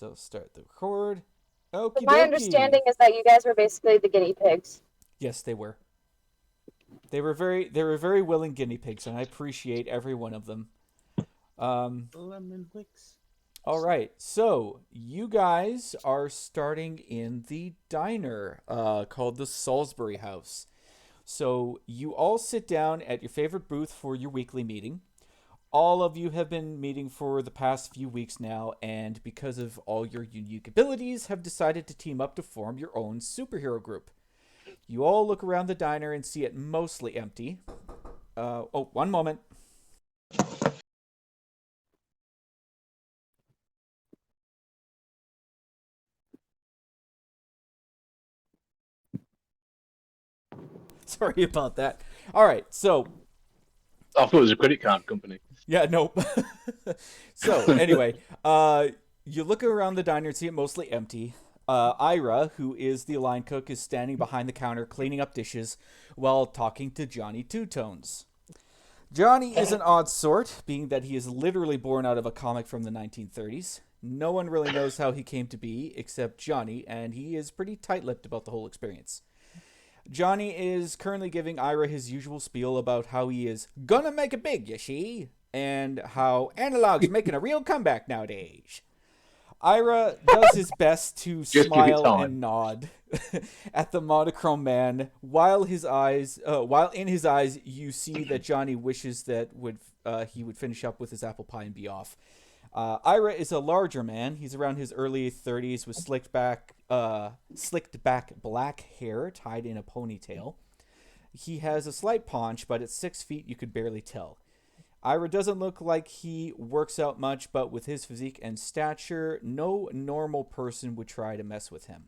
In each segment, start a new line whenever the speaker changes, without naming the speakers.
So start the record. Okie
My
dokie.
understanding is that you guys were basically the guinea pigs.
Yes, they were. They were very willing guinea pigs, and I appreciate every one of them.
Lemon wicks.
All right, so you guys are starting in the diner called the Salisbury House. So you all sit down at your favorite booth for your weekly meeting. All of you have been meeting for the past few weeks now, and because of all your unique abilities, have decided to team up to form your own superhero group. You all look around the diner and see it mostly empty. Oh, one moment. Sorry about that. All right, so
I thought it was a credit card company.
yeah, nope. So anyway, you look around the diner and see it mostly empty. Ira, who is the line cook, is standing behind the counter cleaning up dishes while talking to Johnny Two Tones. Johnny is an odd sort, being that he is literally born out of a comic from the 1930s. No one really knows how he came to be except Johnny, and he is pretty tight-lipped about the whole experience. Johnny is currently giving Ira his usual spiel about how he is gonna make it big, you see, and how analog's making a real comeback nowadays. Ira does his best to
Just give it
smile
time.
and nod at the monochrome man, while in his eyes you see that Johnny wishes that he would finish up with his apple pie and be off. Ira is a larger man. He's around his early 30s with slicked back black hair tied in a ponytail. He has a slight paunch, but at 6 feet you could barely tell. Ira doesn't look like he works out much, but with his physique and stature, no normal person would try to mess with him.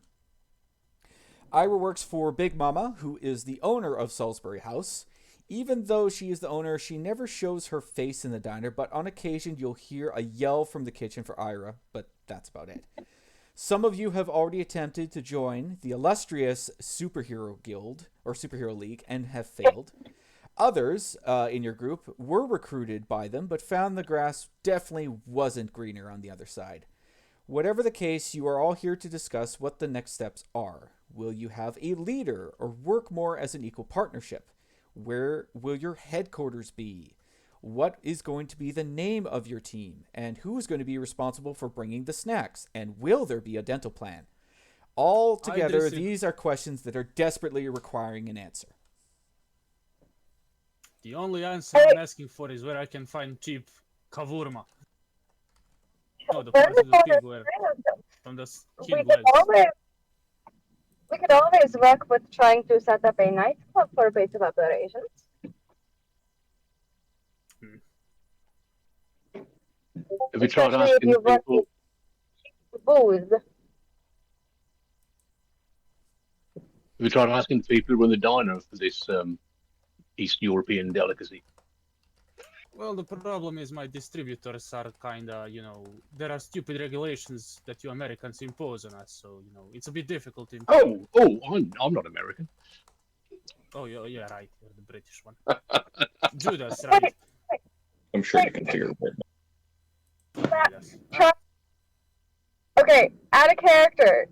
Ira works for Big Mama, who is the owner of Salisbury House. Even though she is the owner, she never shows her face in the diner, but on occasion you'll hear a yell from the kitchen for Ira, but that's about it. Some of you have already attempted to join the illustrious Superhero Guild, or Superhero League, and have failed. Others in your group were recruited by them, but found the grass definitely wasn't greener on the other side. Whatever the case, you are all here to discuss what the next steps are. Will you have a leader or work more as an equal partnership? Where will your headquarters be? What is going to be the name of your team? And who is going to be responsible for bringing the snacks? And will there be a dental plan? All together, these are questions that are desperately requiring an answer.
The only answer I'm asking for is where I can find cheap kavurma. No, the part of the pig where from the skin legs.
We could always work with trying to set up a nightclub for base of operations.
Have you tried
Especially if
asking
you work
people?
booze.
Have you tried asking people who run the diner for this East European delicacy?
Well, the problem is my distributors are kinda, there are stupid regulations that you Americans impose on us, so, it's a bit difficult.
I'm not American.
Oh, yeah, right, you're the British one. Judas, right?
I'm sure you can figure it out.
Yes.
Okay, out of character.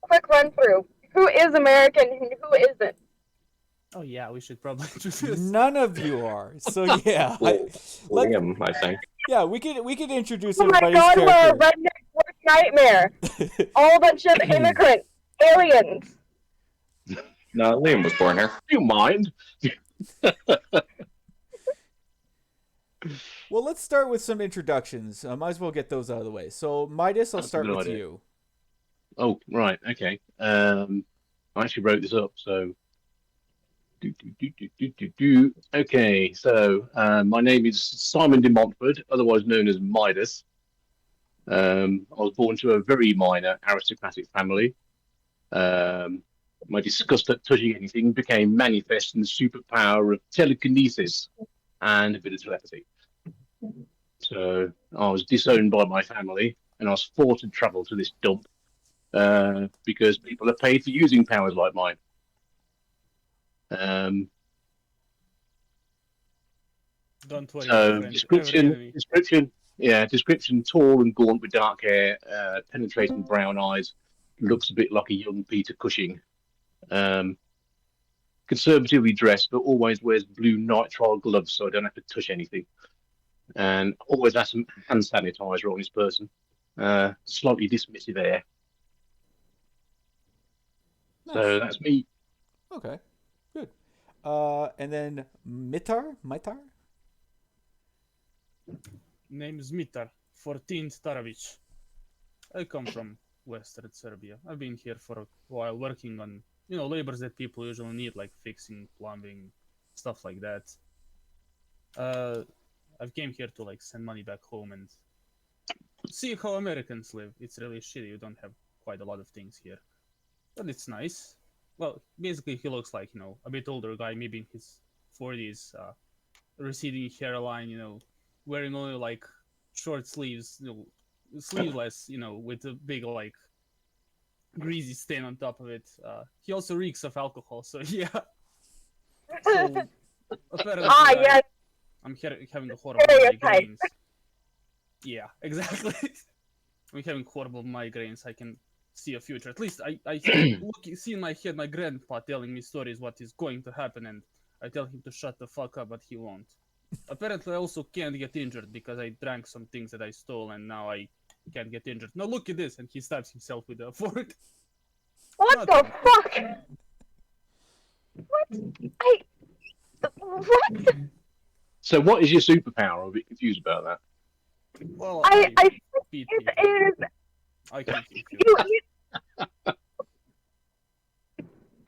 Quick run through. Who is American and who isn't?
Oh, yeah, we should probably do this.
None of you are. So yeah,
Liam, I think.
yeah, we could introduce
Oh my
everybody's
god, we're a
character.
redneck worst nightmare. All a bunch of immigrant aliens.
No, Liam was born here.
Do you mind?
Well, let's start with some introductions. Might as well get those out of the way. So, Midas, I'll
That's a
start
good
with
idea.
you.
Oh, right, okay. I actually wrote this up, so. Okay, so my name is Simon de Montfort, otherwise known as Midas. I was born to a very minor aristocratic family. My disgust at touching anything became manifest in the superpower of telekinesis and a bit of telepathy. So I was disowned by my family, and I was forced to travel to this dump because people are paid for using powers like mine.
Don't worry,
So
my friend. Every enemy.
description. Yeah, description: tall and gaunt with dark hair, penetrating brown eyes, looks a bit like a young Peter Cushing. Um, Conservatively dressed, but always wears blue nitrile gloves so I don't have to touch anything. And always has some hand sanitizer on his person. Slightly dismissive air.
Nice.
So that's me.
Okay. Good. And then Mitar?
Name is Mitar, 14th Taravic. I come from Western Serbia. I've been here for a while working on, labors that people usually need, like fixing, plumbing, stuff like that. I've came here to like send money back home and see how Americans live. It's really shitty. You don't have quite a lot of things here, but it's nice. Well, basically, he looks like a bit older guy, maybe in his 40s, receding hairline, wearing only like short sleeves, sleeveless, with a big like greasy stain on top of it. He also reeks of alcohol, so yeah. So apparently,
yes,
I'm having a horrible
stereotype.
migraines. Yeah, exactly. I'm having horrible migraines. I can see a future. At least I see in my head my grandpa telling me stories what is going to happen, and I tell him to shut the fuck up, but he won't. Apparently, I also can't get injured because I drank some things that I stole, and now I can't get injured. Now look at this, and he stabs himself with a fork.
What
Not
the
fun.
fuck? What?
So what is your superpower? I'm a bit confused about that.
Well,
I
I
think
beat
it
people.
is.
I can keep you.
You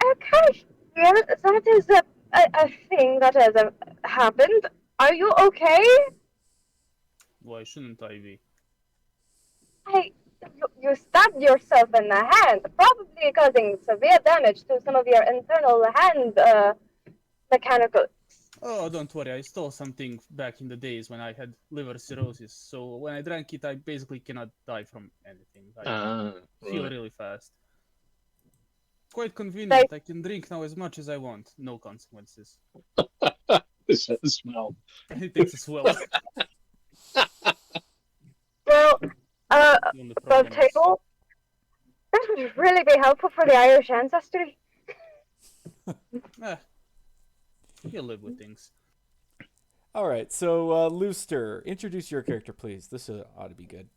I kind of feel that is a thing that has happened. Are you okay?
Why shouldn't I be?
I, you stabbed yourself in the hand, probably causing severe damage to some of your internal hand mechanical.
Oh, don't worry. I stole something back in the days when I had liver cirrhosis. So when I drank it, I basically cannot die from anything. I heal
Right.
really fast. Quite
Like,
convenient. I can drink now as much as I want. No consequences.
This is the smell.
And it takes as well.
well,
The only
above
problem is,
table, that would really be helpful for the Irish ancestry.
you live with things.
All right. So, Looster, introduce your character, please. This ought to be good.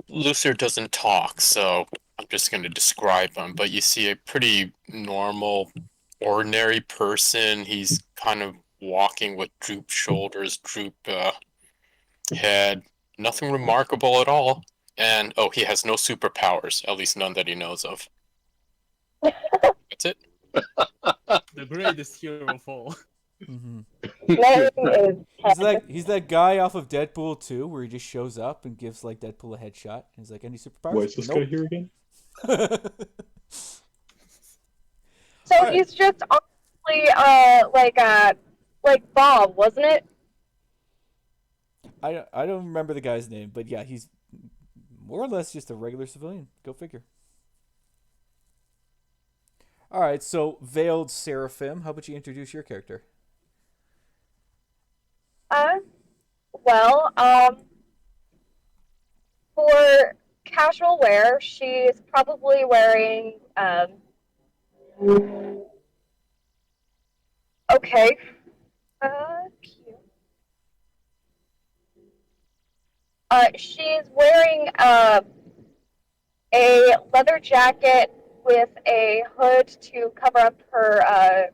Lucer doesn't talk, so I'm just going to describe him. But you see a pretty normal, ordinary person. He's kind of walking with drooped shoulders, drooped head. Nothing remarkable at all. And, oh, he has no superpowers, at least none that he knows of. That's it.
The greatest hero of all.
Mm-hmm.
Name is
He's that guy off of Deadpool 2 where he just shows up and gives like Deadpool a headshot. And he's like, any superpowers?
Why is this guy here again?
So
Alright.
he's just honestly like Bob, wasn't it?
I don't remember the guy's name, but yeah, he's more or less just a regular civilian. Go figure. All right, so Veiled Seraphim, how about you introduce your character?
Well, for casual wear, she's probably wearing okay. Cute. She's wearing a leather jacket with a hood to cover up her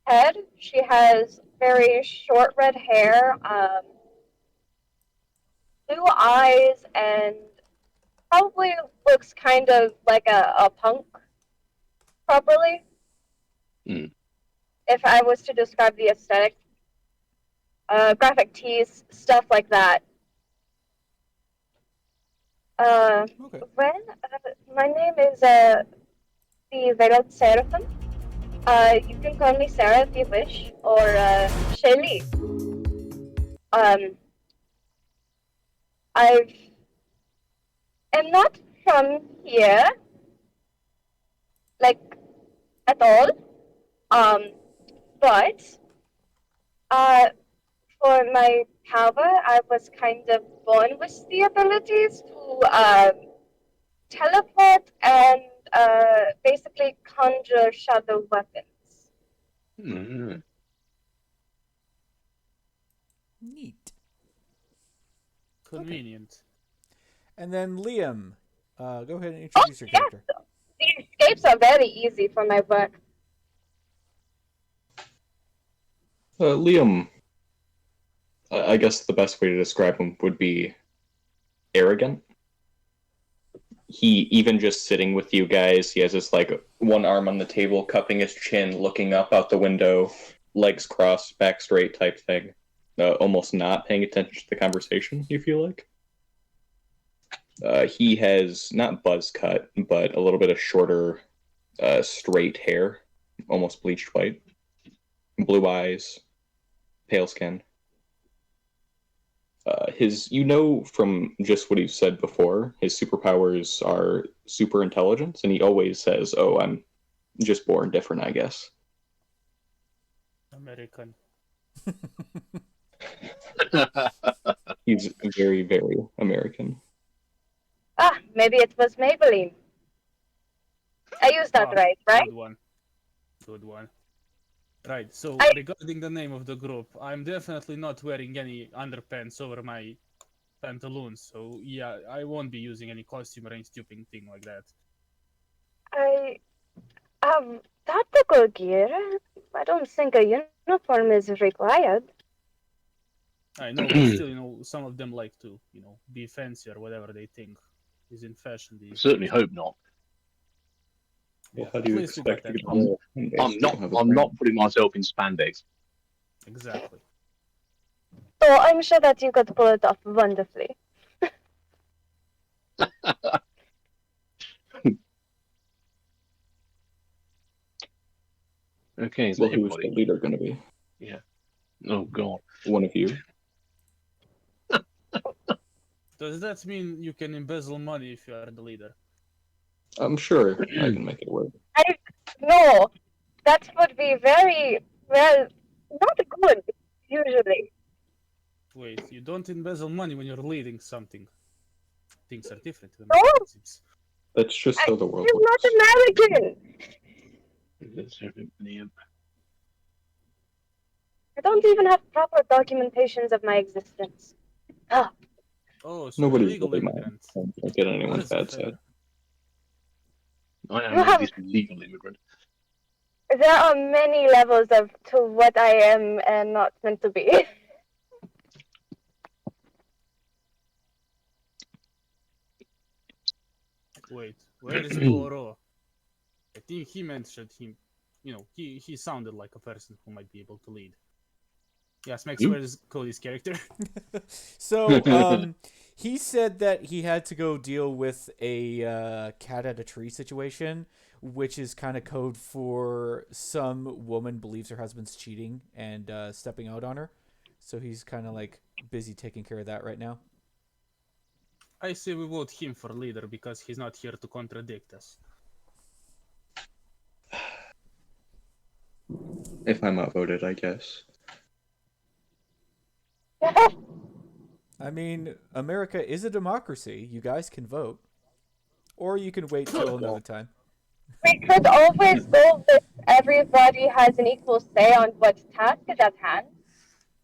head. She has very short red hair, blue eyes, and probably looks kind of like a punk properly.
Mm.
If I was to describe the aesthetic, graphic tees, stuff like that.
Okay.
Well, my name is the Veiled Seraphim. You can call me Sarah if you wish, or Shelly. I am not from here, like at all. But for my However, I was kind of born with the abilities to teleport and basically conjure shadow weapons.
Mm.
Neat.
Convenient.
And then Liam, go ahead and introduce your
Yes,
character.
the escapes are very easy for my work.
Liam, I guess the best way to describe him would be arrogant. He, even just sitting with you guys, he has this like one arm on the table, cupping his chin, looking up out the window, legs crossed, back straight type thing. Almost not paying attention to the conversation, you feel like? He has not buzz cut, but a little bit of shorter, straight hair, almost bleached white, blue eyes, pale skin. You know from just what he said before, his superpowers are super intelligence, and he always says, "Oh, I'm just born different, I guess."
American.
He's very, very American.
Ah, maybe it was Maybelline. I used that right?
Good one. Good one. Right, so regarding the name of the group, I'm definitely not wearing any underpants over my pantaloons, so yeah, I won't be using any costume or any stupid thing like that.
I have tactical gear. I don't think a uniform is required.
I know, but still, some of them like to, be fancy or whatever they think is in fashion these
Certainly
days.
hope not.
Well,
Yeah,
how
at
do you
least we got
expect to
that
get
covered.
I'm not putting myself in spandex.
Exactly.
So I'm sure that you could pull it off wonderfully.
Okay, so
Well, who's
everybody.
the leader going to be?
Yeah. Oh God.
One of you.
Does that mean you can embezzle money if you are the leader?
I'm sure I can make it work.
No, that would be very, well, not good, usually.
Wait, you don't embezzle money when you're leading something. Things are different when
Oh!
it seems.
That's just how the world
I'm not
works.
American.
Liam.
I don't even have proper documentations of my existence. Ah,
Oh, so you're a
Nobody's
legal
really mad.
immigrant.
Don't get anyone's
That
bad
is fair.
side.
I am at least a legal immigrant.
there are many levels to what I am and not meant to be.
Wait, where is Goro? I think he mentioned him. He sounded like a person who might be able to lead. Yes, Max,
You?
where is Cody's character?
So, he said that he had to go deal with a cat at a tree situation, which is kind of code for some woman believes her husband's cheating and stepping out on her. So he's kind of like busy taking care of that right now.
I say we vote him for leader because he's not here to contradict us.
If I'm outvoted, I guess.
I mean, America is a democracy. You guys can vote. Or you can wait till another time.
We could always go with everybody has an equal say on what task is at hand.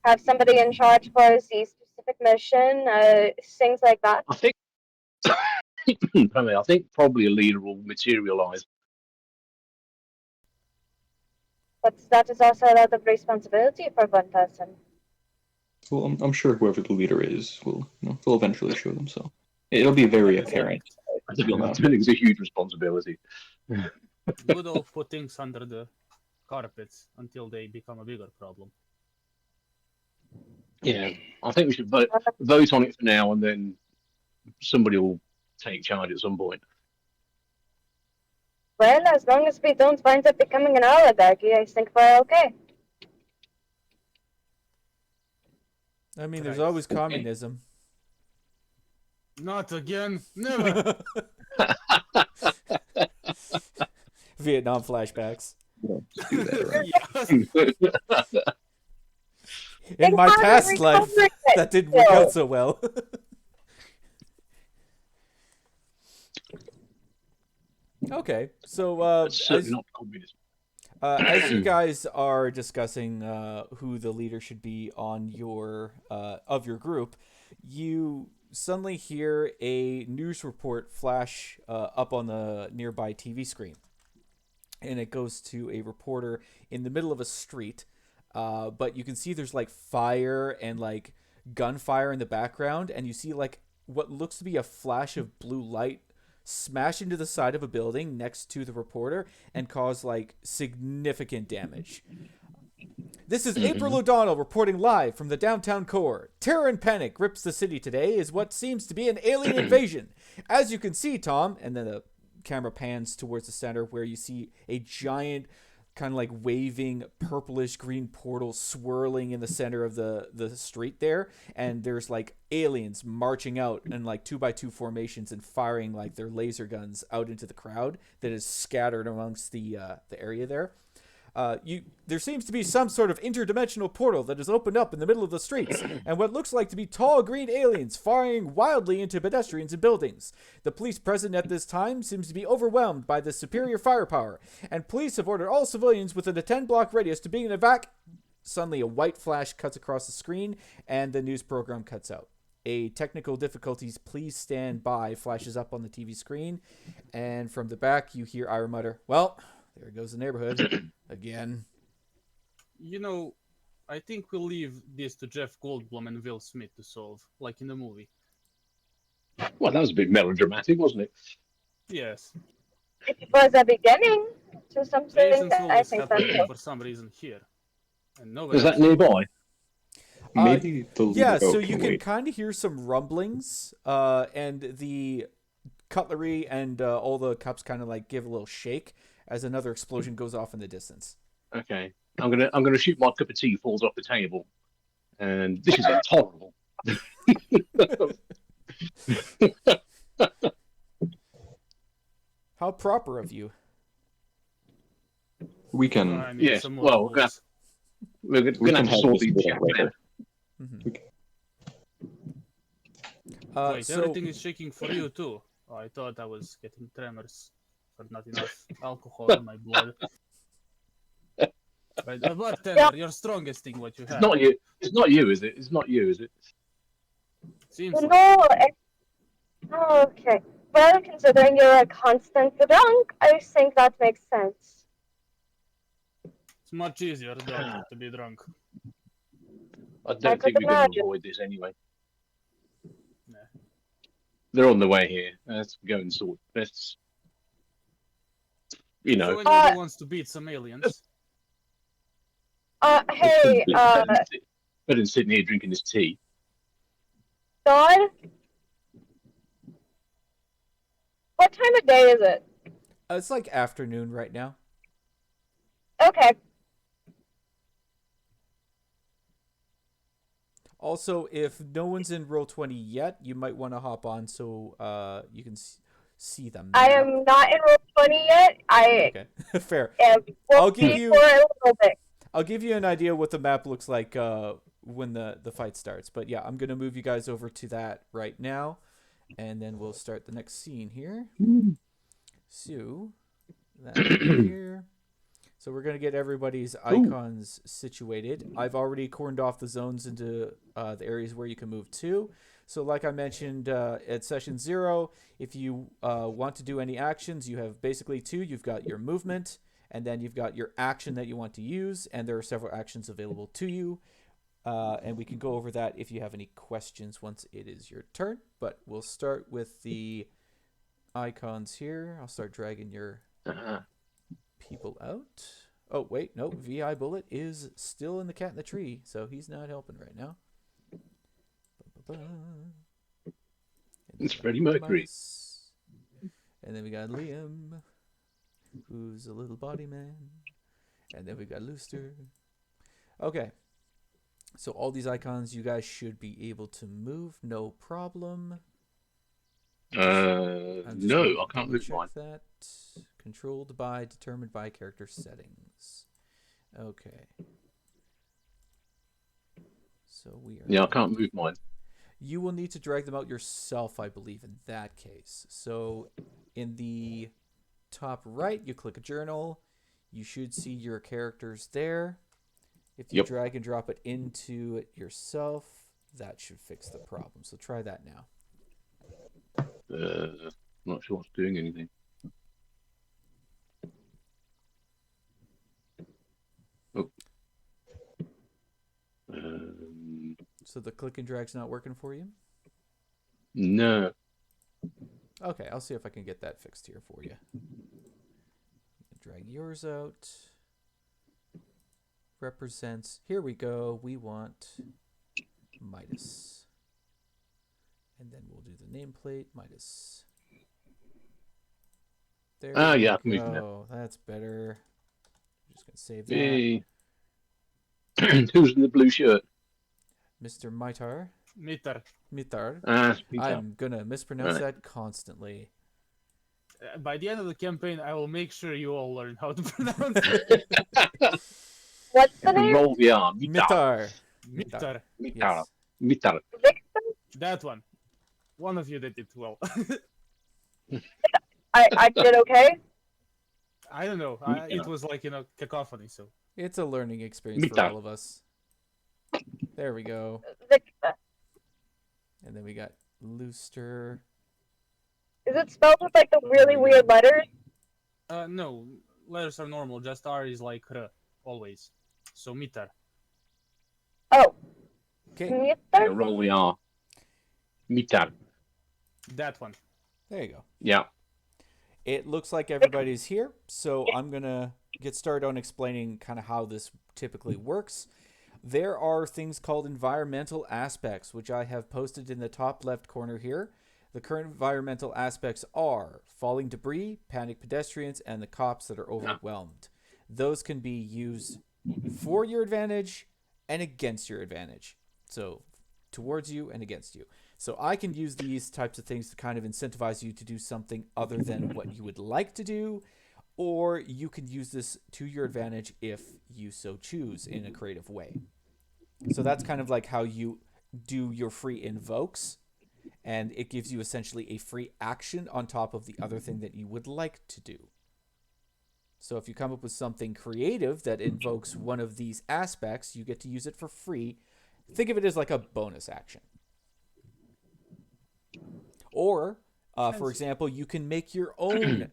Have somebody in charge for the specific mission, things like that.
I think. I think probably a leader will materialise.
But that is also a lot of responsibility for one person.
Well, I'm sure whoever the leader is will eventually show themselves. It'll be very
That is
apparent.
I don't think it's a huge responsibility.
Good old put things under the carpets until they become a bigger problem.
Yeah, I think we should vote on it for now, and then somebody will take charge at some point.
Well, as long as we don't wind up becoming an oligarchy, I think we're okay.
I mean, there's
Right.
always communism.
Not again. Never.
Vietnam flashbacks.
Just do that, right?
Yes.
in my
haven't
past life,
recovered it
that didn't work
still.
out so well. Okay, so
That's certainly not communism.
as you guys are discussing who the leader should be on your of your group, you suddenly hear a news report flash up on the nearby TV screen, and it goes to a reporter in the middle of a street. But you can see there's like fire and like gunfire in the background, and you see like what looks to be a flash of blue light smash into the side of a building next to the reporter and cause like significant damage. This is April O'Donnell reporting live from the downtown core. Terror and panic grips the city today as what seems to be an alien invasion. As you can see, Tom, and then the camera pans towards the center where you see a giant kind of like waving purplish green portal swirling in the center of the street there, and there's like aliens marching out in like 2x2 formations and firing like their laser guns out into the crowd that is scattered amongst the area there. There seems to be some sort of interdimensional portal that has opened up in the middle of the streets, and what looks like to be tall green aliens firing wildly into pedestrians and buildings. The police present at this time seems to be overwhelmed by the superior firepower, and police have ordered all civilians within a 10-block radius to begin evac. Suddenly, a white flash cuts across the screen, and the news program cuts out. A technical difficulties, please stand by, flashes up on the TV screen, and from the back, you hear Ira mutter, "Well, there goes the neighborhood again."
You know, I think we'll leave this to Jeff Goldblum and Will Smith to solve, like in the movie.
Well, that was a bit melodramatic, wasn't it?
Yes.
It was a beginning to something
Reasons
that
will
I
this
think
happen
that's
for some reason here. And nowhere
Is that
else.
nearby?
Maybe the
Yeah,
logo
so
can
you can
wait.
kind of hear some rumblings, and the cutlery and all the cups kind of like give a little shake as another explosion goes off in the distance.
Okay. I'm gonna shoot my cup of tea falls off the table. And this is intolerable.
How proper of you.
We can.
I need
Yes,
some more
well,
rules.
We're
We
gonna
can
have to
have
sort
this
these
meeting
out
later.
Wait,
So
everything is shaking for you too. Oh, I thought I was getting tremors, but not enough alcohol in my blood. Right, bartender, your strongest thing, what you
It's
have.
not you. It's not you, is it? It's not you, is it?
Seems
no.
like
Okay. Well, considering you're a constant drunk, I think that makes sense.
it's much easier though to be drunk.
I don't
could
think we're going to
imagine.
avoid this anyway.
Nah.
They're on the way here. Let's go and sort. Let's, you
So
know.
anybody wants to beat some aliens?
Hey,
better than sitting here drinking this tea.
Don? What time of day is it?
it's like afternoon right now.
Okay.
Also, if no one's in Roll20 yet, you might want to hop on so you can see them.
I am not in roll 20 yet. I
Okay, fair.
am
I'll give
be
you-
for a little bit.
I'll give you an idea what the map looks like when the fight starts. But yeah, I'm gonna move you guys over to that right now, and then we'll start the next scene here. So that here. So we're gonna get everybody's icons situated. I've already cordoned off the zones into the areas where you can move to. So like I mentioned at session 0, if you want to do any actions, you have basically 2. You've got your movement, and then you've got your action that you want to use, and there are several actions available to you. And we can go over that if you have any questions once it is your turn. But we'll start with the icons here. I'll start dragging your people out. Oh, wait, no. VI Bullet is still in the cat in the tree, so he's not helping right now.
It's Freddie Mercury.
And then we got Liam, who's a little body man. And then we got Looster. Okay. So all these icons, you guys should be able to move, no problem. I'm just
No,
gonna
I can't move
double-check
mine.
that. Controlled by, determined by character settings. Okay. So we are.
Yeah, I can't move mine.
You will need to drag them out yourself, I believe, in that case. So in the top right, you click a journal. You should see your characters there. If you
Yep.
drag and drop it into it yourself, that should fix the problem. So try that now.
I'm not sure what's doing anything. Oh.
So the click and drag's not working for you?
No.
Okay, I'll see if I can get that fixed here for you. Drag yours out. Represents. Here we go. We want Midas. And then we'll do the nameplate. Midas. There we
yeah, I can move them now.
go. That's better. I'm just going to save that.
Hey. Who's in the blue shirt?
Mr. Mitar.
Mitar.
Mitar.
Peter.
I'm going to mispronounce that constantly.
By the end of the campaign, I will make sure you all learn how to pronounce it.
What's the name?
Roll the arm.
Mitar.
Mitar.
Yes.
Mitar.
Victor?
That one. One of you did it well.
I did okay.
I don't know. It was like, cacophony, so.
It's a learning experience for all of us. There we go.
Victor.
And then we got Looster.
Is it spelled with like the really weird letters?
No. Letters are normal. Just R is like R, always. So, Mitar.
Oh.
Okay.
Victor?
Roll the R. Mitar.
That one.
There you go.
Yeah.
It looks like everybody's here, so I'm going to get started on explaining kind of how this typically works. There are things called environmental aspects, which I have posted in the top left corner here. The current environmental aspects are falling debris, panicked pedestrians, and the cops that are overwhelmed. Those can be used for your advantage and against your advantage. So towards you and against you. So I can use these types of things to kind of incentivize you to do something other than what you would like to do, or you can use this to your advantage if you so choose in a creative way. So that's kind of like how you do your free invokes, and it gives you essentially a free action on top of the other thing that you would like to do. So if you come up with something creative that invokes one of these aspects, you get to use it for free. Think of it as like a bonus action. Or, for example, you can make your own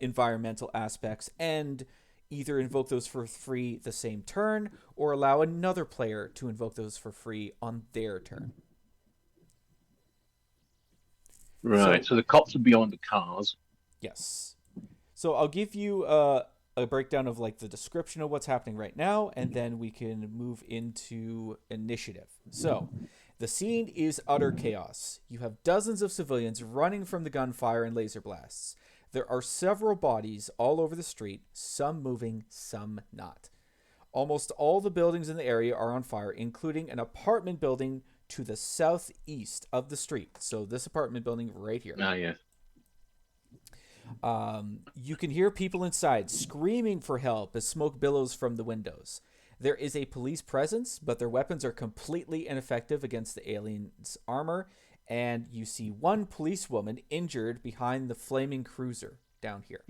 environmental aspects and either invoke those for free the same turn or allow another player to invoke those for free on their turn.
Right. So the cops would be on the cars.
Yes. So I'll give you a breakdown of like the description of what's happening right now, and then we can move into initiative. So the scene is utter chaos. You have dozens of civilians running from the gunfire and laser blasts. There are several bodies all over the street, some moving, some not. Almost all the buildings in the area are on fire, including an apartment building to the southeast of the street. So this apartment building right here.
Ah, yeah.
You can hear people inside screaming for help as smoke billows from the windows. There is a police presence, but their weapons are completely ineffective against the aliens' armor, and you see one policewoman injured behind the flaming cruiser down here.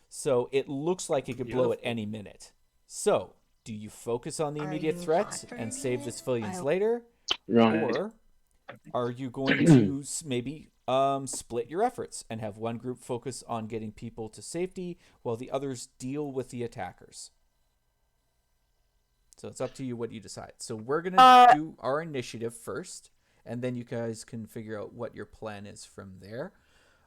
So it looks like it could blow at any minute. So, do you focus on the immediate threat and save the civilians later?
Right.
Or are you going to maybe split your efforts and have one group focus on getting people to safety while the others deal with the attackers? So it's up to you what you decide. So we're going to do our initiative first, and then you guys can figure out what your plan is from there.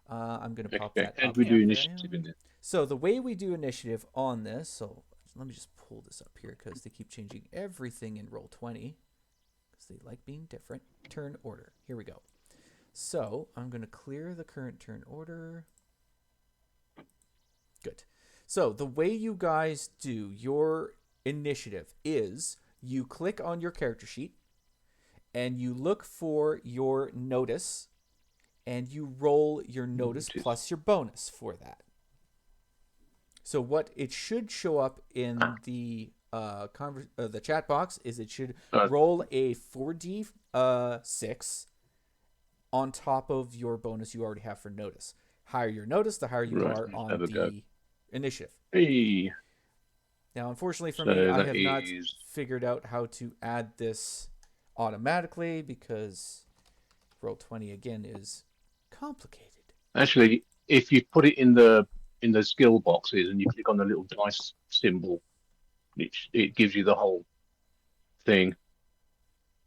I'm going to pop that
And
up.
we do initiative in there.
So the way we do initiative on this, so let me just pull this up here because they keep changing everything in Roll20 because they like being different. Turn order. Here we go. So I'm going to clear the current turn order. Good. So the way you guys do your initiative is you click on your character sheet and you look for your notice and you roll your notice plus your bonus for that. So what it should show up in the the chat box is it should
Uh,
roll a 4d6 on top of your bonus you already have for notice. Higher your notice, the higher you
Right,
are
let's
on
have a go.
the initiative.
Hey,
Now, unfortunately for
so
me, I
that
have not
is
figured out how to add this automatically because Roll20 again is complicated.
actually if you put it in the skill boxes and you click on the little dice symbol, it gives you the whole thing.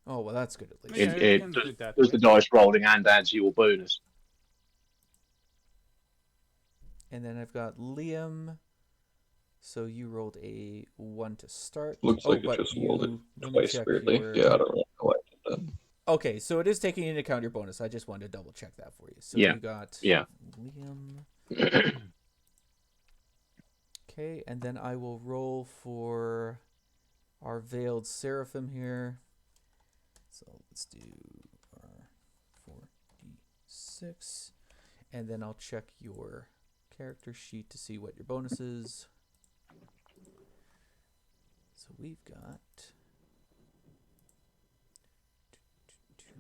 Oh, well, that's good at least.
Yeah, you
It
can do it that
does
way.
the dice rolling and adds your bonus.
And then I've got Liam. So you rolled a 1 to start.
Looks like it
but
just rolled it
let me
twice
check
weirdly.
your.
Yeah, I don't know how I did that.
Okay, so it is taking into account your bonus. I just wanted to double check that for you. So
Yeah.
you got
Yeah.
Liam. Okay, and then I will roll for our veiled seraphim here. So let's do our 4d6. And then I'll check your character sheet to see what your bonus is. So we've got...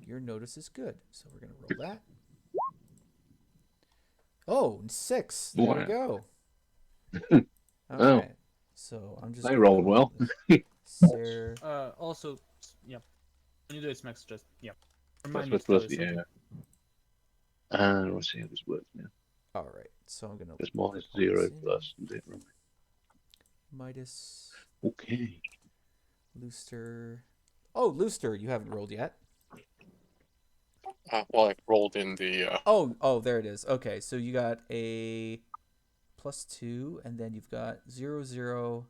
Your notice is good. So we're going to roll that. Oh, 6. There we go.
Oh.
Okay. So I'm just
They
gonna
rolled
call
well.
this Ser-
Also, yeah. When you do it, Max, just yeah.
That's
Remind me
what's
to tell
supposed
you
to be.
something.
Let's see how this works now.
All right. So I'm gonna
It's minus
put all this
0
in.
plus. Is it right?
Midas,
Okay.
Looster. Oh, Looster, you haven't rolled yet.
Well, I rolled in the.
Oh, there it is. Okay, so you got a +2, and then you've got 0, 0,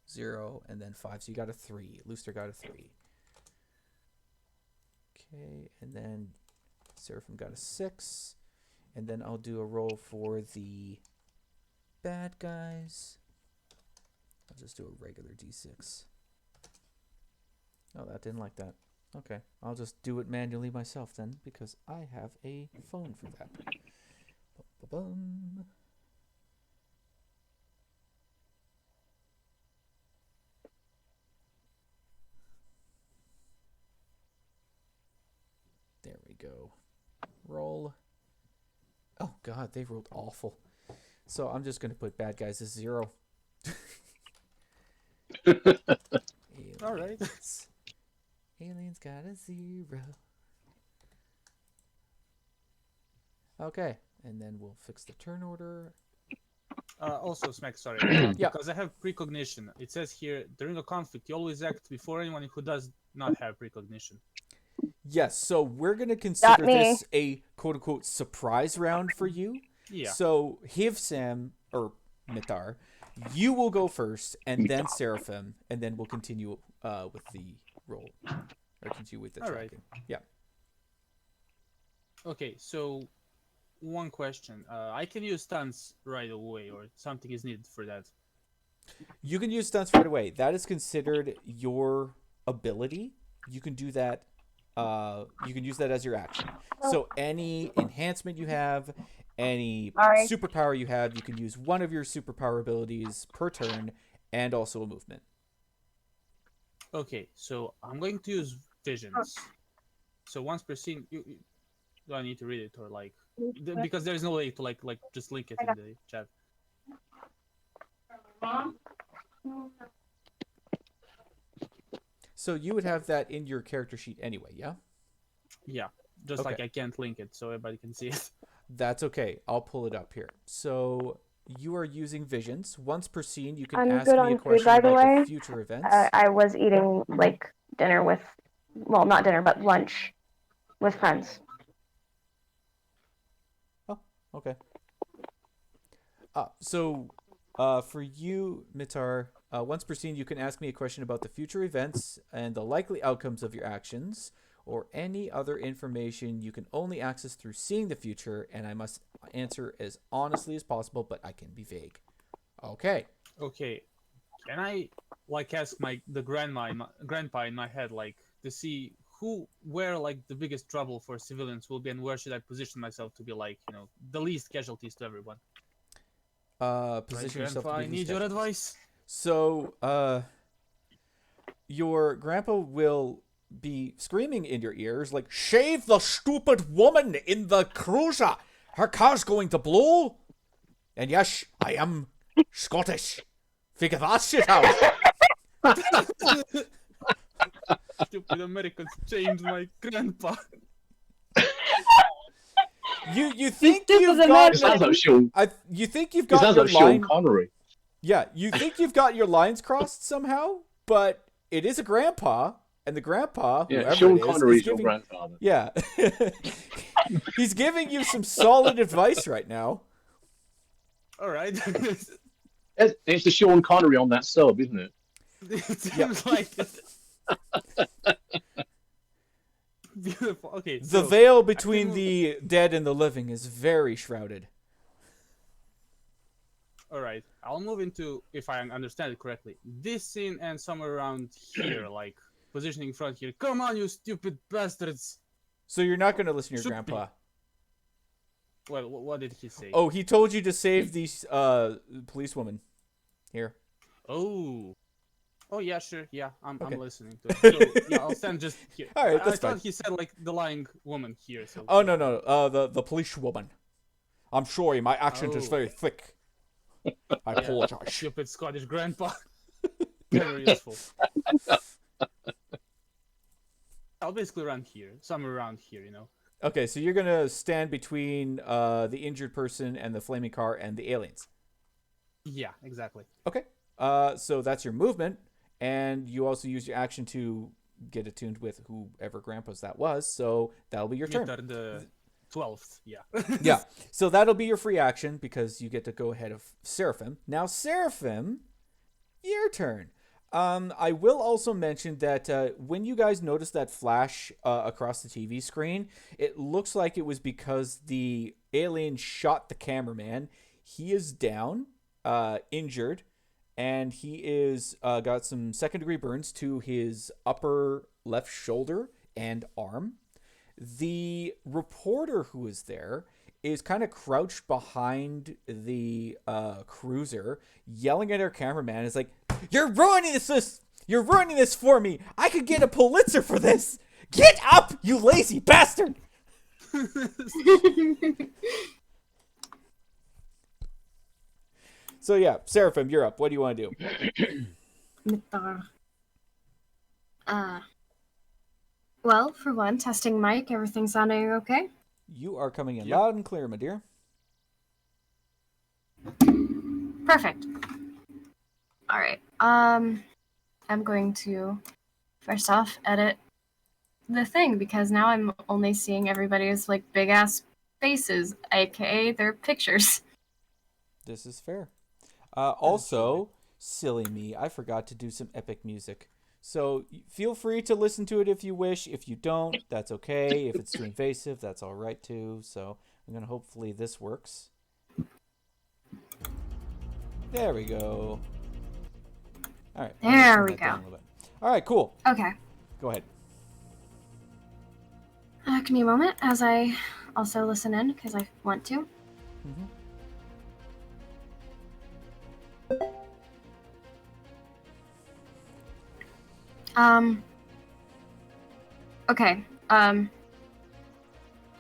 0, and then 5. So you got a 3. Looster got a 3. Okay, and then Seraphim got a 6. And then I'll do a roll for the bad guys. I'll just do a regular d6. Oh, that didn't like that. Okay, I'll just do it manually myself then, because I have a phone for that. Ba-ba-bum. There we go. Roll. Oh god, they rolled awful. So I'm just gonna put bad guys as 0.
All right.
Aliens got a 0. Okay, and then we'll fix the turn order.
Also, Smack, sorry.
Yeah.
Because I have precognition. It says here, during a conflict, you always act before anyone who does not have precognition.
Yes, so we're going to consider
me.
this a quote-unquote surprise round for you.
Yeah.
So Hivsam, or Mitar, you will go first, and then Seraphim, and then we'll continue with the roll. Or continue with the
All right.
tracking. Yeah.
Okay, so one question. I can use stunts right away, or something is needed for that.
You can use stunts right away. That is considered your ability. You can do that. You can use that as your action. So any enhancement you have, any
Alright.
superpower you have, you can use one of your superpower abilities per turn, and also a movement.
Okay, so I'm going to use visions. So once per scene, do I need to read it or like because there is no way to like just link it in the chat.
So you would have that in your character sheet anyway, yeah?
Yeah, just
Okay.
like I can't link it so everybody can see it.
That's okay. I'll pull it up here. So you are using visions. Once per scene, you can
I'm
ask
good
me a
on food,
question
by the
about
way.
the future events.
I was eating like dinner with, well, not dinner, but lunch with friends.
Okay. So for you, Mitar, once per scene, you can ask me a question about the future events and the likely outcomes of your actions, or any other information you can only access through seeing the future, and I must answer as honestly as possible, but I can be vague. Okay.
Okay, can I like ask the grandpa in my head like to see where like the biggest trouble for civilians will be, and where should I position myself to be like the least casualties to everyone?
Position
Right,
yourself
grandpa,
to be
I need
least
your
casualties.
advice.
So, your grandpa will be screaming in your ears like, "Shave the stupid woman in the cruiser! Her car's going to blow!" And yes, I am Scottish. Figure that shit out.
Stupid Americans changed my grandpa.
You think
Stupid
you've
It
got
sounds like Sean.
you think you've
It
got
sounds
your
like Sean
line.
Connery.
Yeah, you think you've got your lines crossed somehow, but it is a grandpa, and the grandpa,
Yeah,
whoever
Sean
it is
Connery's your
giving,
grandfather.
yeah, he's giving you some solid advice right now.
All right.
It's the Sean Connery on that sub, isn't it?
It seems like it. Beautiful. Okay.
The
So,
veil between
think-
the dead and the living is very shrouded.
all right. I'll move into, if I understand it correctly, this scene and somewhere around here, like positioning in front here. Come on, you stupid bastards!
So you're not going to listen to your
Should
grandpa.
Well, what did he say?
Oh, he told you to save the policewoman. Here.
Oh. Oh yeah, sure. Yeah, I'm
Okay.
listening to it. So, yeah, I'll stand just here.
All right, that's
I thought
fine.
he said like the lying woman here. So.
Oh no. The policewoman. I'm sorry, my accent is
Oh.
very thick. I apologize.
Stupid Scottish grandpa. Very useful. I'll basically run here, somewhere around here, you know.
Okay, so you're gonna stand between the injured person and the flaming car and the aliens.
Yeah, exactly.
Okay. So that's your movement, and you also use your action to get attuned with whoever grandpa's that was. So that'll be your turn.
Meter the 12th. Yeah.
Yeah. So that'll be your free action because you get to go ahead of Seraphim. Now, Seraphim, your turn. I will also mention that when you guys notice that flash across the TV screen, it looks like it was because the alien shot the cameraman. He is down, injured, and he is got some second-degree burns to his upper left shoulder and arm. The reporter who is there is kind of crouched behind the cruiser, yelling at our cameraman. Is like, "You're ruining this! You're ruining this for me! I could get a Pulitzer for this! Get up, you lazy bastard!" So yeah, Seraphim, you're up. What do you want to do?
Well, for one, testing mic, everything sounding okay?
You are coming in
Yep.
loud and clear, my dear.
Perfect. Alright, I'm going to, first off, edit the thing, because now I'm only seeing everybody's, like, big-ass faces, aka their pictures.
This is fair. Also, silly me, I forgot to do some epic music. So feel free to listen to it if you wish. If you don't, that's okay. If it's too invasive, that's all right too. So I'm gonna hopefully this works. There we go. All right. I'm gonna
There
turn
we
that down
go.
a little bit. All right, cool.
Okay.
Go ahead.
Give me a moment as I also listen in, because I want to.
Mhm.
Okay.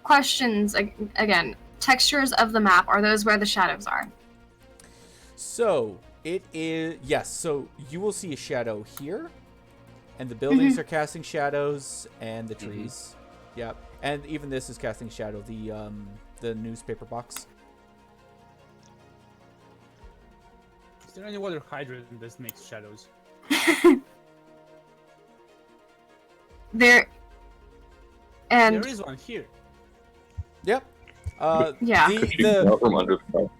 Questions again. Textures of the map, are those where the shadows are?
So it is yes. So you will see a shadow here, and the buildings are casting shadows, and the trees. Yep, and even this is casting shadow. The newspaper box.
Is there any water hydrant that makes shadows?
There. And
There is one here.
Yep.
Yeah.
Out from under the car.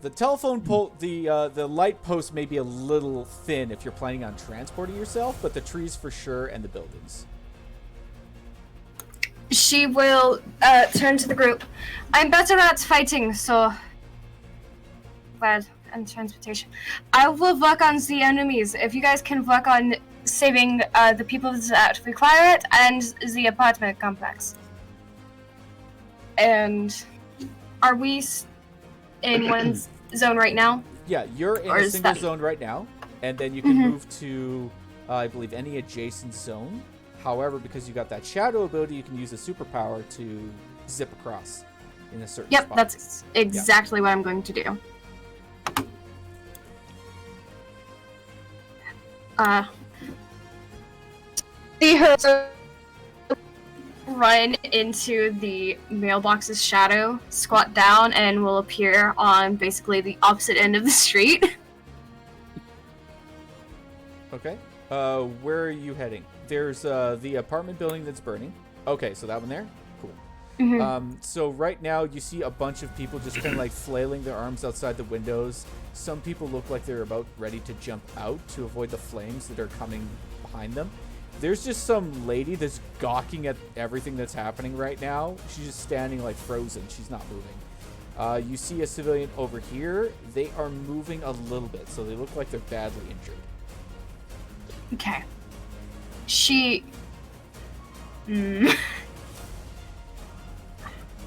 The telephone pole, the light post may be a little thin if you're planning on transporting yourself, but the trees for sure and the buildings.
she will turn to the group. I'm better at fighting, so. Well, and transportation. I will work on the enemies. If you guys can work on saving the people that require it and the apartment complex. And are we in one zone right now?
Yeah, you're in
Or
a
is
single
that-
zone right now, and then you can move to I believe any adjacent zone. However, because you got that shadow ability, you can use a superpower to zip across in a certain
Yep,
spot.
that's exactly what I'm going to do. See her run into the mailbox's shadow, squat down, and will appear on basically the opposite end of the street.
Okay. Where are you heading? There's the apartment building that's burning. Okay, so that one there? Cool. So right now you see a bunch of people just kind of like flailing their arms outside the windows. Some people look like they're about ready to jump out to avoid the flames that are coming behind them. There's just some lady that's gawking at everything that's happening right now. She's just standing like frozen. She's not moving. You see a civilian over here. They are moving a little bit, so they look like they're badly injured.
Okay.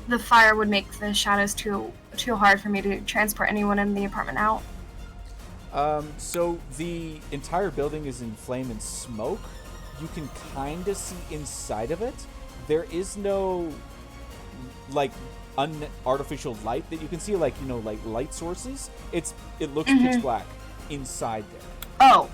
The fire would make the shadows too hard for me to transport anyone in the apartment out.
So the entire building is in flame and smoke. You can kind of see inside of it. There is no like artificial light that you can see, like, you know, like light sources. It looks pitch black inside there.
Oh.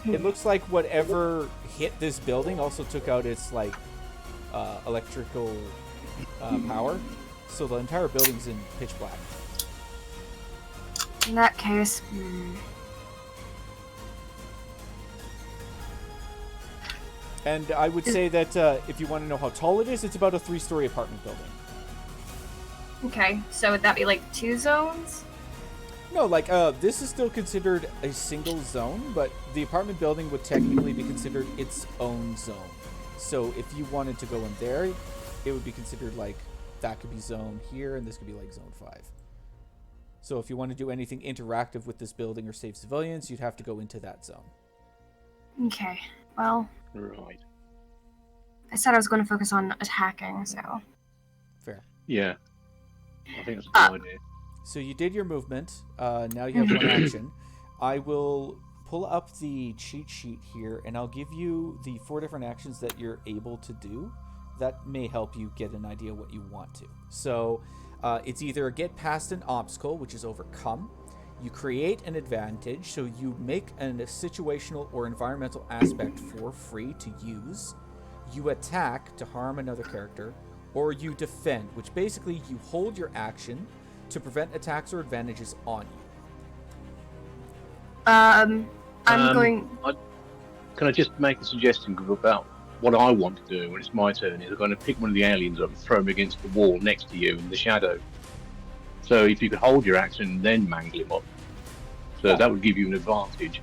It looks like whatever hit this building also took out its like electrical power. So the entire building's in pitch black.
In that case,
And I would say that if you want to know how tall it is, it's about a 3-story apartment building.
okay. So would that be like 2 zones?
No, like this is still considered a single zone, but the apartment building would technically be considered its own zone. So if you wanted to go in there, it would be considered like that could be zone here, and this could be like zone 5. So if you want to do anything interactive with this building or save civilians, you'd have to go into that zone.
Okay. Well,
Right.
I said I was going to focus on attacking, so.
Fair.
Yeah. I think that's a good idea.
So you did your movement. Now you have one action. I will pull up the cheat sheet here, and I'll give you the 4 different actions that you're able to do. That may help you get an idea what you want to. So it's either get past an obstacle, which is overcome. You create an advantage, so you make a situational or environmental aspect for free to use. You attack to harm another character, or you defend, which basically you hold your action to prevent attacks or advantages on you.
I'm going.
Can I just make a suggestion about what I want to do when it's my turn? Is I'm going to pick one of the aliens up and throw him against the wall next to you in the shadow. So if you could hold your action and then mangle him up, so that would give you an advantage.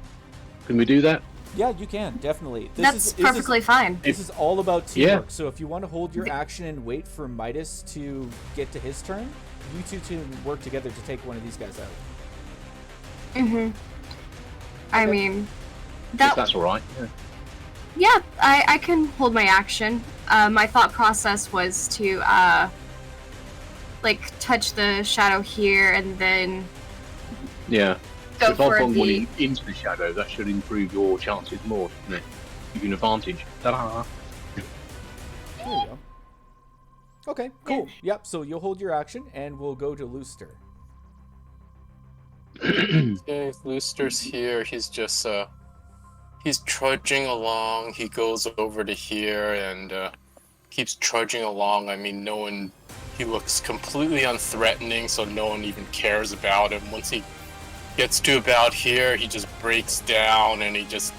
Can we do that?
Yeah, you can, definitely.
That's perfectly fine.
This is all about teamwork.
Yeah.
So if you want to hold your action and wait for Midas to get to his turn, you two can work together to take one of these guys out.
I mean,
If that's all right.
yeah, I can hold my action. My thought process was to like touch the shadow here and then
Yeah.
go
If I
for
put
the.
one into the shadow, that should improve your chances more, doesn't it? Give you an advantage. Ta-da!
There you go. Okay, cool. Yep, so you'll hold your action, and we'll go to Looster.
Okay, Looster's here. He's just he's trudging along. He goes over to here and keeps trudging along. I mean, no one. He looks completely unthreatening, so no one even cares about him. Once he gets to about here, he just breaks down and he just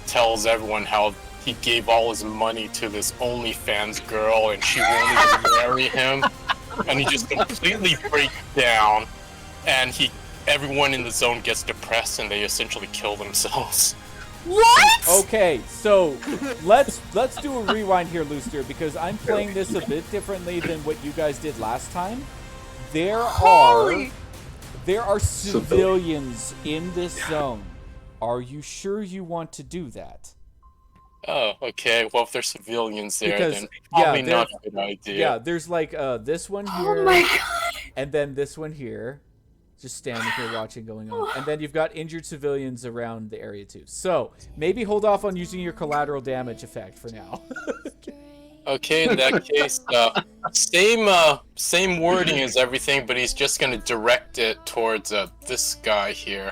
tells everyone how he gave all his money to this OnlyFans girl and she won't even marry him. And he just completely breaks down, and everyone in the zone gets depressed and they essentially kill themselves.
What?
Okay, so let's do a rewind here, Looster, because I'm playing this a bit differently than what you guys did last time. There are civilians in this zone. Are you sure you want to do that?
Oh, okay. Well, if there's civilians there,
Because,
then probably
yeah,
not a good idea.
Yeah, there's like this one here,
Oh my god.
and then this one here, just standing here watching going on. And then you've got injured civilians around the area too. So maybe hold off on using your collateral damage effect for now.
Okay, in that case, same wording as everything, but he's just gonna direct it towards this guy here.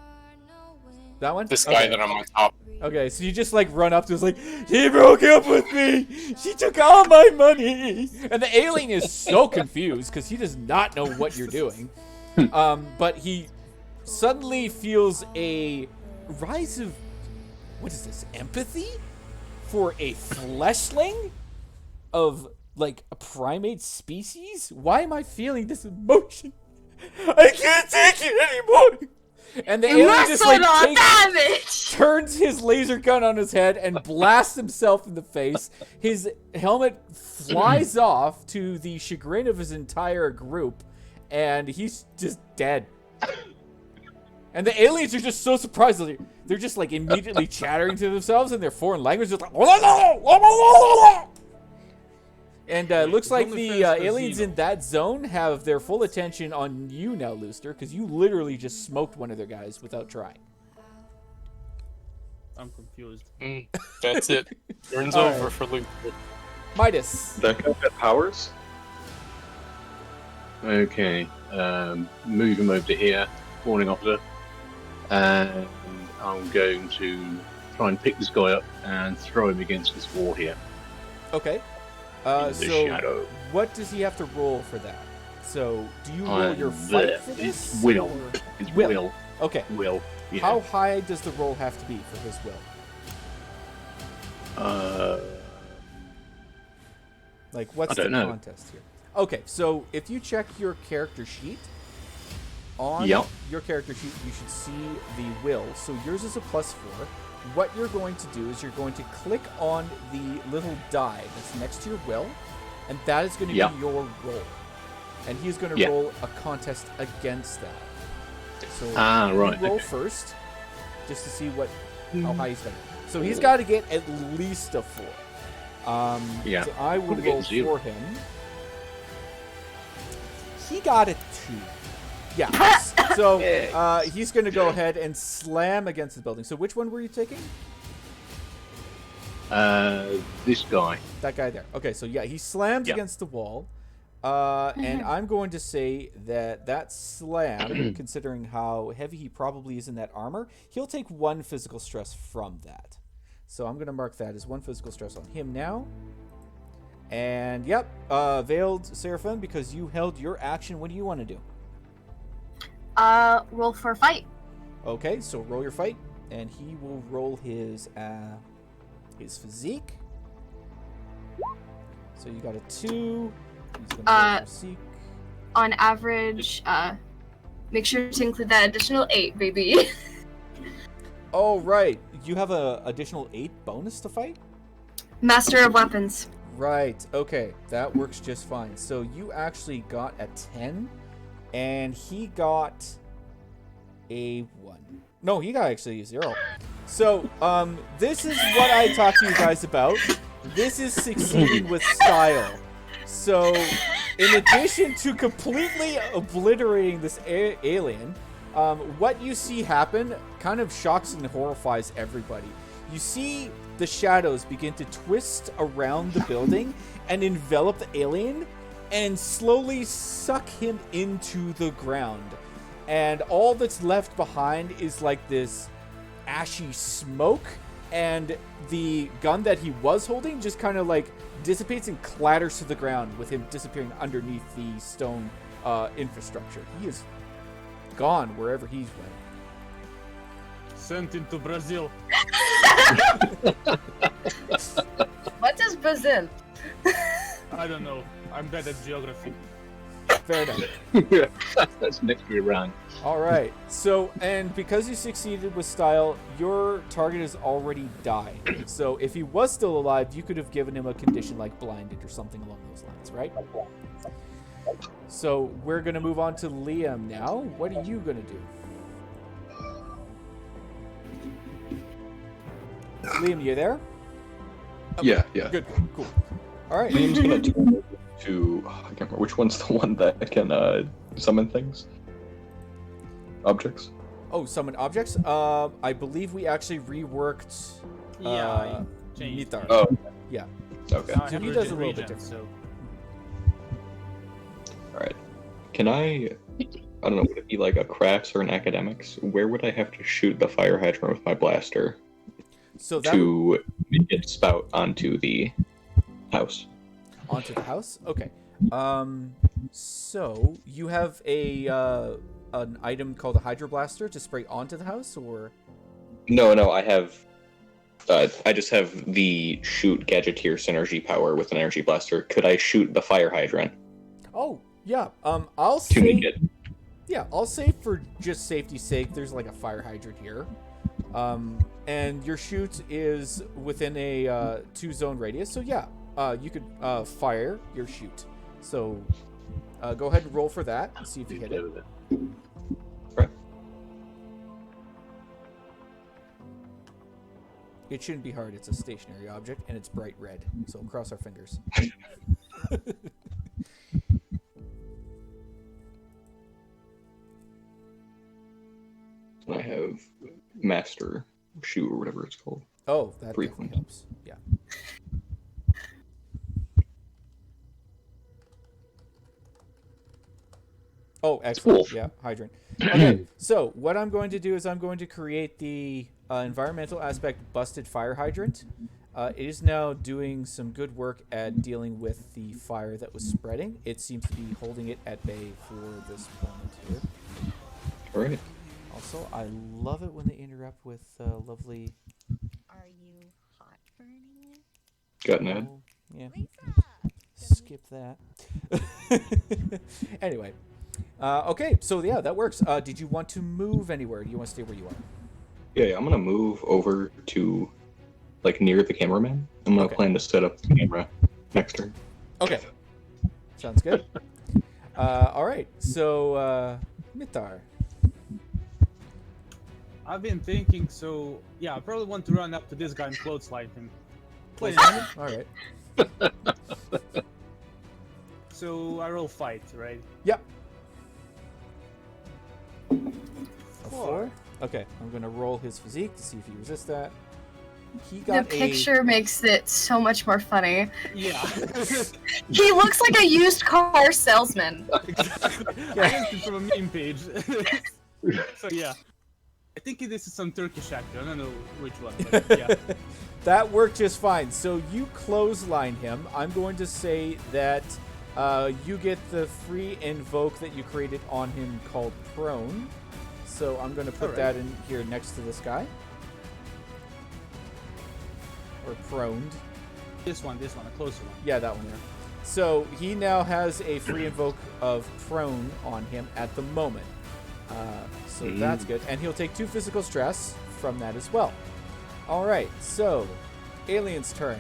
That one?
This guy that I'm on top.
Okay, so you just like run up to us like, she broke up with me! She took all my money! And the alien is so confused because he does not know what you're doing. But he suddenly feels a rise of, what is this, empathy? For a fleshling? Of, like, a primate species? Why am I feeling this emotion? I can't take it anymore! And the alien just like turns his laser gun on his head and blasts himself in the face. His helmet flies off to the chagrin of his entire group, and he's just dead. And the aliens are just so surprised. They're just like immediately chattering to themselves in their foreign language. Just like, and looks like the aliens in that zone have their full attention on you now, Looster, because you literally just smoked one of their guys without trying.
I'm confused.
That's it. Turns
All
over
right.
for Luke.
Midas.
That guy got powers?
Okay, move him over to here, warning officer, and I'm going to try and pick this guy up and throw him against this wall here.
Okay.
The
So
shadow.
what does he have to roll for that? So do you roll your fight
There.
for this?
It's will.
or-
It's
Will.
will.
Okay.
Will. Yeah.
How high does the roll have to be for his will? Like, what's
I don't
the
know.
contest here? Okay, so if you check your character sheet, on
Yep.
your character sheet, you should see the will. So yours is a +4. What you're going to do is you're going to click on the little die that's next to your will, and that is going to
Yep.
be your roll. And he's going to
Yep.
roll a contest against that. So you
right,
roll
okay.
first, just to see how high he's going to. So he's got to get at least a 4.
Yeah.
So I will
Could get
roll
0.
for him. He got a 2. Yeah. So he's going to go ahead and slam against the building. So which one were you taking?
This guy.
That guy there. Okay, so yeah, he slams
Yeah.
against the wall. And I'm going to say that slam, considering how heavy he probably is in that armor, he'll take 1 physical stress from that. So I'm going to mark that as 1 physical stress on him now. And yep, Veiled Seraphim, because you held your action, what do you want to do?
Roll for fight.
Okay, so roll your fight, and he will roll his physique. So you got a 2. He's gonna roll physique.
On average, make sure to include that additional 8, baby.
Oh right, you have a additional 8 bonus to fight.
Master of weapons.
Right. Okay, that works just fine. So you actually got a 10, and he got a 1. No, he got actually a 0. So this is what I talked to you guys about. This is succeeding with style. So, in addition to completely obliterating this alien, what you see happen kind of shocks and horrifies everybody. You see the shadows begin to twist around the building and envelop the alien and slowly suck him into the ground. And all that's left behind is like this ashy smoke, and the gun that he was holding just kind of like dissipates and clatters to the ground with him disappearing underneath the stone infrastructure. He is gone wherever he's went.
Sent into Brazil.
What is Brazil?
I don't know. I'm bad at geography.
Fair enough.
That's next year round.
All right. So, and because you succeeded with style, your target has already died. So, if he was still alive, you could have given him a condition like blinded or something along those lines, right? So, we're going to move on to Liam now. What are you going to do? Liam, you there?
Yeah.
Good. Cool. All right.
Liam's gonna turn to I can't remember which one's the one that can summon things. objects?
Oh, summon objects. I believe we actually reworked.
Yeah, I changed
Nithar.
it.
Oh,
Yeah.
okay.
Now I
So
have
he does a little
regen,
bit different.
So
All right. Can I don't know, would it be like a crafts or an academics? Where would I have to shoot the fire hydrant with my blaster
So that
to make it spout onto the house?
onto the house. Okay. So you have a an item called a hydroblaster to spray onto the house, or
No, I have. I just have the shoot gadgeteer synergy power with an energy blaster. Could I shoot the fire hydrant
oh yeah. I'll
to make
say
it?
yeah. I'll say for just safety's sake, there's like a fire hydrant here. And your shoot is within a 2-zone radius. So yeah, you could fire your shoot. So go ahead and roll for that and see if you hit it.
Right.
It shouldn't be hard. It's a stationary object and it's bright red. So cross our fingers.
I have master shoot or whatever it's called.
Oh, that
Frequent.
definitely helps. Yeah. Oh, excellent.
Wolf.
Yeah, hydrant. Okay, so what I'm going to do is I'm going to create the environmental aspect busted fire hydrant. It is now doing some good work at dealing with the fire that was spreading. It seems to be holding it at bay for this moment here.
All right.
Also, I love it when they interrupt with lovely.
Are you hot burning?
Got an ad.
Oh, yeah.
Lisa!
Skip that. Anyway, okay, so yeah, that works. Did you want to move anywhere? Do you want to stay where you are?
Yeah, I'm gonna move over to like near the cameraman. I'm gonna
Okay.
plan to set up the camera next turn.
Okay, sounds good. All right, so Mithar.
I've been thinking. So yeah, I probably want to run up to this guy and clothesline him. Wait,
All right.
so I roll fight, right?
Yep. A
4.
4. Okay, I'm gonna roll his physique to see if he resists that. He
The
got
picture makes it so much more funny.
Yeah.
He looks like a used car salesman.
Exactly. I got it from a meme page. So yeah. I think this is some Turkish actor. I don't know which one. But yeah.
That worked just fine. So you clothesline him. I'm going to say that you get the free invoke that you created on him called prone. So I'm going to put
Alright.
that in here next to this guy. Or proned.
This one, a closer one.
Yeah, that one there. So he now has a free invoke of prone on him at the moment. So that's good. And he'll take 2 physical stress from that as well. All right, so alien's turn.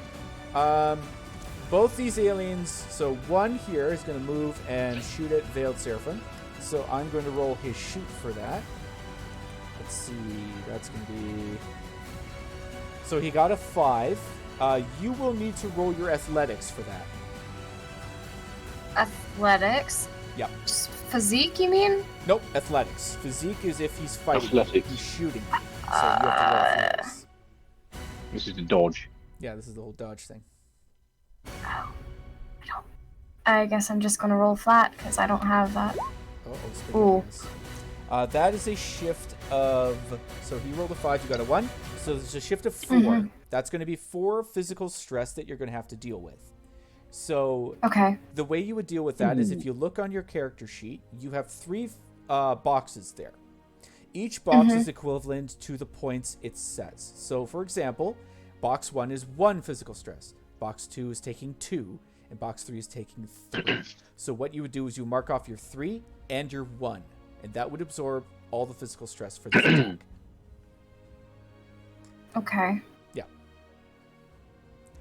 Both these aliens, so one here is going to move and shoot at Veiled Seraphim. So I'm going to roll his shoot for that. Let's see, that's going to be... So he got a 5. You will need to roll your athletics for that.
Athletics?
Yep.
Physique, you mean?
Nope, athletics. Physique is if he's fighting.
Athletics.
He's shooting. So you have to roll athletics.
This is the dodge.
Yeah, this is the whole dodge thing.
I guess I'm just gonna roll flat because I don't have that.
Uh-oh,
Ooh.
that is a shift of... So he rolled a 5, you got a 1. So there's a shift of 4.
Mhm.
That's going to be 4 physical stress that you're going to have to deal with. So
Okay.
the way you would deal with that is if you look on your character sheet, you have 3 boxes there. Each box is equivalent to the points it says. So for example, box 1 is 1 physical stress. Box 2 is taking 2. And box 3 is taking 3. So what you would do is you mark off your 3 and your 1. And that would absorb all the physical stress for the attack.
Okay.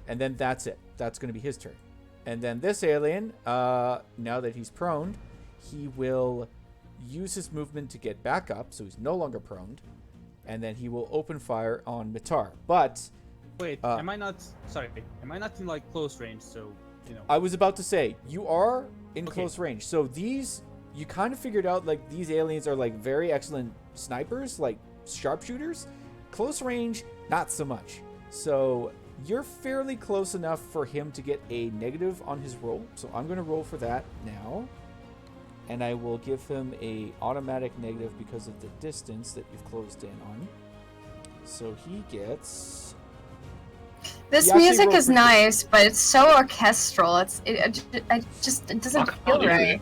And then that's it. That's going to be his turn. And then this alien, now that he's prone, he will use his movement to get back up, so he's no longer prone. And then he will open fire on Mitar. But
Wait, am I not? Sorry, am I not in like close range? So you know.
I was about to say, you are in
Okay.
close range. So these you kind of figured out like these aliens are like very excellent snipers, like sharpshooters. Close range, not so much. So you're fairly close enough for him to get a negative on his roll. So I'm going to roll for that now. And I will give him a automatic negative because of the distance that you've closed in on. So he gets...
This
He actually
music
rolled
is
pretty good.
nice, but it's so orchestral. It doesn't feel right.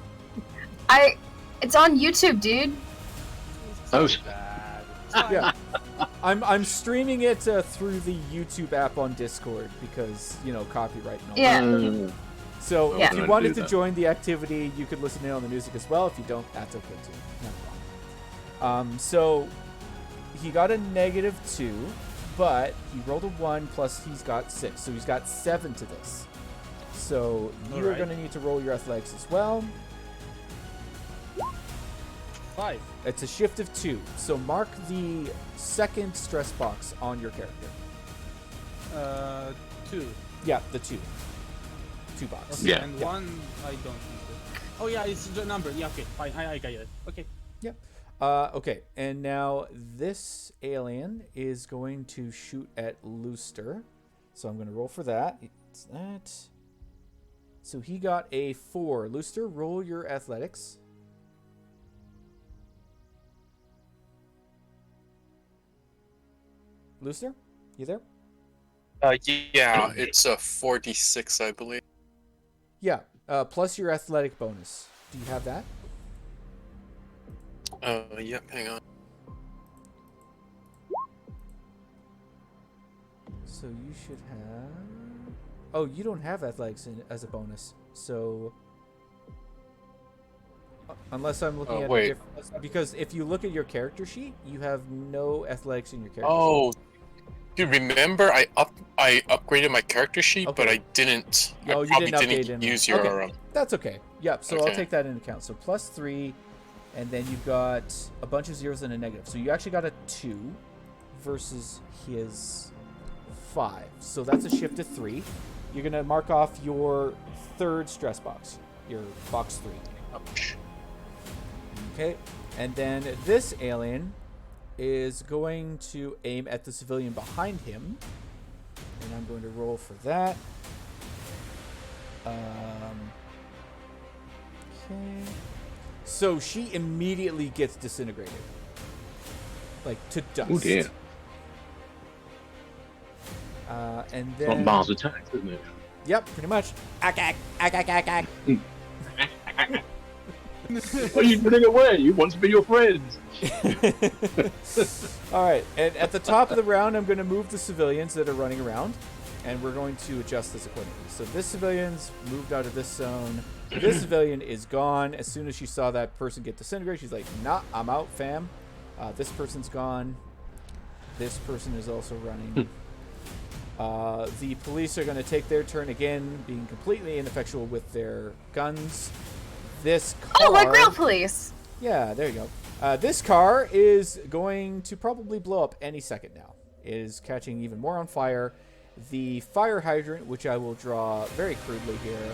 It's on YouTube, dude.
Oh,
Yeah. I'm streaming it through the YouTube app on Discord because, you know, copyright and all
Yeah.
that. So
Yeah.
if you wanted to join the activity, you could listen in on the music as well. If you don't, that's okay too. Not a problem. So he got a -2, but he rolled a 1 plus he's got 6. So he's got 7 to this. So you're
Alright.
going to need to roll your athletics as well.
5.
It's a shift of 2. So mark the second stress box on your character.
2.
Yeah, the 2 box.
Okay,
Yeah.
and
Yeah.
1 I don't need to. Oh yeah, it's the number. Yeah, okay, fine. I got it. Okay.
Yep. Okay, and now this alien is going to shoot at Looster. So I'm going to roll for that. It's that. So he got a 4. Looster, roll your athletics. Looster, you there?
Yeah, it's a 46, I believe.
Yeah, plus your athletic bonus. Do you have that?
Yep, hang on.
So you should have... Oh, you don't have athletics as a bonus. So... Unless I'm looking
Oh,
at
wait.
a different... Because if you look at your character sheet, you have no athletics in your character
Oh, dude, remember I upgraded my character sheet, but
Okay.
I didn't.
Oh,
I
you
probably
didn't update
didn't
it.
use your.
Okay. That's okay. Yep, so I'll
Okay.
take that into account. So plus 3, and then you've got a bunch of zeros and a negative. So you actually got a 2 versus his 5. So that's a shift to 3. You're going to mark off your third stress box, your box 3.
Ouch.
Okay, and then this alien is going to aim at the civilian behind him, and I'm going to roll for that. Okay. So she immediately gets disintegrated, like to dust.
Oh dear.
And
It's like
then
Mars Attacks, isn't it?
yep, pretty much. Ack, ack, ack, ack, ack, ack.
What are you running away? You want to be your friends.
All right, and at the top of the round, I'm going to move the civilians that are running around, and we're going to adjust this accordingly. So this civilian's moved out of this zone. This civilian is gone. As soon as she saw that person get disintegrated, she's like, nah, I'm out, fam. This person's gone. This person is also running. The police are going to take their turn again, being completely ineffectual with their guns. This car...
Oh, like real police.
Yeah, there you go. This car is going to probably blow up any second now. It is catching even more on fire. The fire hydrant, which I will draw very crudely here,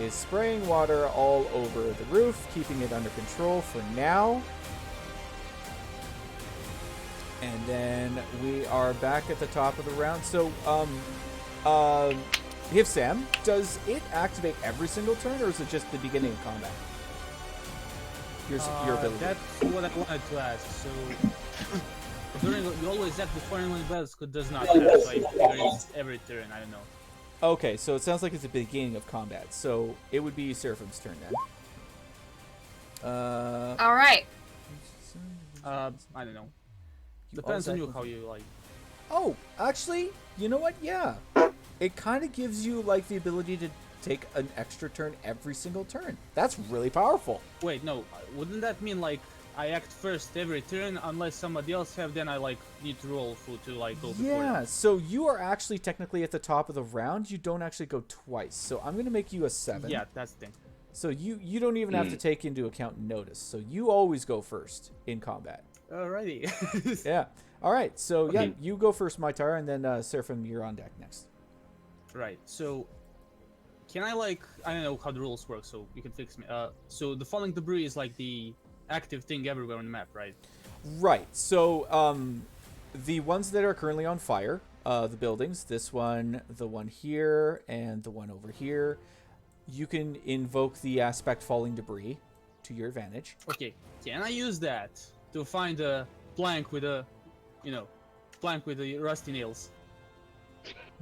is spraying water all over the roof, keeping it under control for now. And then we are back at the top of the round. So, Sam, does it activate every single turn, or is it just the beginning of combat? Your ability.
That's what I wanted to ask. So, during you always act before anyone else does not have, so I figure it's every turn. I don't know.
Okay, so it sounds like it's the beginning of combat. So it would be Seraphim's turn then.
All right.
I don't know. Depends on you how you like.
Oh, actually, you know what? Yeah. It kind of gives you, like, the ability to take an extra turn every single turn. That's really powerful.
Wait, no. Wouldn't that mean like I act first every turn unless somebody else have? Then I like need to roll to like go before.
Yeah,
them.
so you are actually technically at the top of the round. You don't actually go twice. So I'm going to make you a 7.
Yeah, that's the thing.
So you don't even have to take into account notice. So you always go first in combat.
Alrighty.
Yeah. All right. So, yeah,
Okay.
you go first, Maitar, and then Seraphim, you're on deck next.
Right. So Can I like I don't know how the rules work, so you can fix me. So the falling debris is like the active thing everywhere on the map, right?
Right. So, the ones that are currently on fire, the buildings, this one, the one here, and the one over here, you can invoke the aspect falling debris to your advantage.
Okay. Can I use that to find a plank with a, plank with the rusty nails?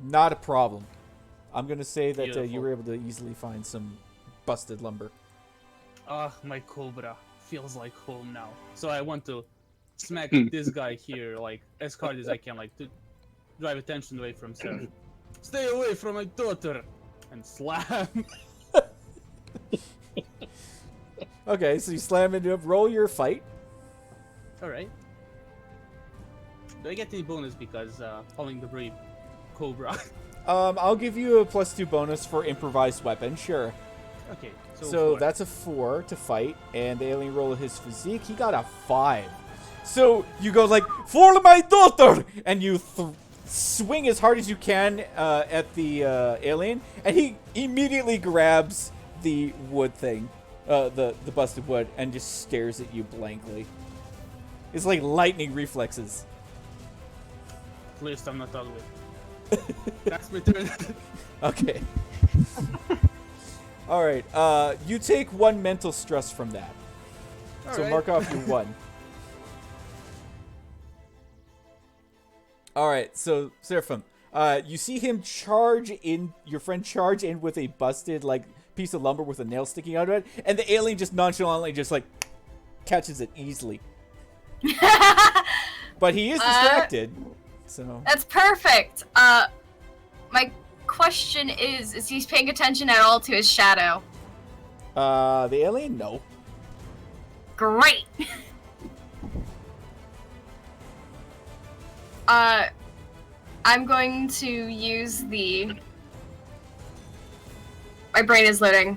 Not a problem. I'm going to say that you
Beautiful.
were able to easily find some busted lumber.
Ah, my cobra feels like home now. So I want to smack this guy here like as hard as I can, like to drive attention away from Seth. Stay away from my daughter, and slam.
Okay, so you slam into it. Roll your fight.
All right. Do I get any bonus because falling debris, cobra?
I'll give you a +2 bonus for improvised weapon, sure.
Okay.
So
four.
that's a 4 to fight, and the alien roll his physique. He got a 5. So you go like, "For my daughter!" and you swing as hard as you can at the alien, and he immediately grabs the wood thing, the busted wood, and just stares at you blankly. It's like lightning reflexes.
At least I'm not ugly. That's my turn.
Okay. All right. You take 1 mental stress from that. So
Alright.
mark off your 1. All right. So Seraphim, you see him charge in. Your friend charge in with a busted like piece of lumber with a nail sticking out of it, and the alien just nonchalantly just like catches it easily. But he is distracted. So
That's perfect. My question is he paying attention at all to his shadow?
the alien, no.
Great. I'm going to use the... My brain is loading.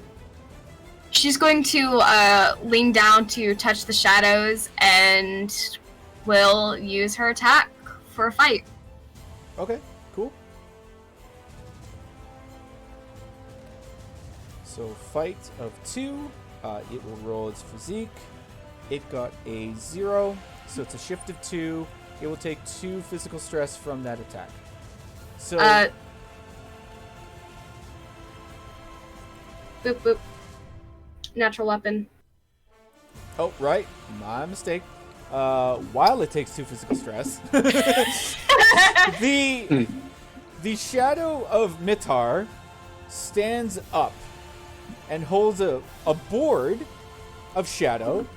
She's going to lean down to touch the shadows and will use her attack for a fight.
Okay, cool. So fight of 2. It will roll its physique. It got a 0, so it's a shift of 2. It will take 2 physical stress from that attack. So
Boop boop. Natural weapon.
oh right, my mistake. While it takes 2 physical stress, the shadow of Mitar stands up and holds a board of shadow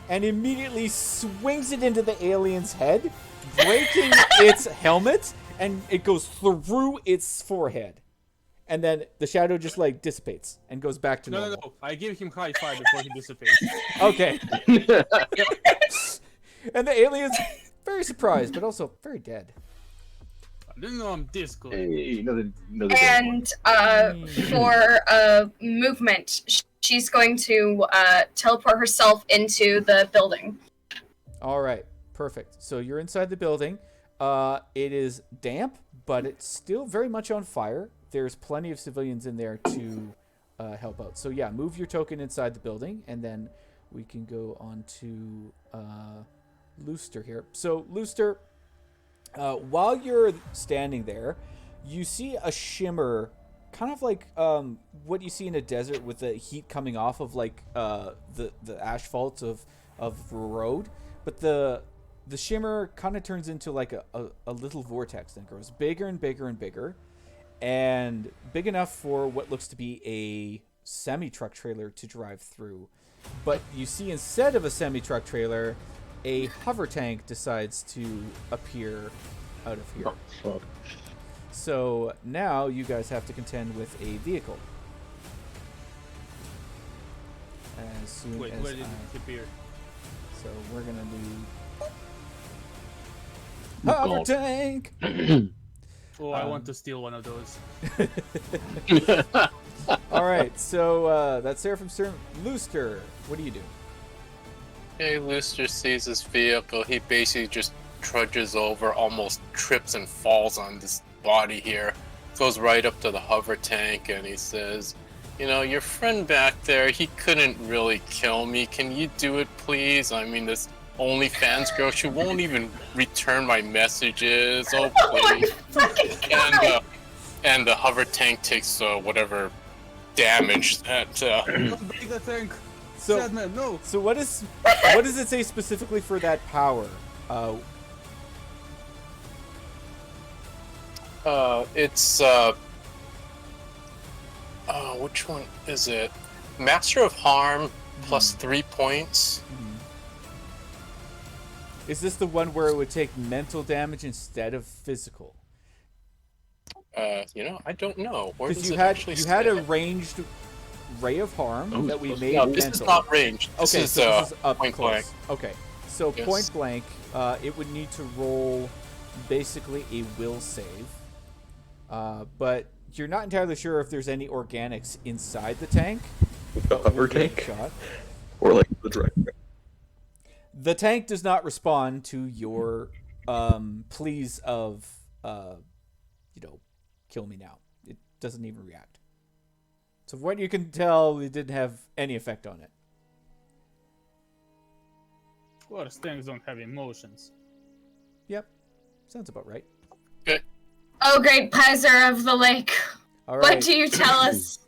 and immediately swings it into the alien's head, breaking its helmet, and it goes through its forehead. And then the shadow just like dissipates and goes back to normal.
No. I give him high five before he dissipates.
Okay. And the alien's very surprised, but also very dead.
I didn't know I'm this good.
Hey, another
And for movement, she's going to teleport herself into the building.
All right, perfect. So you're inside the building. It is damp, but it's still very much on fire. There's plenty of civilians in there to help out. So yeah, move your token inside the building, and then we can go on to Looster here. So Looster, while you're standing there, you see a shimmer, kind of like what you see in a desert with the heat coming off of like the asphalt of a road, but the shimmer kind of turns into like a little vortex and grows bigger and bigger and bigger, and big enough for what looks to be a semi-truck trailer to drive through. But you see, instead of a semi-truck trailer, a hover tank decides to appear out of here.
Oh, fuck.
So now you guys have to contend with a vehicle. As soon
Wait,
as
where did it appear?
So we're gonna do
Oh,
hover
God.
tank.
Oh, I want to steal one of those.
All right, so that's Seraphim Sir. Looster, what do you do?
Hey, Lister sees this vehicle. He basically just trudges over, almost trips and falls on this body here. Goes right up to the hover tank and he says, you know, your friend back there, he couldn't really kill me. Can you do it, please? I mean, this OnlyFans girl, she won't even return my messages. Oh,
Oh my
please.
fucking god!
And the hover tank takes whatever damage that.
Don't break the tank.
So,
Sad man, no.
so what does it say specifically for that power?
It's which one is it? Master of Harm plus 3 points.
Is this the one where it would take mental damage instead of physical?
You know, I don't know. Where
Because
does
you
it
had
actually
you had
say?
a ranged ray of harm that we made
No,
mental.
this is not ranged. This
Okay,
is,
so this is up
point
close.
blank.
Okay, so
Yes.
point blank, it would need to roll basically a will save, but you're not entirely sure if there's any organics inside the tank.
The hover
Give it a
tank?
shot.
Or like the direct.
The tank does not respond to your pleas of, kill me now. It doesn't even react. So from what you can tell, it didn't have any effect on it.
Of course, tanks don't have emotions.
Yep, sounds about right.
Oh, great Pizer of the lake.
All
What
right,
do you tell us?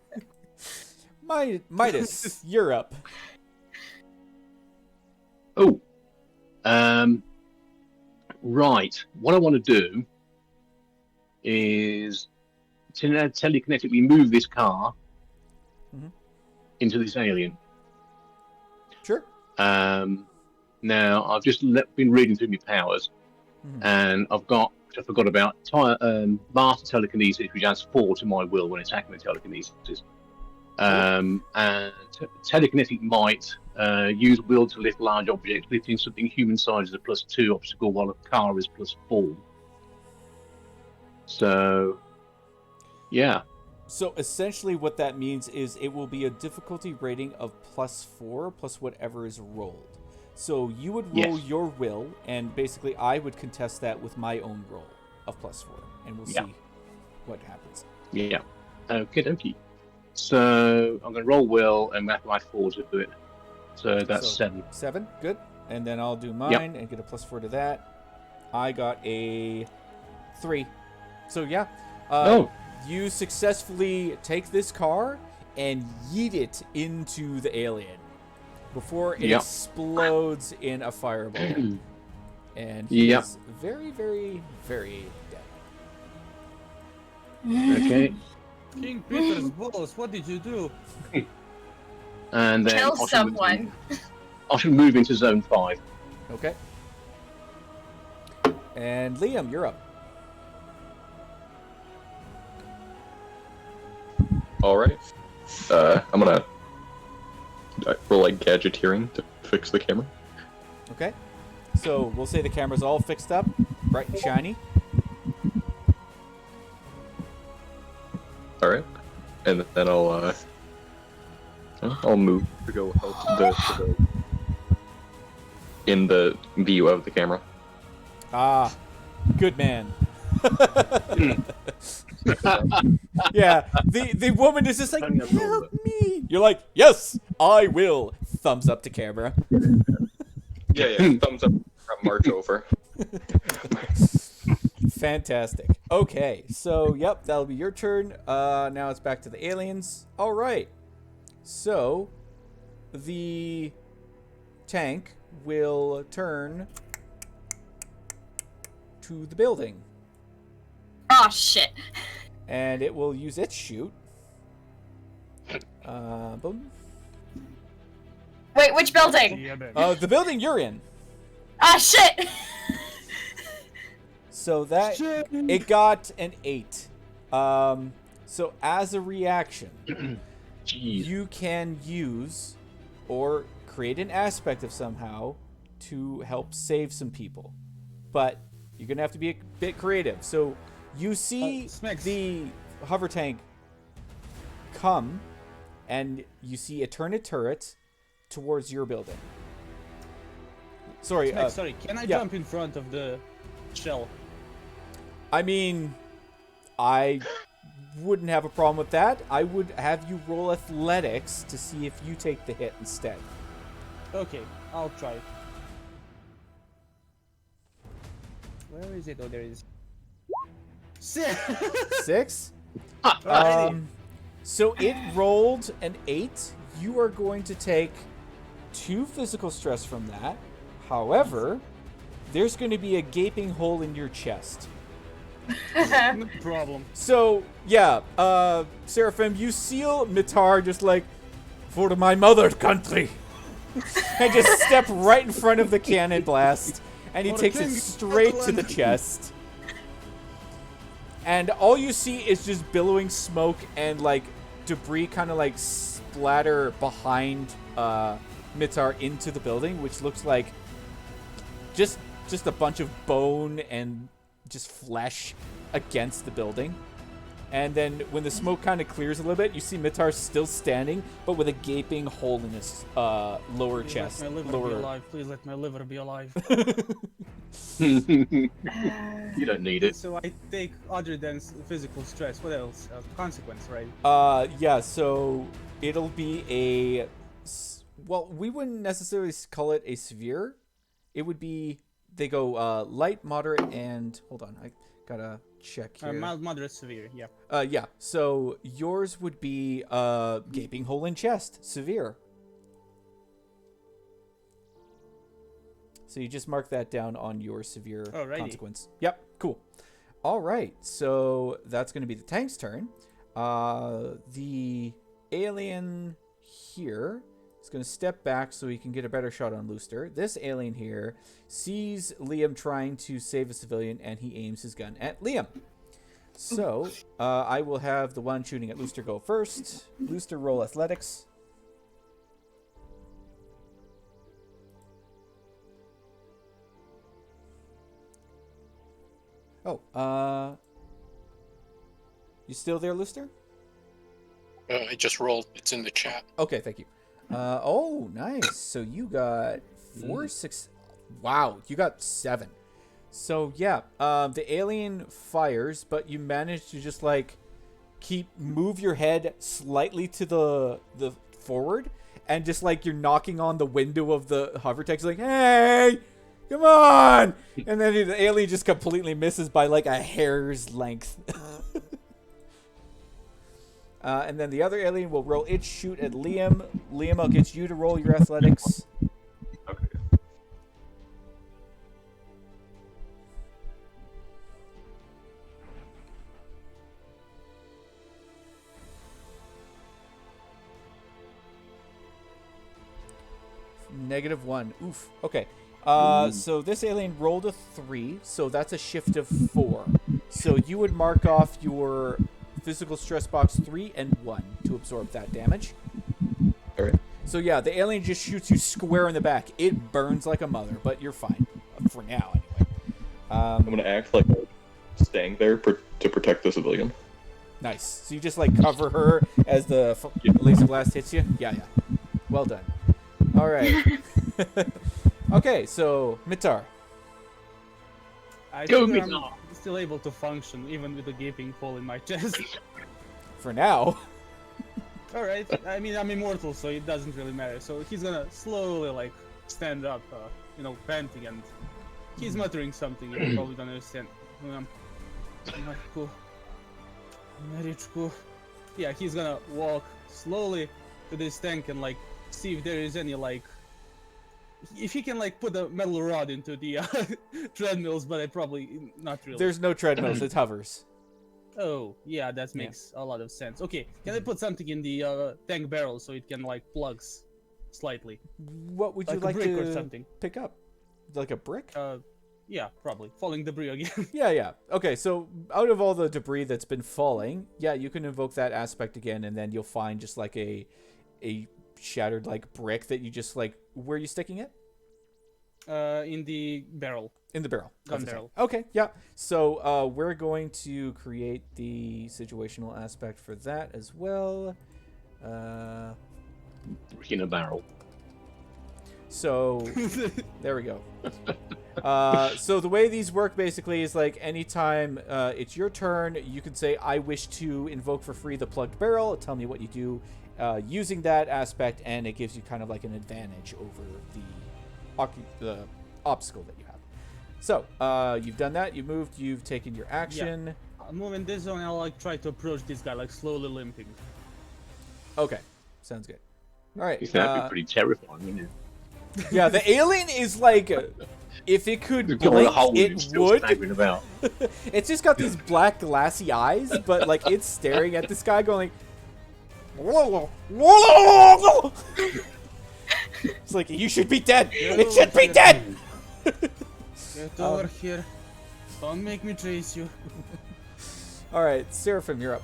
Midas, you're up.
Oh, right. What I want to do is telekinetically move this car into this alien.
Sure.
Now I've just been reading through my powers, and I've got, which I forgot about, master telekinesis, which adds 4 to my will when attacking with telekinesis. And telekinetic might, use will to lift large objects. Lifting something human size is a +2 obstacle, while a car is +4. So, yeah.
So essentially what that means is it will be a difficulty rating of +4 plus whatever is rolled. So you would roll your will, and basically I would contest that with my own roll of +4, and we'll see what happens.
Yeah. Okay, dokie. So I'm going to roll will and mathematics 4 to do it. So that's 7.
7, good. And then I'll do mine and get a +4 to that. I got a 3. So yeah, you successfully take this car and yeet it into the alien before it explodes in a fireball. And he is very, very, very dead.
Okay.
King Peter's balls, what did you do?
And then
Kill someone.
I should move into zone 5.
Okay. And Liam, you're up.
All right. I'm gonna roll like gadgeteering to fix the camera.
Okay. So we'll say the camera's all fixed up, bright and shiny.
All right. And then I'll move to go help the in the view of the camera.
Ah, good man. Yeah, the woman is just like, help me. You're like, yes, I will. Thumbs up to camera.
Yeah. Thumbs up. March over.
Fantastic. Okay, so yep, that'll be your turn. Now it's back to the aliens. All right. So the tank will turn to the building.
Oh shit.
And it will use its shoot. Boom.
Wait, which building?
Yeah, baby.
The building you're in.
Ah shit.
So that it got an 8. So as a reaction, you can use or create an aspect of somehow to help save some people, but you're gonna have to be a bit creative. So you see the hover tank come, and you see it turn a turret towards your building. Sorry.
Sorry, can I jump in front of the shell?
I mean, I wouldn't have a problem with that. I would have you roll athletics to see if you take the hit instead.
Okay, I'll try. Where is it? Oh, there it is.
6?
Alrighty.
So it rolled an 8. You are going to take 2 physical stress from that. However, there's going to be a gaping hole in your chest.
No problem.
So, yeah, Seraphim, you seal Mitar just like, for my mother country. And just step right in front of the cannon blast. And he
For
takes it
King
straight to the
Scotland.
chest. And all you see is just billowing smoke and, like, debris kind of, like, splatter behind Mitar into the building, which looks like just a bunch of bone and just flesh against the building. And then when the smoke kind of clears a little bit, you see Mitar still standing, but with a gaping hole in his lower
Please
chest.
let my liver be alive. Please let my liver be alive.
You don't need it.
So I take other than physical stress. What else? Consequence, right?
Yeah, so it'll be a... Well, we wouldn't necessarily call it a severe. It would be... They go light, moderate, and... Hold on, I gotta check here.
Mild, moderate, severe. Yeah.
Yeah, so yours would be gaping hole in chest, severe. So you just mark that down on your severe
Alrighty.
consequence. Yep, cool. All right, so that's going to be the tank's turn. The alien here is going to step back so he can get a better shot on Looster. This alien here sees Liam trying to save a civilian, and he aims his gun at Liam. So I will have the one shooting at Looster go first. Looster, roll athletics. Oh, you still there, Looster?
I just rolled. It's in the chat.
Okay, thank you. Oh, nice. So you got 4, 6. Wow, you got 7. So yeah, the alien fires, but you manage to just like move your head slightly to the forward, and just like you're knocking on the window of the hover text, like, hey, come on! And then the alien just completely misses by like a hair's length. And then the other alien will roll its shoot at Liam. Liam, I'll get you to roll your athletics.
Okay.
-1. Oof. Okay. So this alien rolled a 3, so that's a shift of 4. So you would mark off your physical stress box 3 and 1 to absorb that damage.
All right.
So yeah, the alien just shoots you square in the back. It burns like a mother, but you're fine for now anyway.
I'm gonna act like I'm staying there to protect the civilian.
Nice. So you just like cover her as the laser blast hits you. Yeah. Well done. All right. Okay, so Mitar.
I
Go
think
me
I'm still able to function even with a gaping hole in my chest.
For now.
All right. I mean, I'm immortal, so it doesn't really matter. So he's gonna slowly like stand up, panting, and he's muttering something you probably don't understand. Yeah, he's gonna walk slowly to this tank and like see if there is any like, if he can like put a metal rod into the treadmills, but I probably not really.
There's no treadmills, it hovers.
Oh, yeah, that makes a lot of sense. Okay, can I put something in the tank barrel so it can like plugs slightly?
What would you
Like a
like
brick or
to
something.
pick up? Like a brick?
Yeah, probably. Falling debris again.
Yeah. Okay, so out of all the debris that's been falling, yeah, you can invoke that aspect again, and then you'll find just like a shattered like brick that you just like. Where are you sticking it?
In the barrel.
In the barrel.
Gun
of the tank.
barrel.
Okay, yeah. So we're going to create the situational aspect for that as well.
In a barrel.
So there we go. So the way these work basically is like anytime it's your turn, you can say, I wish to invoke for free the plugged barrel. Tell me what you do using that aspect, and it gives you kind of like an advantage over the obstacle that you have. So you've done that. You've moved. You've taken your action.
Yeah. I'll move in this zone. I'll like try to approach this guy like slowly limping.
Okay. Sounds good. All right.
That'd be pretty terrifying, wouldn't it?
Yeah, the alien is like, if it could
Go in
blink,
a hole and
it
still
would.
staggering about.
It's just got these black glassy eyes, but like it's staring at this guy going like, it's like, you should be dead. It should be dead.
Get over here. Don't make me chase you.
All right, Seraphim, you're up.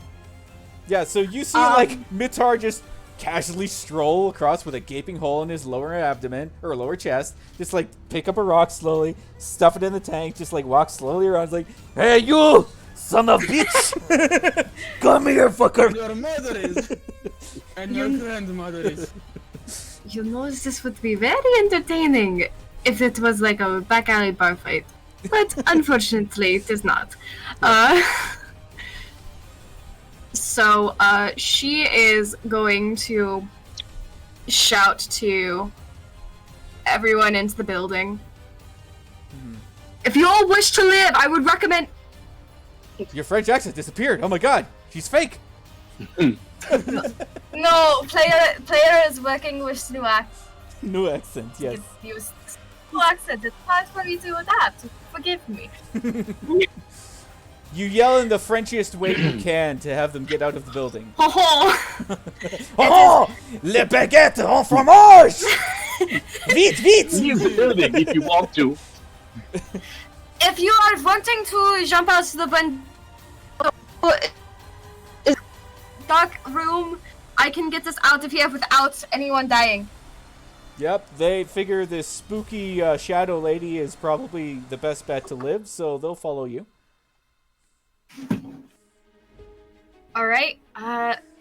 Yeah, so you see like Mitar just casually stroll across with a gaping hole in his lower abdomen or lower chest, just like pick up a rock slowly, stuff it in the tank, just like walk slowly around. It's like, hey, you son of bitch, come here, fucker.
Your mother is, and your grandmother is.
You know, this would be very entertaining if it was like a back alley bar fight. But unfortunately, it is not. So she is going to shout to everyone into the building. If you all wish to live, I would recommend...
Your French accent disappeared. Oh my god, she's fake.
No, player is working with new accent.
New accent, yes.
Use new accent. It's hard for me to adapt. Forgive me.
You yell in the Frenchiest way you can to have them get out of the building.
Oh,
Oh, le baguette en fromage! Vite, vite!
Leave the building if you want to.
if you are wanting to jump out to the dark room, I can get us out of here without anyone dying.
Yep, they figure this spooky shadow lady is probably the best bet to live, so they'll follow you.
Alright,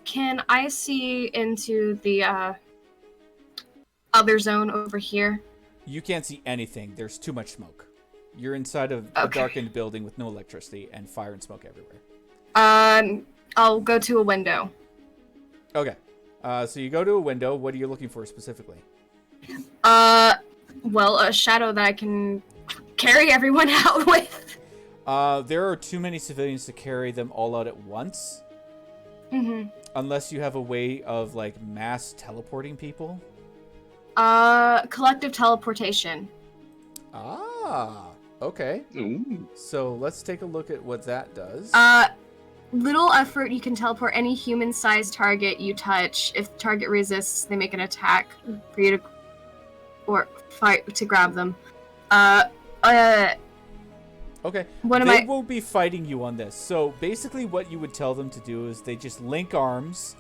can I see into the other zone over here?
You can't see anything. There's too much smoke. You're inside of a
Okay.
darkened building with no electricity and fire and smoke everywhere.
I'll go to a window.
Okay. So you go to a window. What are you looking for specifically?
Well, a shadow that I can carry everyone out with.
There are too many civilians to carry them all out at once.
Mm-hmm.
Unless you have a way of, like, mass teleporting people.
Collective teleportation.
Ah, okay.
Ooh.
So
let's take a look at what that does.
Little effort, you can teleport any human-sized target you touch. If the target resists, they make an attack for you to or fight to grab them.
Okay.
What am
they
I?
will be fighting you on this. So basically what you would tell them to do is they just link arms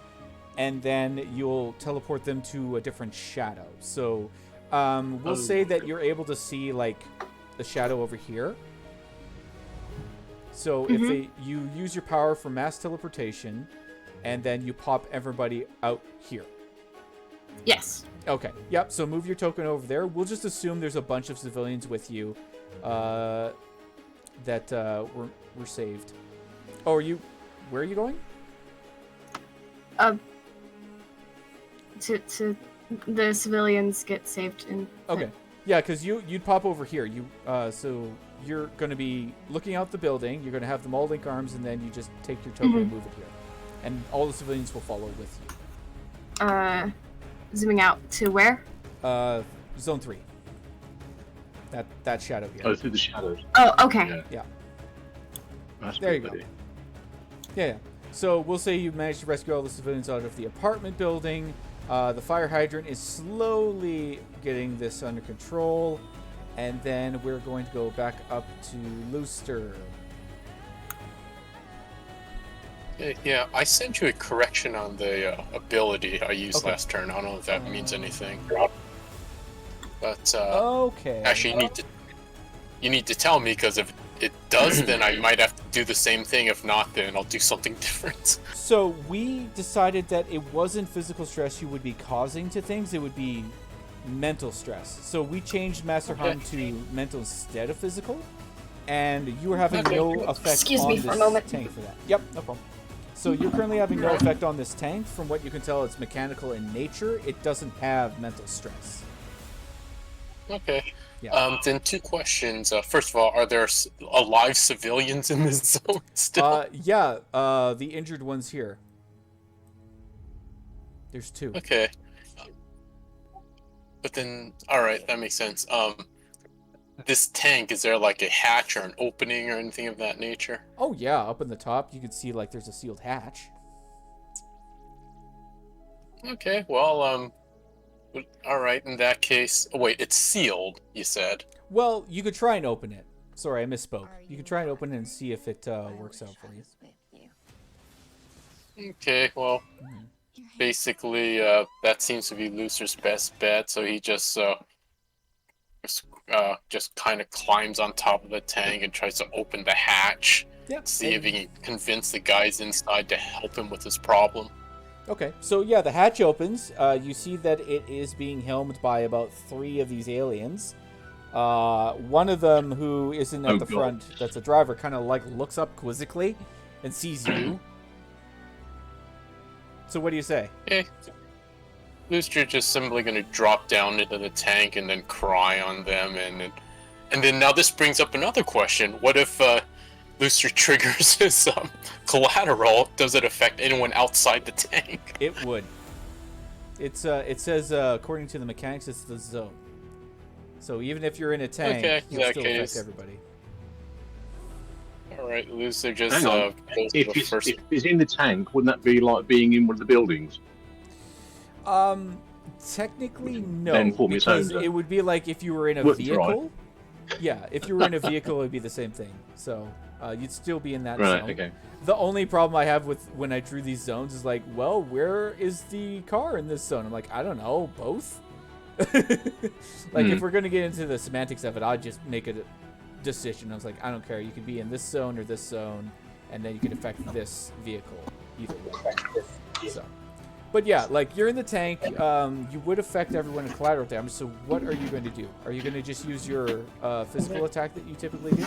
and then you'll teleport them to a different shadow. So we'll say that you're able to see like the shadow over here. So if you use your power for mass teleportation and then you pop everybody out here.
Yes.
Okay. Yep. So move your token over there. We'll just assume there's a bunch of civilians with you that were saved. Oh, are you? Where are you going?
To the civilians get saved in.
Okay. Yeah, because you'd pop over here. So you're going to be looking out the building. You're going to have them all link arms, and then you just take your token and move it here, and all the civilians will follow with you.
Zooming out to where?
Zone 3. That shadow here.
Oh, through the shadows.
Oh, okay.
Yeah.
That's
There you
pretty
go.
good.
Yeah. So we'll say you managed to rescue all the civilians out of the apartment building. The fire hydrant is slowly getting this under control. And then we're going to go back up to Looster.
Yeah, I sent you a correction on the ability I used last turn. I don't know if that means anything. But
Okay.
actually, you need to tell me, because if it does, then I might have to do the same thing. If not, then I'll do something different.
So we decided that it wasn't physical stress you would be causing to things. It would be mental stress. So we changed Master Harm to mental instead of physical, and you are having no effect
Excuse
on
me
this
for a moment.
tank for that. Yep, no problem. So you're currently having no effect on this tank. From what you can tell, it's mechanical in nature. It doesn't have mental stress.
Okay.
Yeah.
Then 2 questions. First of all, are there alive civilians in this zone still?
Yeah. The injured ones here. There's 2.
Okay. But then, all right, that makes sense. This tank, is there like a hatch or an opening or anything of that nature?
Oh yeah, up in the top you can see like there's a sealed hatch.
Okay, well, all right. In that case, oh wait, it's sealed. You said.
Well, you could try and open it. Sorry, I misspoke.
Are
You could try and open it and
hot
see if it
burning? I
works
wish
out for
I
you.
was with you.
Okay, well,
Your hands
basically, that seems to be Lucer's best bet. So he just kind of climbs on top of the tank and tries to open the hatch.
Yeah.
See if he can convince the guys inside to help him with his problem.
Okay, so yeah, the hatch opens. You see that it is being helmed by about 3 of these aliens. One of them, who isn't at
Oh,
the
God.
front, that's a driver, kind of like looks up quizzically and sees you. So what do you say?
Okay. Lucer just simply gonna drop down into the tank and then cry on them, and then now this brings up another question: what if Lucer triggers his collateral? Does it affect anyone outside the tank?
It would. It says according to the mechanics, it's the zone. So even if you're in a tank,
Okay, in
you'll
that
still
case.
affect everybody.
All right, Lucer just
Hang on.
goes to
If
the
it's,
first.
if it's in the tank, wouldn't that be like being in one of the buildings?
Technically no,
Then form its
because
own.
it would be like if you were in a
We'll try.
vehicle. Yeah, if you were in a vehicle, it would be the same thing. So you'd still be in that
Right.
zone.
Okay.
The only problem I have with when I drew these zones is like, well, where is the car in this zone? I'm like, I don't know, both. Like, if we're gonna get into the semantics of it, I'd just make a decision. I was like, I don't care. You could be in this zone or this zone, and then you can affect this vehicle either way. So, but yeah, like you're in the tank. You would affect everyone in collateral damage. So what are you going to do? Are you going to just use your physical attack that you typically do?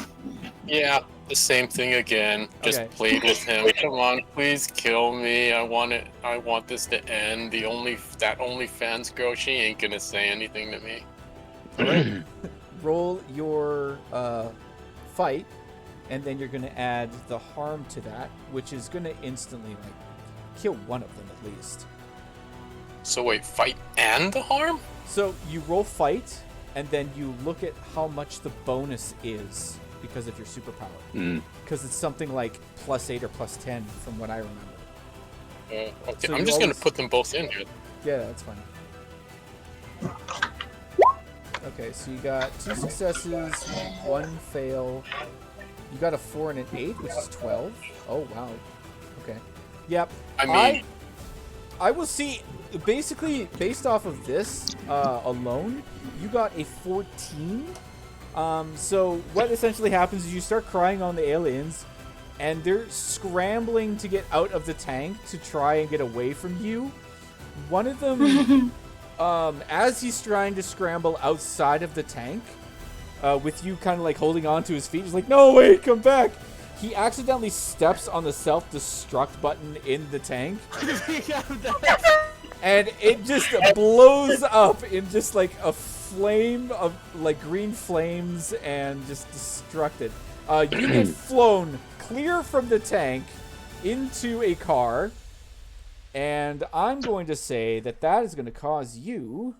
Yeah, the same thing again. Just
Okay.
plead with him. Come on, please kill me. I want it. I want this to end. That OnlyFans girl, she ain't gonna say anything to me.
All right. Roll your fight, and then you're going to add the harm to that, which is going to instantly like kill one of them at least.
So wait, fight and the harm?
So you roll fight, and then you look at how much the bonus is because of your superpower. Because it's something like +8 or +10 from what I remember.
Okay,
So
I'm
you
just gonna
always-
put them both in here.
Yeah, that's fine. Okay, so you got 2 successes, 1 fail. You got a 4 and an 8, which is 12. Oh, wow. Okay. Yep.
I mean,
I will see, basically, based off of this alone, you got a 14. So what essentially happens is you start crying on the aliens, and they're scrambling to get out of the tank to try and get away from you. One of them, as he's trying to scramble outside of the tank, with you kind of like holding on to his feet, he's like, no, wait, come back. He accidentally steps on the self-destruct button in the tank, and it just blows up in just like a flame of like green flames and just destructed. You get flown clear from the tank into a car, and I'm going to say that that is going to cause you.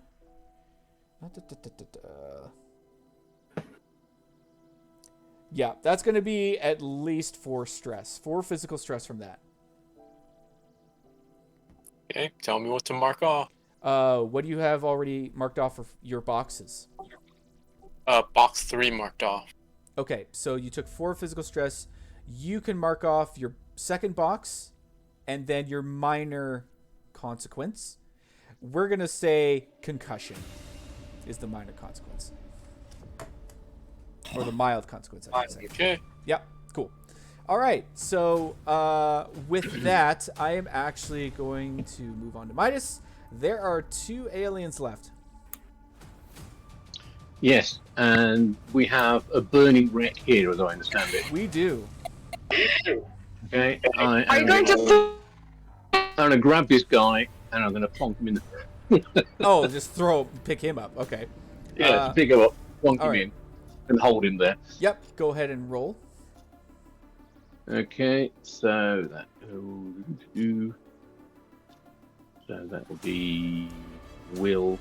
Yeah, that's going to be at least 4 stress. 4 physical stress from that.
okay, tell me what to mark off.
What do you have already marked off for your boxes?
Box 3 marked off.
Okay, so you took 4 physical stress. You can mark off your second box and then your minor consequence. We're going to say concussion is the minor consequence. Or the mild consequence, I should say.
Okay.
Yep, cool. All right, so with that, I am actually going to move on to Midas. There are 2 aliens left.
Yes, and we have a burning wreck here, as I understand it.
We do.
Okay,
Are you going to?
I'm going to grab this guy and I'm going to plonk him in the.
Oh, just pick him up. Okay.
To pick him up, plonk him
alright.
in, and hold him there.
Yep. Go ahead and roll.
Okay, so that will so that will be will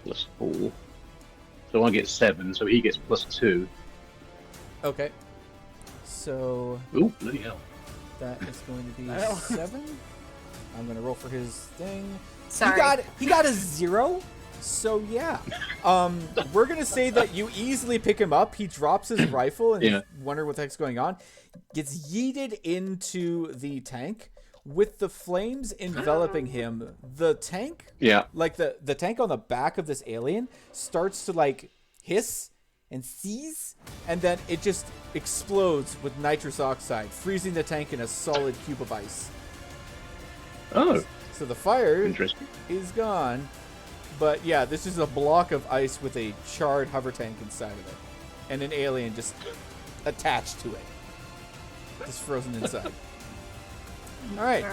plus 4. So I get 7, so he gets plus 2.
Okay. So
Oh, bloody hell.
that is going to be
Well.
7. I'm going to roll for his thing.
Sorry.
He got a 0. So yeah. We're going to say that you easily pick him up. He drops his rifle and you wonder what the heck's going on. Gets yeeted into the tank. With the flames enveloping him, the tank, like the tank on the back of this alien starts to like hiss and seize, and then it just explodes with nitrous oxide, freezing the tank in a solid cube of ice.
Oh,
So the fire
interesting.
is gone, but yeah, this is a block of ice with a charred hover tank inside of it, and an alien just attached to it, just frozen inside. All right.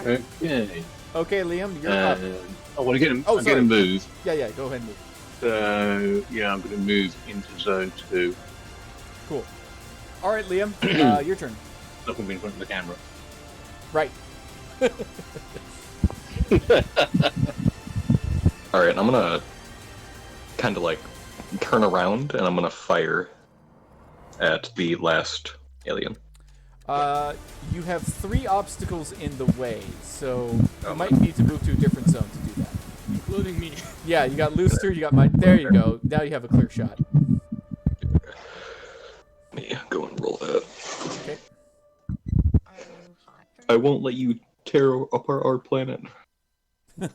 Okay,
Liam, you're up.
I want to get him.
Oh,
I'm going to
sorry.
move.
Yeah, go ahead and move.
So yeah, I'm going to move into zone 2.
Cool. All right, Liam, your turn.
Not going to be in front of the camera.
Right.
All right, I'm gonna kind of like turn around and I'm gonna fire at the last alien.
You have 3 obstacles in the way, so you might need to move to a different zone to do that.
Including me.
Yeah, you got Looster, you got mine. There you go. Now you have a clear shot.
Let me go and roll that.
Okay.
I won't let you tear apart our planet.
I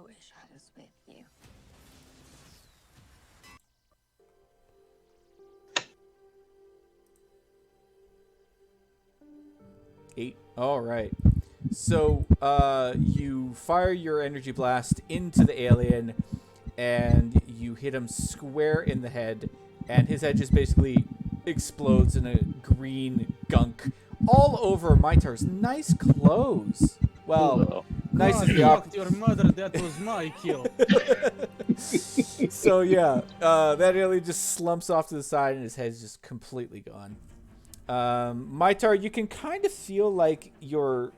wish I was with you.
Eight. All right. So, you fire your energy blast into the alien, and you hit him square in the head, and his head just basically explodes in a green gunk all over Maitar's nice clothes. Well, nice
God,
is the
fuck your mother, that was my kill.
So yeah, that alien just slumps off to the side, and his head's just completely gone. Maitar, you can kind of feel like you're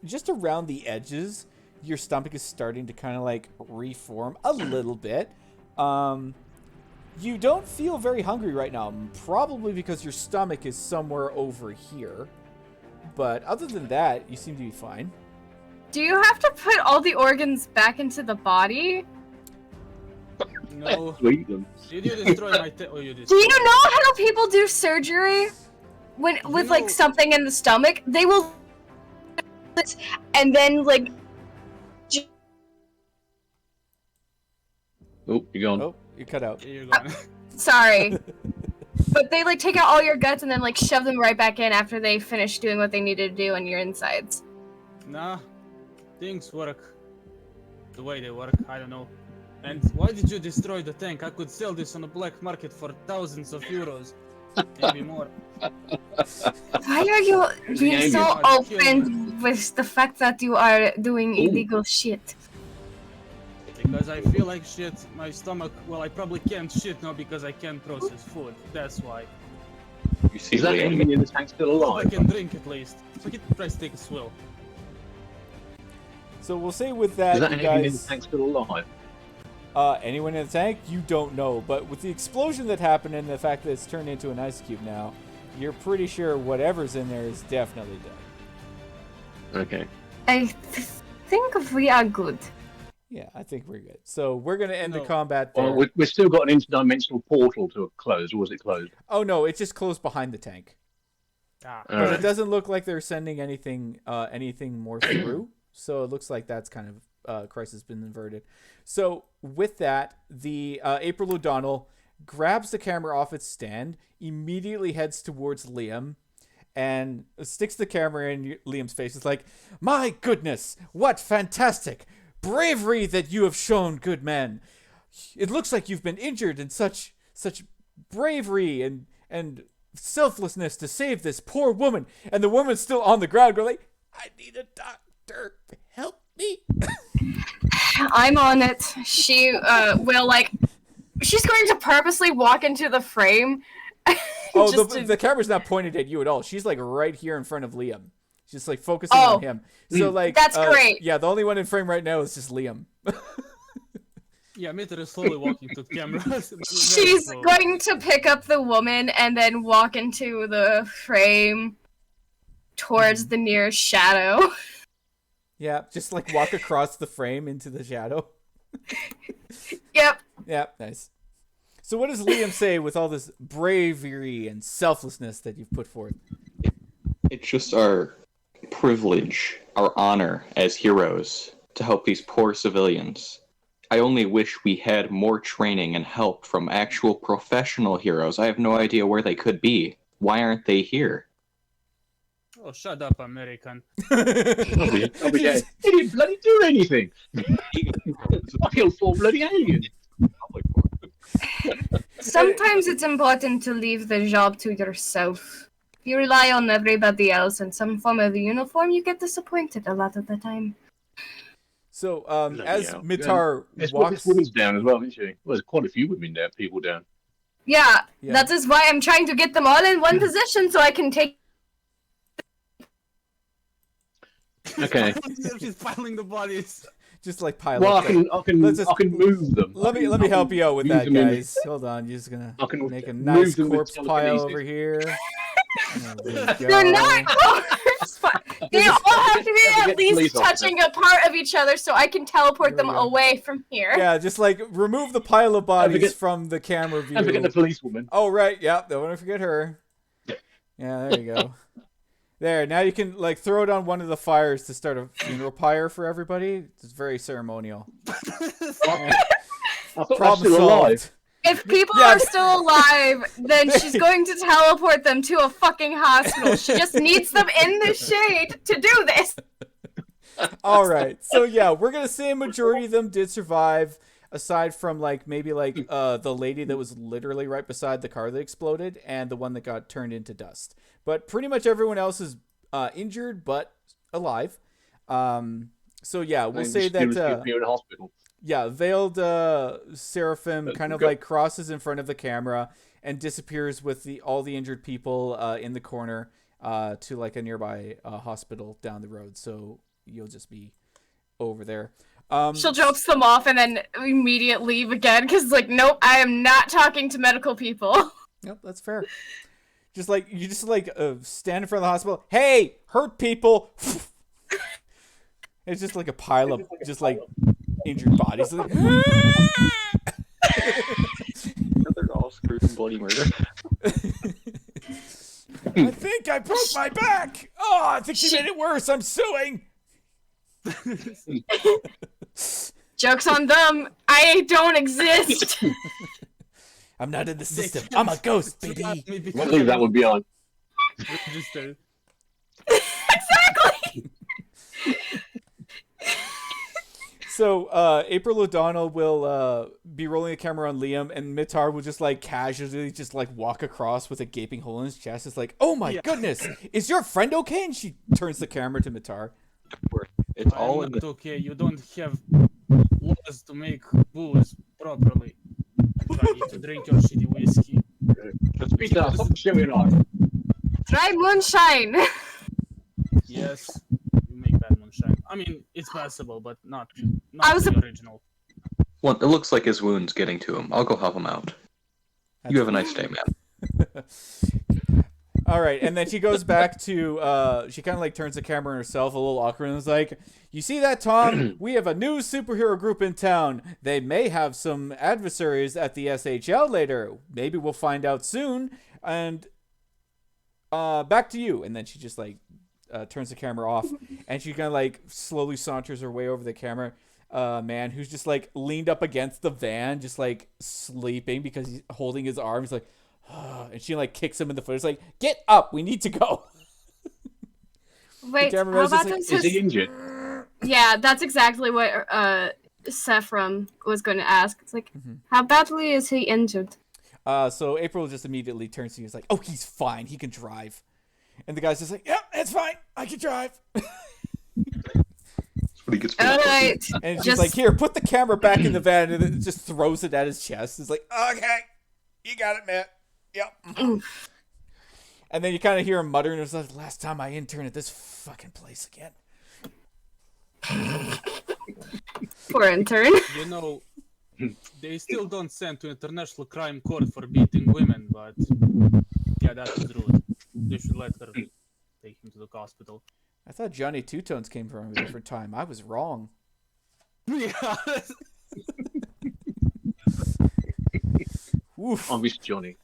just around the edges. Your stomach is starting to kind of like reform a little bit. You don't feel very hungry right now, probably because your stomach is somewhere over here. But other than that, you seem to be fine.
Do you have to put all the organs back into the body?
No.
Sweet them.
Did you destroy my oh, you
Do
destroyed
you know how people do surgery? With
know-
like something in the stomach? They will and then like
Oh, you're gone.
Oh, you cut out.
You're gone.
sorry. But they like take out all your guts and then like shove them right back in after they finish doing what they needed to do on your insides.
Nah. Things work the way they work, I don't know. And why did you destroy the tank? I could sell this on the black market for thousands of euros. Maybe more.
Why are you being
Yeah,
so
you-
open with the fact that you are doing illegal shit?
Because I feel like shit, my stomach, well, I probably can't shit now because I can't process food. That's why.
You see
Is that
Liam?
enemy in the tank still
I
alive?
can drink at least. So get try to take a swill.
So we'll say with that,
Is that
you
enemy in the
guys,
tank still alive?
anyone in the tank, you don't know. But with the explosion that happened and the fact that it's turned into an ice cube now, you're pretty sure whatever's in there is definitely dead.
Okay.
I think we are good.
Yeah, I think we're good. So we're gonna end the
No.
combat there.
Well, we've still got an interdimensional portal to close, or was it closed?
Oh no, it's just closed behind the tank.
Ah.
But
Alright.
it doesn't look like they're sending anything more through. So it looks like that's kind of crisis been inverted. So with that, the April O'Donnell grabs the camera off its stand, immediately heads towards Liam, and sticks the camera in Liam's face. It's like, my goodness, what fantastic bravery that you have shown, good man. It looks like you've been injured, and such bravery and selflessness to save this poor woman. And the woman's still on the ground going like, I need a doctor. Help me.
I'm on it. She will like. She's going to purposely walk into the frame.
Oh,
just
the camera's not pointed at you at all. She's like right here in front of Liam. Just like focusing on him. So like
that's great.
Yeah, the only one in frame right now is just Liam.
Yeah, Mitra is slowly walking to the camera.
She's going to pick up the woman and then walk into the frame towards the nearest shadow.
Yeah, just like walk across the frame into the shadow.
Yep.
Yeah, nice. So what does Liam say with all this bravery and selflessness that you've put forth?
It's just our privilege, our honor as heroes to help these poor civilians. I only wish we had more training and help from actual professional heroes. I have no idea where they could be. Why aren't they here?
Oh, shut up, American.
They didn't bloody do anything. I killed 4 bloody aliens.
Sometimes it's important to leave the job to yourself. If you rely on everybody else in some form of uniform, you get disappointed a lot of the time.
So as Mitar
This
walks,
woman's down as well, isn't she? Well, there's quite a few women down, people down.
Yeah, that is why I'm trying to get them all in one position so I can take.
Okay.
She's piling the bodies.
just like pile
Well,
up.
I can move them.
Let me help you out with
Move
that,
them in.
guys. Hold on, you're just gonna
I can
make a
move
nice
them with
corpse pile
telekinesis.
over here. Oh, there you
They're
go.
not corpse. They all have to be
Get
at
the
least
police officer.
touching a part of each other so I can teleport
There
them
we go.
away from here.
Yeah, just like remove the pile of bodies
forget-
from the camera view.
Don't forget the policewoman.
Oh right, yeah, don't want to forget her. Yeah, there you go. There, now you can like throw it on one of the fires to start a funeral pyre for everybody. It's very ceremonial.
I thought that's
Problem
still alive.
solved.
If people
Yeah.
are still alive, then she's going to teleport them to a fucking hospital. She just needs them in the shade to do this.
All right, so yeah, we're gonna say a majority of them did survive, aside from like maybe like the lady that was literally right beside the car that exploded and the one that got turned into dust. But pretty much everyone else is injured but alive. So yeah, we'll say that
You're in a hospital.
yeah, veiled Seraphim kind of like crosses in front of the camera and disappears with all the injured people in the corner to like a nearby hospital down the road. So you'll just be over there.
She'll jokes them off and then immediately leave again because, like, nope, I am not talking to medical people.
Yep, that's fair. Just like you just like stand in front of the hospital. Hey, hurt people. It's just like a pile of just like injured bodies. Like,
They're all screwed in bloody murder.
I think I broke my back. Oh, I think she made it worse. I'm suing.
Joke's on them. I don't exist.
I'm not in the system. I'm a ghost, baby.
I'll leave that one behind.
Register.
Exactly.
So April O'Donnell will be rolling the camera on Liam, and Mitar will just like casually just like walk across with a gaping hole in his chest. It's like, oh my goodness, is your friend okay? And she turns the camera to Mitar.
It's
I'm
all in
not
the
okay. You don't have laws to make booze properly. Try to drink your shitty whiskey.
Peter, stop showing off.
Try moonshine.
Yes, you make bad moonshine. I mean, it's passable, but not
I was
the original.
Well, it looks like his wound's getting to him. I'll go help him out. You have a nice day, man.
All right, and then she goes back to she kind of like turns the camera on herself a little awkward and is like, you see that, Tom? We have a new superhero group in town. They may have some adversaries at the SHL later. Maybe we'll find out soon. And back to you. And then she just like turns the camera off, and she kind of like slowly saunters her way over the camera man who's just like leaned up against the van, just like sleeping because he's holding his arm. He's like, and she like kicks him in the foot. It's like, get up, we need to go.
Wait, how
cameraman's
about
just like,
this?
Is he injured?
Yeah, that's exactly what Sephram was going to ask. It's like,
Mhm.
how badly is he injured?
So April just immediately turns to you and is like, "Oh, he's fine. He can drive." And the guy's just like, "Yep, it's fine. I can drive."
That's what he gets for
All
that.
right.
And she's
Just-
like, "Here, put the camera back in the van," and then just throws it at his chest. It's like, "Okay, you got it, man. Yep." And then you kind of hear him muttering, "It's like last time I interned at this fucking place again."
Poor intern.
You know, they still don't send to International Crime Court for beating women, but yeah, that is rude. They should let her take him to the hospital.
I thought Johnny Two Tones came from a different time. I was wrong.
Yeah.
Oof.
I miss Johnny.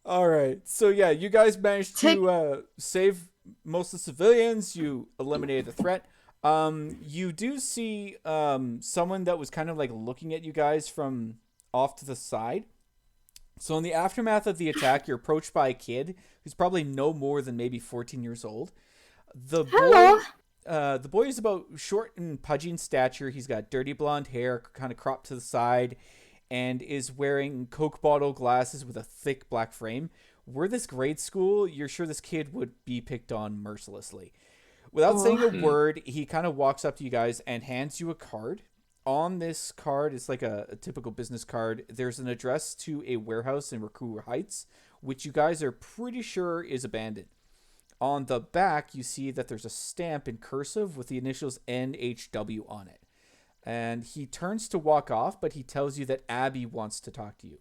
All right. So yeah, you guys managed to save most of the civilians. You eliminated the threat. You do see someone that was kind of like looking at you guys from off to the side. So in the aftermath of the attack, you're approached by a kid who's probably no more than maybe 14 years old.
Hello.
The boy is about short and pudgy in stature. He's got dirty blonde hair, kind of cropped to the side, and is wearing Coke bottle glasses with a thick black frame. Were this grade school, you're sure this kid would be picked on mercilessly. Without saying a word, he kind of walks up to you guys and hands you a card. On this card, it's like a typical business card. There's an address to a warehouse in Rakura Heights, which you guys are pretty sure is abandoned. On the back, you see that there's a stamp in cursive with the initials NHW on it. And he turns to walk off, but he tells you that Abby wants to talk to you.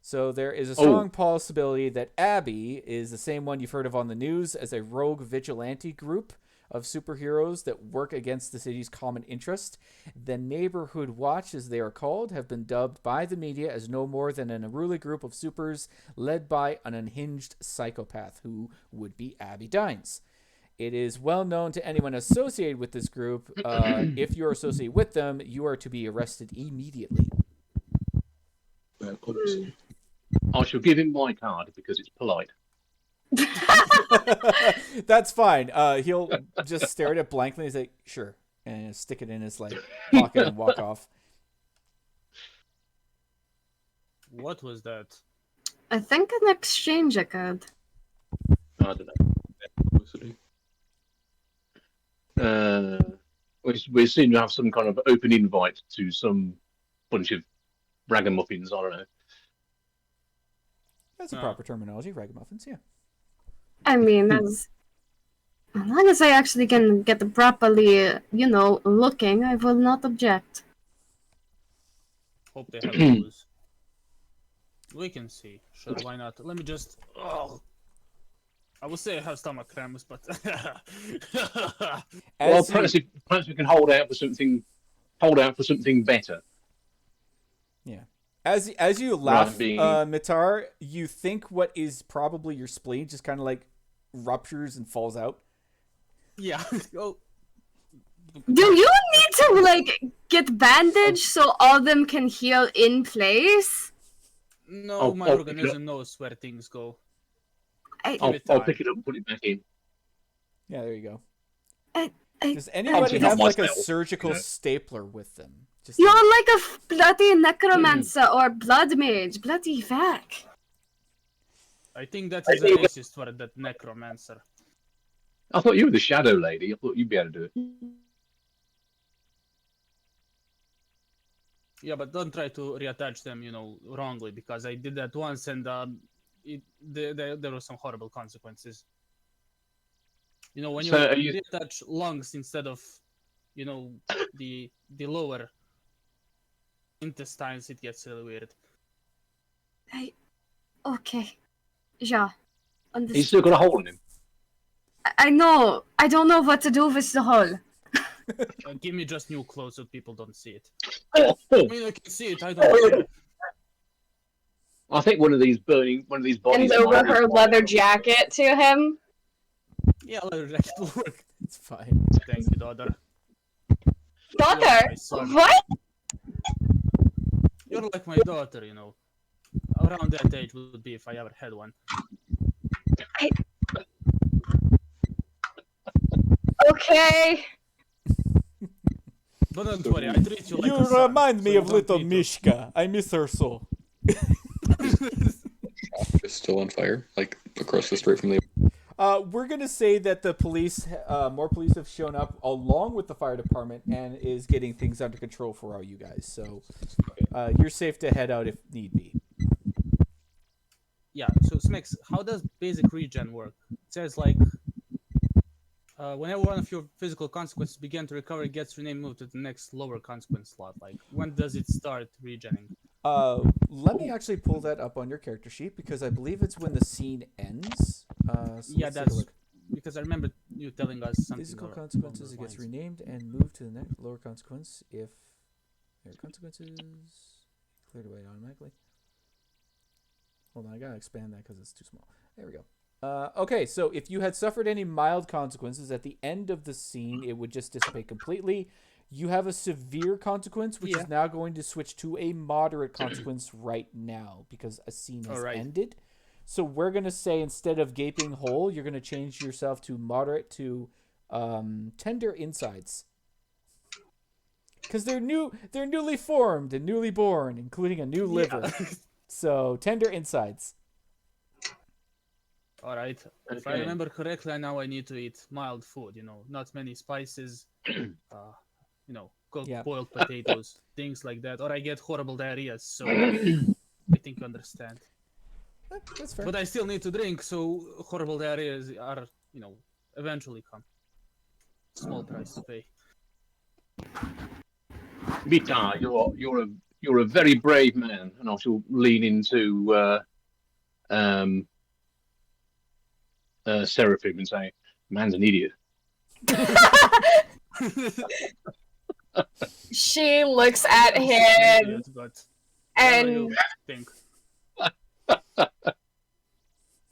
So there is a strong possibility that Abby is the same one you've heard of on the news as a rogue vigilante group of superheroes that work against the city's common interest. The Neighborhood Watch, as they are called, have been dubbed by the media as no more than an unruly group of supers led by an unhinged psychopath who would be Abby Dines. It is well known to anyone associated with this group. If you're associated with them, you are to be arrested immediately.
I shall give him my card because it's polite.
That's fine. He'll just stare at it blankly and say, "Sure," and stick it in his like pocket and walk off.
What was that?
I think an exchange occurred.
I don't know. We seem to have some kind of open invite to some bunch of ragamuffins. I don't know.
That's a proper terminology, ragamuffins, yeah.
I mean, as long as I actually can get properly, looking, I will not object.
Hope they have those. We can see. Sure, why not? Let me just. Oh. I would say I have stomach cramps, but.
Well, perhaps we can hold out for something. Hold out for something better.
Yeah. As you laugh,
being-
Mitar, you think what is probably your spleen just kind of like ruptures and falls out.
Yeah. Oh.
Do you need to get bandaged so all of them can heal in place?
No, my organism knows where things go.
I'll pick it up and put it back in.
Yeah, there you go.
I-
Does anybody have like a surgical stapler with them? Just
You're like a bloody necromancer or blood mage. Bloody fuck.
I think that is a racist for that necromancer.
I thought you were the shadow lady. I thought you'd be able to do it.
Yeah, but don't try to reattach them, wrongly, because I did that once and there were some horrible consequences. When
So
you reattach lungs instead of, the lower intestines, it gets really weird.
Okay. Yeah.
He's still got a hole in him.
I know. I don't know what to do with the hole.
Give me just new clothes so people don't see it.
Oh,
I mean, I can see it. I don't care.
I think one of these bodies.
And over her leather jacket to him.
Yeah, leather jacket will work.
It's fine.
Thank you, daughter.
Daughter?
My son.
What?
You're like my daughter, Around that age would be if I ever had one.
Okay.
But don't worry, I treat you like
You
a son,
remind
so
me
you
of
don't
little
need to.
Mishka. I miss her so.
It's still on fire, like across the street from the.
We're gonna say that the police, more police have shown up along with the fire department and is getting things under control for all you guys. So you're safe to head out if need be.
Yeah, so Smix, how does basic regen work? It says like whenever one of your physical consequences begin to recover, it gets renamed, moved to the next lower consequence slot. Like, when does it start regenning?
Let me actually pull that up on your character sheet because I believe it's when the scene ends. So
Yeah,
let's take a
that's
look.
because I remember you telling us something.
Physical
along
consequences,
those
it gets
lines.
renamed and moved to the next lower consequence if their consequences cleared away automatically. Hold on, I gotta expand that because it's too small. There we go. Okay, so if you had suffered any mild consequences at the end of the scene, it would just dissipate completely. You have a severe consequence, which is now going to switch to a moderate consequence right now because a scene has ended. So we're going to say instead of gaping hole, you're going to change yourself to moderate to tender insides. Because they're newly formed and newly born, including a new liver. So tender insides.
All right. If I remember correctly, now I need to eat mild food. Not many spices. Cooked boiled potatoes, things like that, or I get horrible diarrhea. So I think you understand.
That's fair.
But I still need to drink, so horrible diarrheas are, eventually come. Small price to pay.
Mita, you're a very brave man, and I shall lean into Seraphim and say, "Man's an idiot."
She looks at him and
think.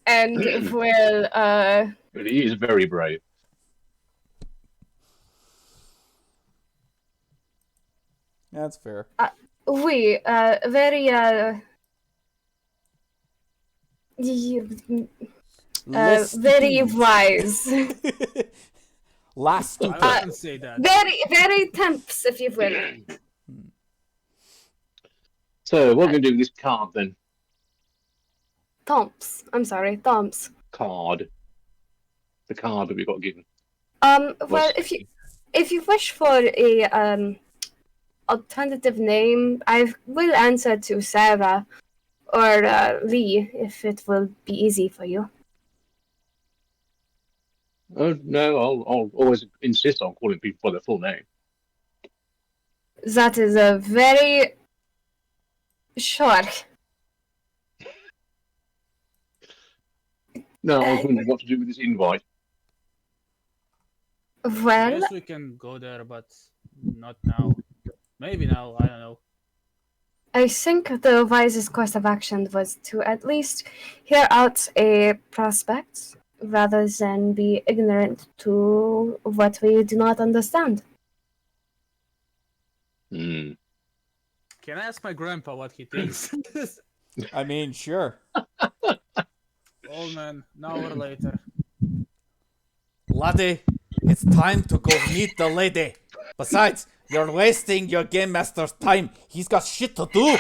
and will
But he is very brave.
That's fair.
very very wise.
Last stupid.
I wouldn't say that.
Very temps, if you will.
So what are we going to do with this card then?
Tomps. I'm sorry, Tomps.
Card. The card that we got given.
Well, if you wish for a alternative name, I will answer to Sarah or Lee if it will be easy for you.
Oh no, I'll always insist on calling people by their full name.
That is a very sure.
No, I was wondering what to do with this invite.
Well,
Yes, we can go there, but not now. Maybe now, I don't know.
I think the wisest course of action was to at least hear out a prospect rather than be ignorant to what we do not understand.
Hmm.
Can I ask my grandpa what he thinks?
I mean, sure.
Old man, an hour later.
Laddie, it's time to go meet the lady. Besides, you're wasting your game master's time. He's got shit to do.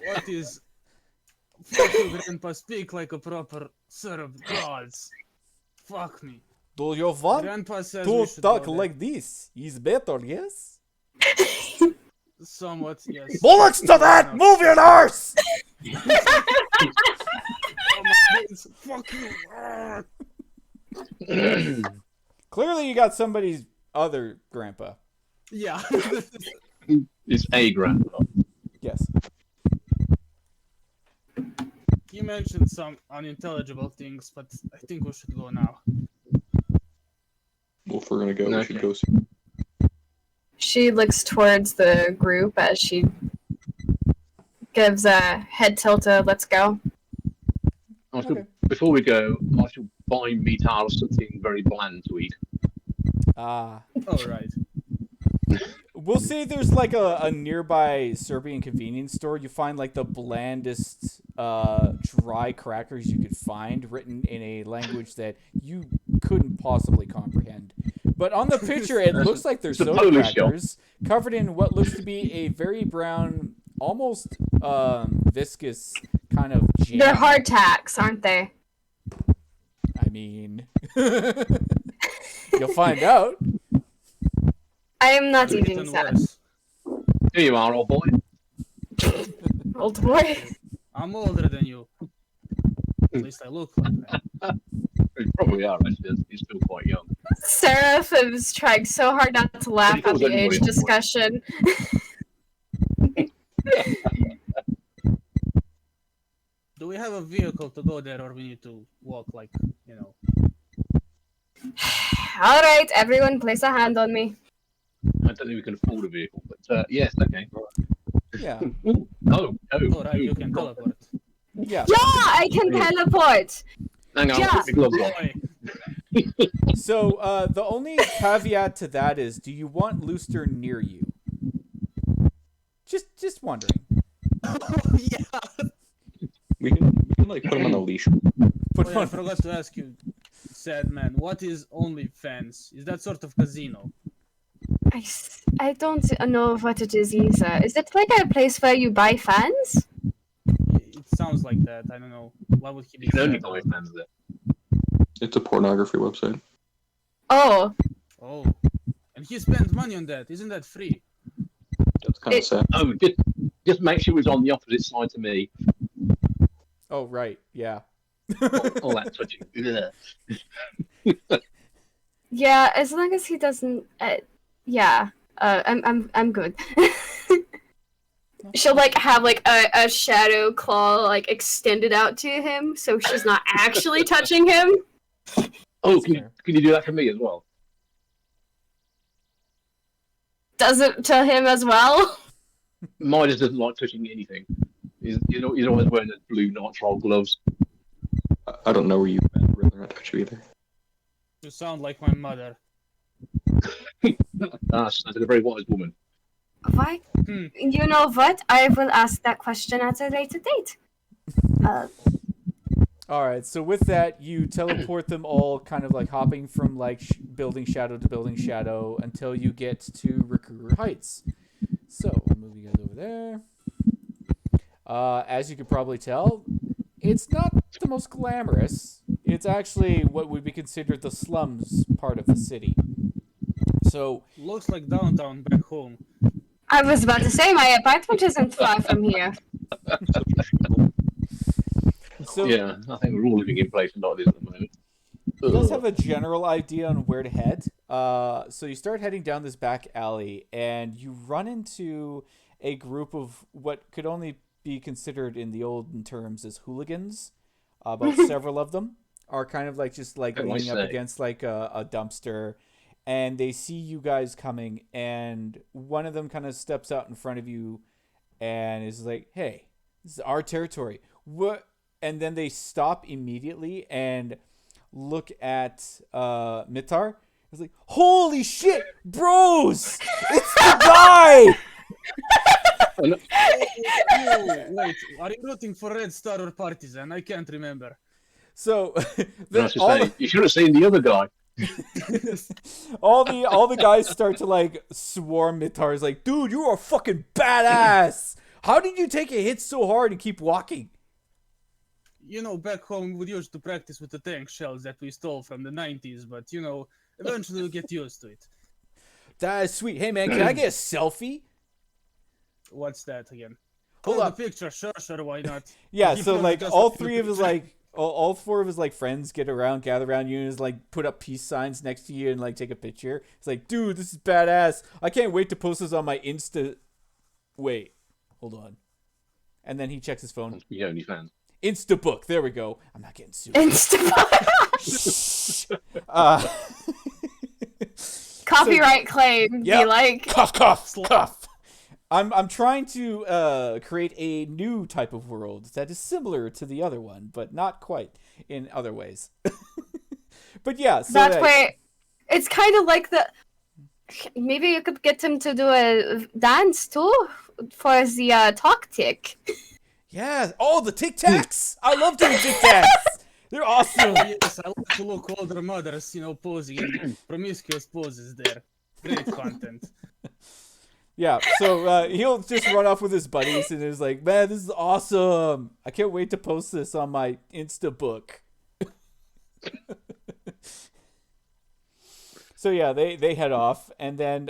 What is... Fuck you, grandpa, speak like a proper son of gods. Fuck me.
Do you want
Grandpa says
to
we should
talk
go there.
like this? Is better, yes?
Somewhat, yes.
Bullocks to that! Move your arse!
Oh my days, fuck you.
Clearly, you got somebody's other grandpa.
Yeah.
It's a grandpa.
Yes.
He mentioned some unintelligible things, but I think we should go now.
Well, if we're gonna go, we should
Okay.
go see.
She looks towards the group as she gives a head tilt a let's go.
Before we go, I shall buy Mitar something very bland to eat.
Ah.
Oh, right.
We'll say there's like a nearby Serbian convenience store. You find like the blandest dry crackers you could find, written in a language that you couldn't possibly comprehend. But on the picture, it looks like they're
It's a
soda
Polish shop.
crackers covered in what looks to be a very brown, almost viscous kind of jam.
They're hardtacks, aren't they?
I mean, you'll find out.
I am not
Even
eating that.
worse.
Here you are, old boy.
Old boy.
I'm older than you. At least I look like that.
You probably are, actually. You're still quite young.
Seraph is trying so hard not to laugh at the age discussion.
Do we have a vehicle to go there, or we need to walk like, you know?
Alright, everyone place a hand on me.
I don't think we can afford a vehicle, but yes, okay.
Yeah.
Ooh, oh,
Alright, you can teleport.
Yeah.
Yeah, I can teleport!
Hang on,
Yeah.
put my gloves on.
Boy,
So the only caveat to that is, do you want Looster near you? Just wondering.
yeah.
We can like put him on a leash.
Put
Oh, yeah, I
on-
forgot to ask you, sad man. What is OnlyFans? Is that sort of casino?
I don't know what it is either. Is it like a place where you buy fans?
It sounds like that. I don't know. Why would he be?
You can only
sad
buy
about
fans there.
It's a pornography website.
Oh,
that? Oh, and he spent money on that. Isn't that free?
That's kind of
It-
sad.
Oh, just make sure it's on the opposite side to me.
Oh right, yeah.
All that touching. Ugh.
yeah. As long as he doesn't. Yeah. I'm good. She'll like have like a shadow claw like extended out to him, so she's not actually touching him.
Oh, can you do that for me as well?
Does it to him as well?
Midas doesn't like touching anything. He's always wearing those blue nitrile gloves.
I don't know where you've been. I'd rather not touch you either.
You sound like my mother.
That's a very wise woman.
Why?
Hmm.
You know what? I will ask that question at a later date.
All right. So with that, you teleport them all, kind of like hopping from like building shadow to building shadow until you get to Rakuru Heights. So I'll move you guys over there. As you could probably tell, it's not the most glamorous. It's actually what would be considered the slums part of the city. So
Looks like downtown back home.
I was about to say my apartment isn't far from here.
So
Yeah, I think we're all living in places like this at the moment.
you guys have a general idea on where to head. So you start heading down this back alley, and you run into a group of what could only be considered in the olden terms as hooligans. About several of them are kind of like just like
Can I
leaning up
say?
against like a dumpster, and they see you guys coming, and one of them kind of steps out in front of you and is like, "Hey, this is our territory. What?" And then they stop immediately and look at Mitar. It's like, "Holy shit, bros! It's the guy!"
Oh, wait, are you rooting for Red Star or Partizan? I can't remember.
So
I
the,
was just
all,
saying, you should have seen the other guy.
all the guys start to like swarm Mitar's like, "Dude, you are fucking badass! How did you take a hit so hard and keep walking?"
You know, back home we would used to practice with the tank shells that we stole from the 90s, but you know, eventually we'll get used to it.
That is sweet. Hey man, can I get a selfie?
What's that again?
Hold
Oh,
up.
the picture, sure, why not?
Yeah,
He
so
probably
like
just
all
took
three
the
of his
picture.
like all four of his like friends gather around you and is like put up peace signs next to you and like take a picture. It's like, "Dude, this is badass. I can't wait to post this on my Insta." Wait, hold on. And then he checks his phone.
You only fan.
Instabook. There we go. I'm not getting sued.
Insta
uh,
copyright claim.
Yep.
Be like,
Cough. I'm trying to create a new type of world that is similar to the other one, but not quite in other ways. But yeah, so
that way, it's kind of like the. Maybe you could get him to do a dance too for the talk tick.
Yeah. Oh, the Tic Tacs! I love doing Tic Tacs. They're awesome.
Yes, I like to look older mothers, posing in promiscuous poses there. Great content.
Yeah. So he'll just run off with his buddies and is like, "Man, this is awesome! I can't wait to post this on my Insta book." So yeah, they head off, and then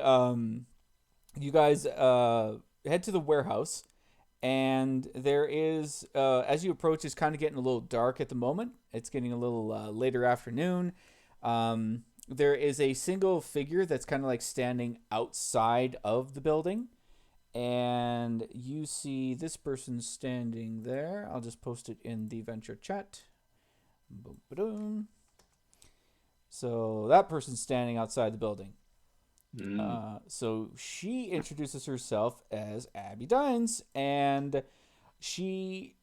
you guys head to the warehouse, and there is as you approach, it's kind of getting a little dark at the moment. It's getting a little later afternoon. There is a single figure that's kind of like standing outside of the building, and you see this person standing there. I'll just post it in the venture chat. Boom, ba-doom. So that person's standing outside the building. So she introduces herself as Abby Dines, and she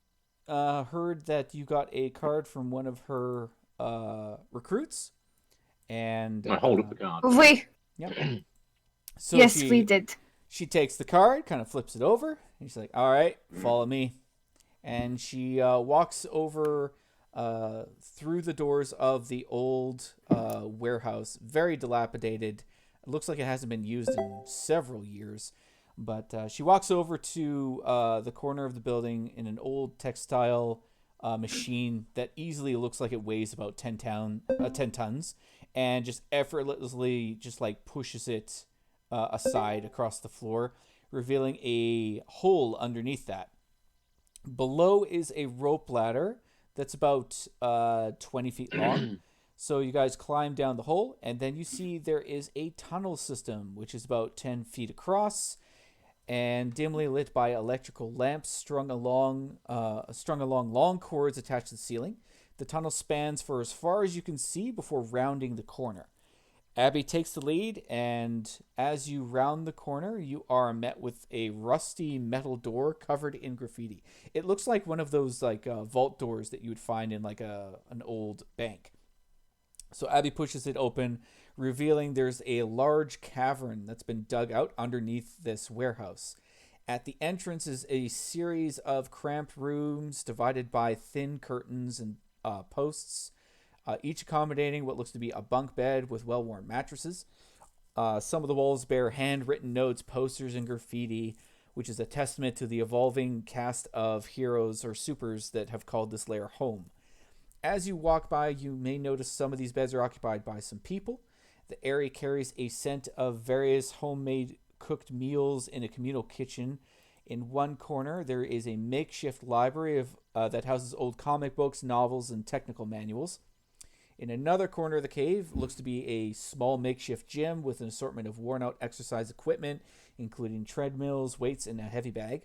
heard that you got a card from one of her recruits, and
I hold up the card.
We
yeah. So
yes, we did.
She takes the card, kind of flips it over, and she's like, "All right, follow me," and she walks over through the doors of the old warehouse, very dilapidated. It looks like it hasn't been used in several years, but she walks over to the corner of the building in an old textile machine that easily looks like it weighs about 10 tons, and just effortlessly just like pushes it aside across the floor, revealing a hole underneath that. Below is a rope ladder that's about 20 feet long. So you guys climb down the hole, and then you see there is a tunnel system, which is about 10 feet across and dimly lit by electrical lamps strung along long cords attached to the ceiling. The tunnel spans for as far as you can see before rounding the corner. Abby takes the lead, and as you round the corner, you are met with a rusty metal door covered in graffiti. It looks like one of those like vault doors that you would find in like an old bank. So Abby pushes it open, revealing there's a large cavern that's been dug out underneath this warehouse. At the entrance is a series of cramped rooms divided by thin curtains and posts, each accommodating what looks to be a bunk bed with well-worn mattresses. Some of the walls bear handwritten notes, posters, and graffiti, which is a testament to the evolving cast of heroes or supers that have called this lair home. As you walk by, you may notice some of these beds are occupied by some people. The area carries a scent of various homemade cooked meals in a communal kitchen. In one corner, there is a makeshift library that houses old comic books, novels, and technical manuals. In another corner of the cave looks to be a small makeshift gym with an assortment of worn-out exercise equipment, including treadmills, weights, and a heavy bag.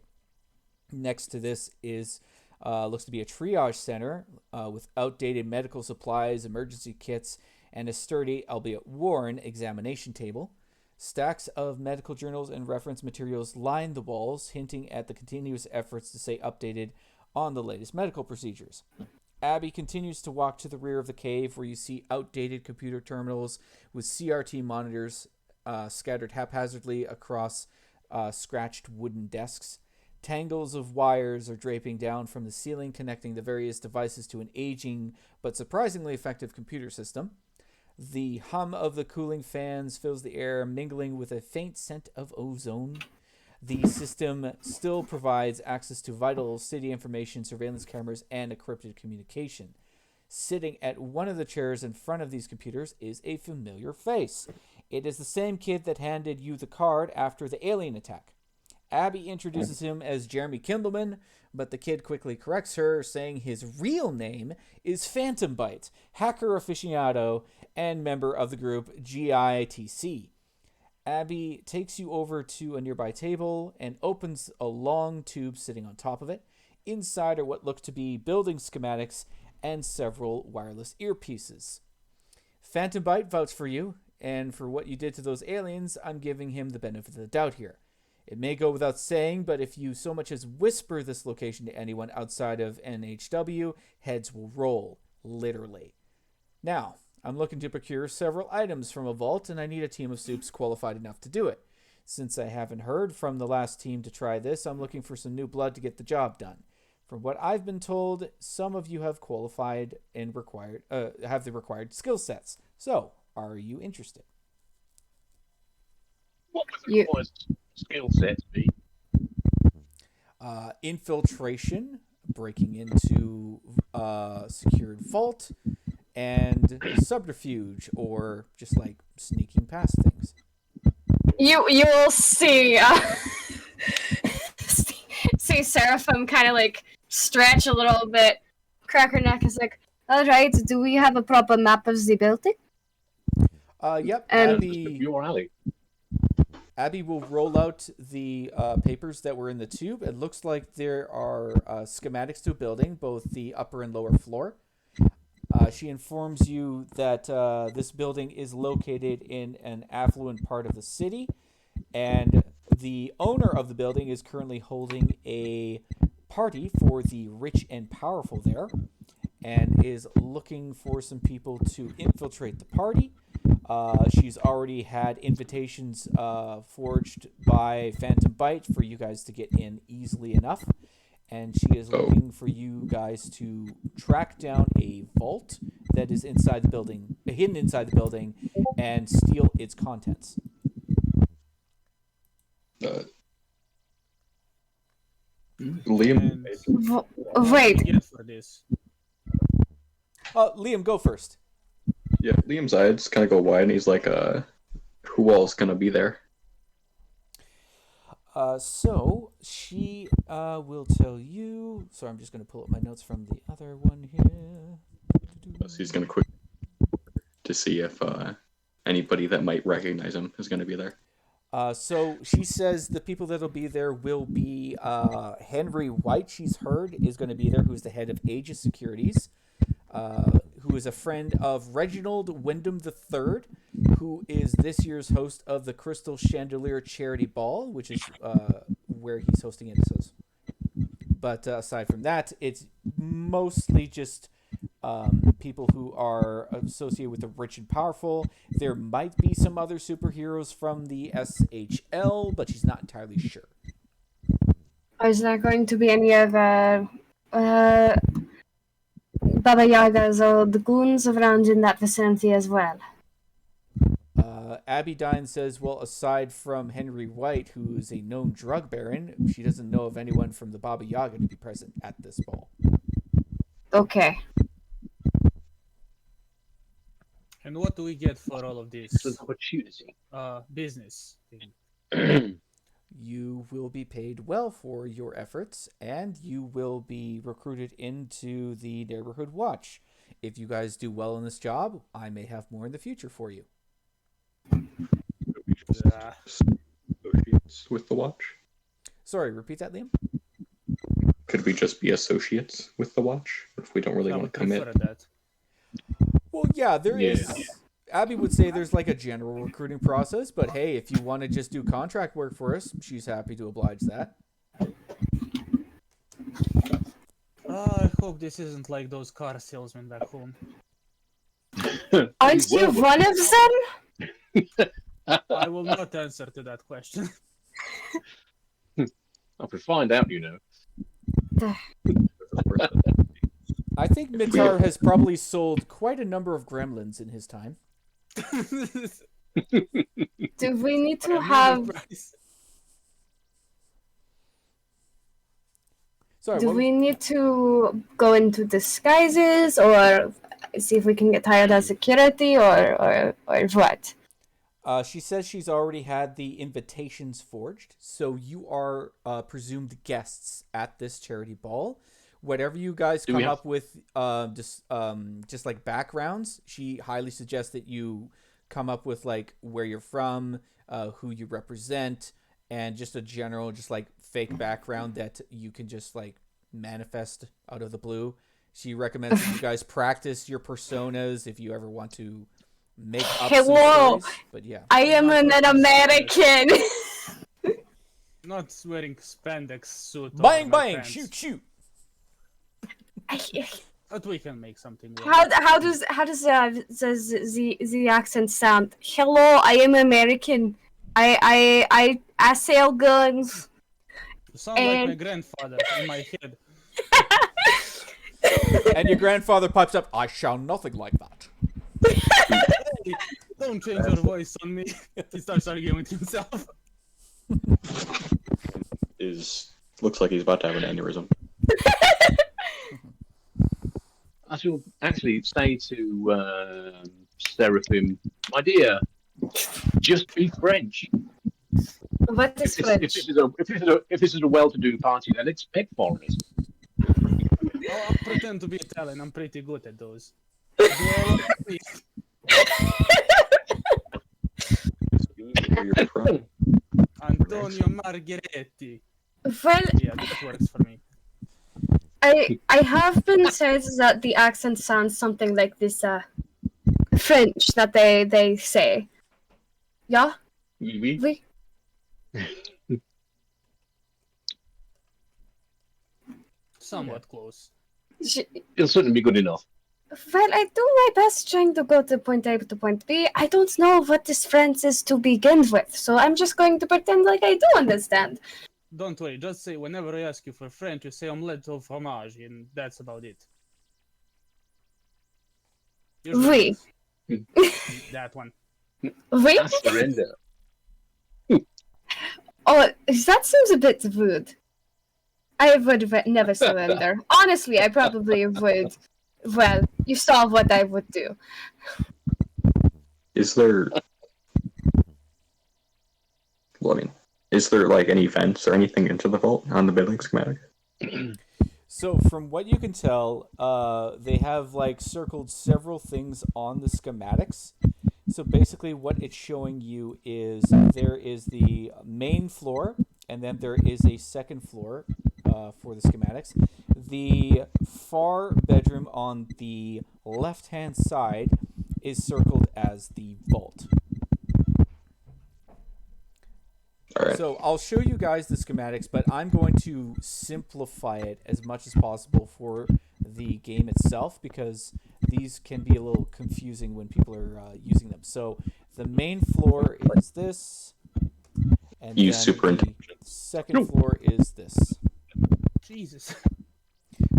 Next to this is looks to be a triage center with outdated medical supplies, emergency kits, and a sturdy, albeit worn, examination table. Stacks of medical journals and reference materials line the walls, hinting at the continuous efforts to stay updated on the latest medical procedures. Abby continues to walk to the rear of the cave, where you see outdated computer terminals with CRT monitors scattered haphazardly across scratched wooden desks. Tangles of wires are draping down from the ceiling, connecting the various devices to an aging but surprisingly effective computer system. The hum of the cooling fans fills the air, mingling with a faint scent of ozone. The system still provides access to vital city information, surveillance cameras, and encrypted communication. Sitting at one of the chairs in front of these computers is a familiar face. It is the same kid that handed you the card after the alien attack. Abby introduces him as Jeremy Kindleman, but the kid quickly corrects her, saying his real name is Phantom Bite, hacker aficionado, and member of the group GITC. Abby takes you over to a nearby table and opens a long tube sitting on top of it. Inside are what look to be building schematics and several wireless earpieces. Phantom Bite vouched for you, and for what you did to those aliens, I'm giving him the benefit of the doubt here. It may go without saying, but if you so much as whisper this location to anyone outside of NHW, heads will roll, literally. Now, I'm looking to procure several items from a vault, and I need a team of soups qualified enough to do it. Since I haven't heard from the last team to try this, I'm looking for some new blood to get the job done. From what I've been told, some of you have qualified and have the required skill sets. So, are you interested?
What was the required skill set be?
Infiltration, breaking into a secured vault, and subterfuge, or just like sneaking past things.
You will see see Seraphim kind of like stretch a little bit, crack her neck. Is like, all right, do we have a proper map of the building?
Yep.
And
Your alley.
Abby will roll out the papers that were in the tube. It looks like there are schematics to a building, both the upper and lower floor. She informs you that this building is located in an affluent part of the city, and the owner of the building is currently holding a party for the rich and powerful there, and is looking for some people to infiltrate the party. She's already had invitations forged by Phantom Bite for you guys to get in easily enough. And she is looking for you guys to track down a vault that is inside the building, hidden inside the building, and steal its contents.
Liam.
wait.
For this.
Liam, go first.
Yeah, Liam's eyes kind of go wide, and he's like, who all's gonna be there?
So she will tell you. Sorry, I'm just going to pull up my notes from the other one here.
So he's gonna quick to see if anybody that might recognize him is gonna be there.
So she says the people that'll be there will be Henry White. She's heard is going to be there, who's the head of Aegis Securities, who is a friend of Reginald Wyndham III, who is this year's host of the Crystal Chandelier Charity Ball, which is where he's hosting it. But aside from that, it's mostly just people who are associated with the rich and powerful. There might be some other superheroes from the SHL, but she's not entirely sure.
Is there going to be any of Baba Yaga's old goons around in that vicinity as well?
Abby Dine says, well, aside from Henry White, who is a known drug baron, she doesn't know of anyone from the Baba Yaga to be present at this ball.
Okay.
And what do we get for all of this?
It's an opportunity.
Business thing.
You will be paid well for your efforts, and you will be recruited into the Neighborhood Watch. If you guys do well in this job, I may have more in the future for you.
Associates with the watch?
Sorry, repeat that, Liam?
Could we just be associates with the watch if we don't really want to commit?
That.
Well, yeah, there is. Abby would say there's like a general recruiting process, but hey, if you want to just do contract work for us, she's happy to oblige that.
I hope this isn't like those car salesmen back home.
Aren't you one of them?
I will not answer to that question.
I could find out, you know.
I think Mitar has probably sold quite a number of gremlins in his time.
Do we need to have...
Sorry,
Do we need to go into disguises or see if we can get hired as security or what?
She says she's already had the invitations forged, so you are presumed guests at this charity ball. Whatever you guys come up with, just like backgrounds, she highly suggests that you come up with like where you're from, who you represent, and just a general, just like fake background that you can just like manifest out of the blue. She recommends that you guys practice your personas if you ever want to make up some stories. But yeah,
I am an American.
Not wearing spandex suit.
Bang bang, shoot shoot.
But we can make something work.
How does the accent sound? Hello, I am American. I sell guns.
You sound like my grandfather in my head.
And your grandfather pipes up, I shall nothing like that.
Hey, don't change your voice on me. He starts arguing with himself.
Looks like he's about to have an aneurysm.
I shall actually say to Seraphim, my dear, just be French.
What is
If
French?
this is a well-to-do party, then expect foreigners.
Oh, I'll pretend to be Italian. I'm pretty good at those. Do all of me. Antonio Margheretti.
Well,
Yeah, that works for me.
I have been said that the accent sounds something like this French that they say. Yeah?
Oui,
Oui.
Somewhat close.
it'll certainly be good enough.
Well, I do my best trying to go to point A to point B. I don't know what this French is to begin with, so I'm just going to pretend like I do understand.
Don't worry, just say whenever I ask you for French, you say omelette au fromage, and that's about it.
Oui.
That one.
Oui?
I surrender.
Oh, that seems a bit rude. I would never surrender. Honestly, I probably would. Well, you saw what I would do.
Is there? Well, I mean, is there like any vents or anything into the vault on the building schematic?
So from what you can tell, they have like circled several things on the schematics. So basically what it's showing you is there is the main floor, and then there is a second floor for the schematics. The far bedroom on the left-hand side is circled as the vault.
All right.
So I'll show you guys the schematics, but I'm going to simplify it as much as possible for the game itself, because these can be a little confusing when people are using them. So the main floor is this, and
Use
then
super
the second floor is this.
Jesus.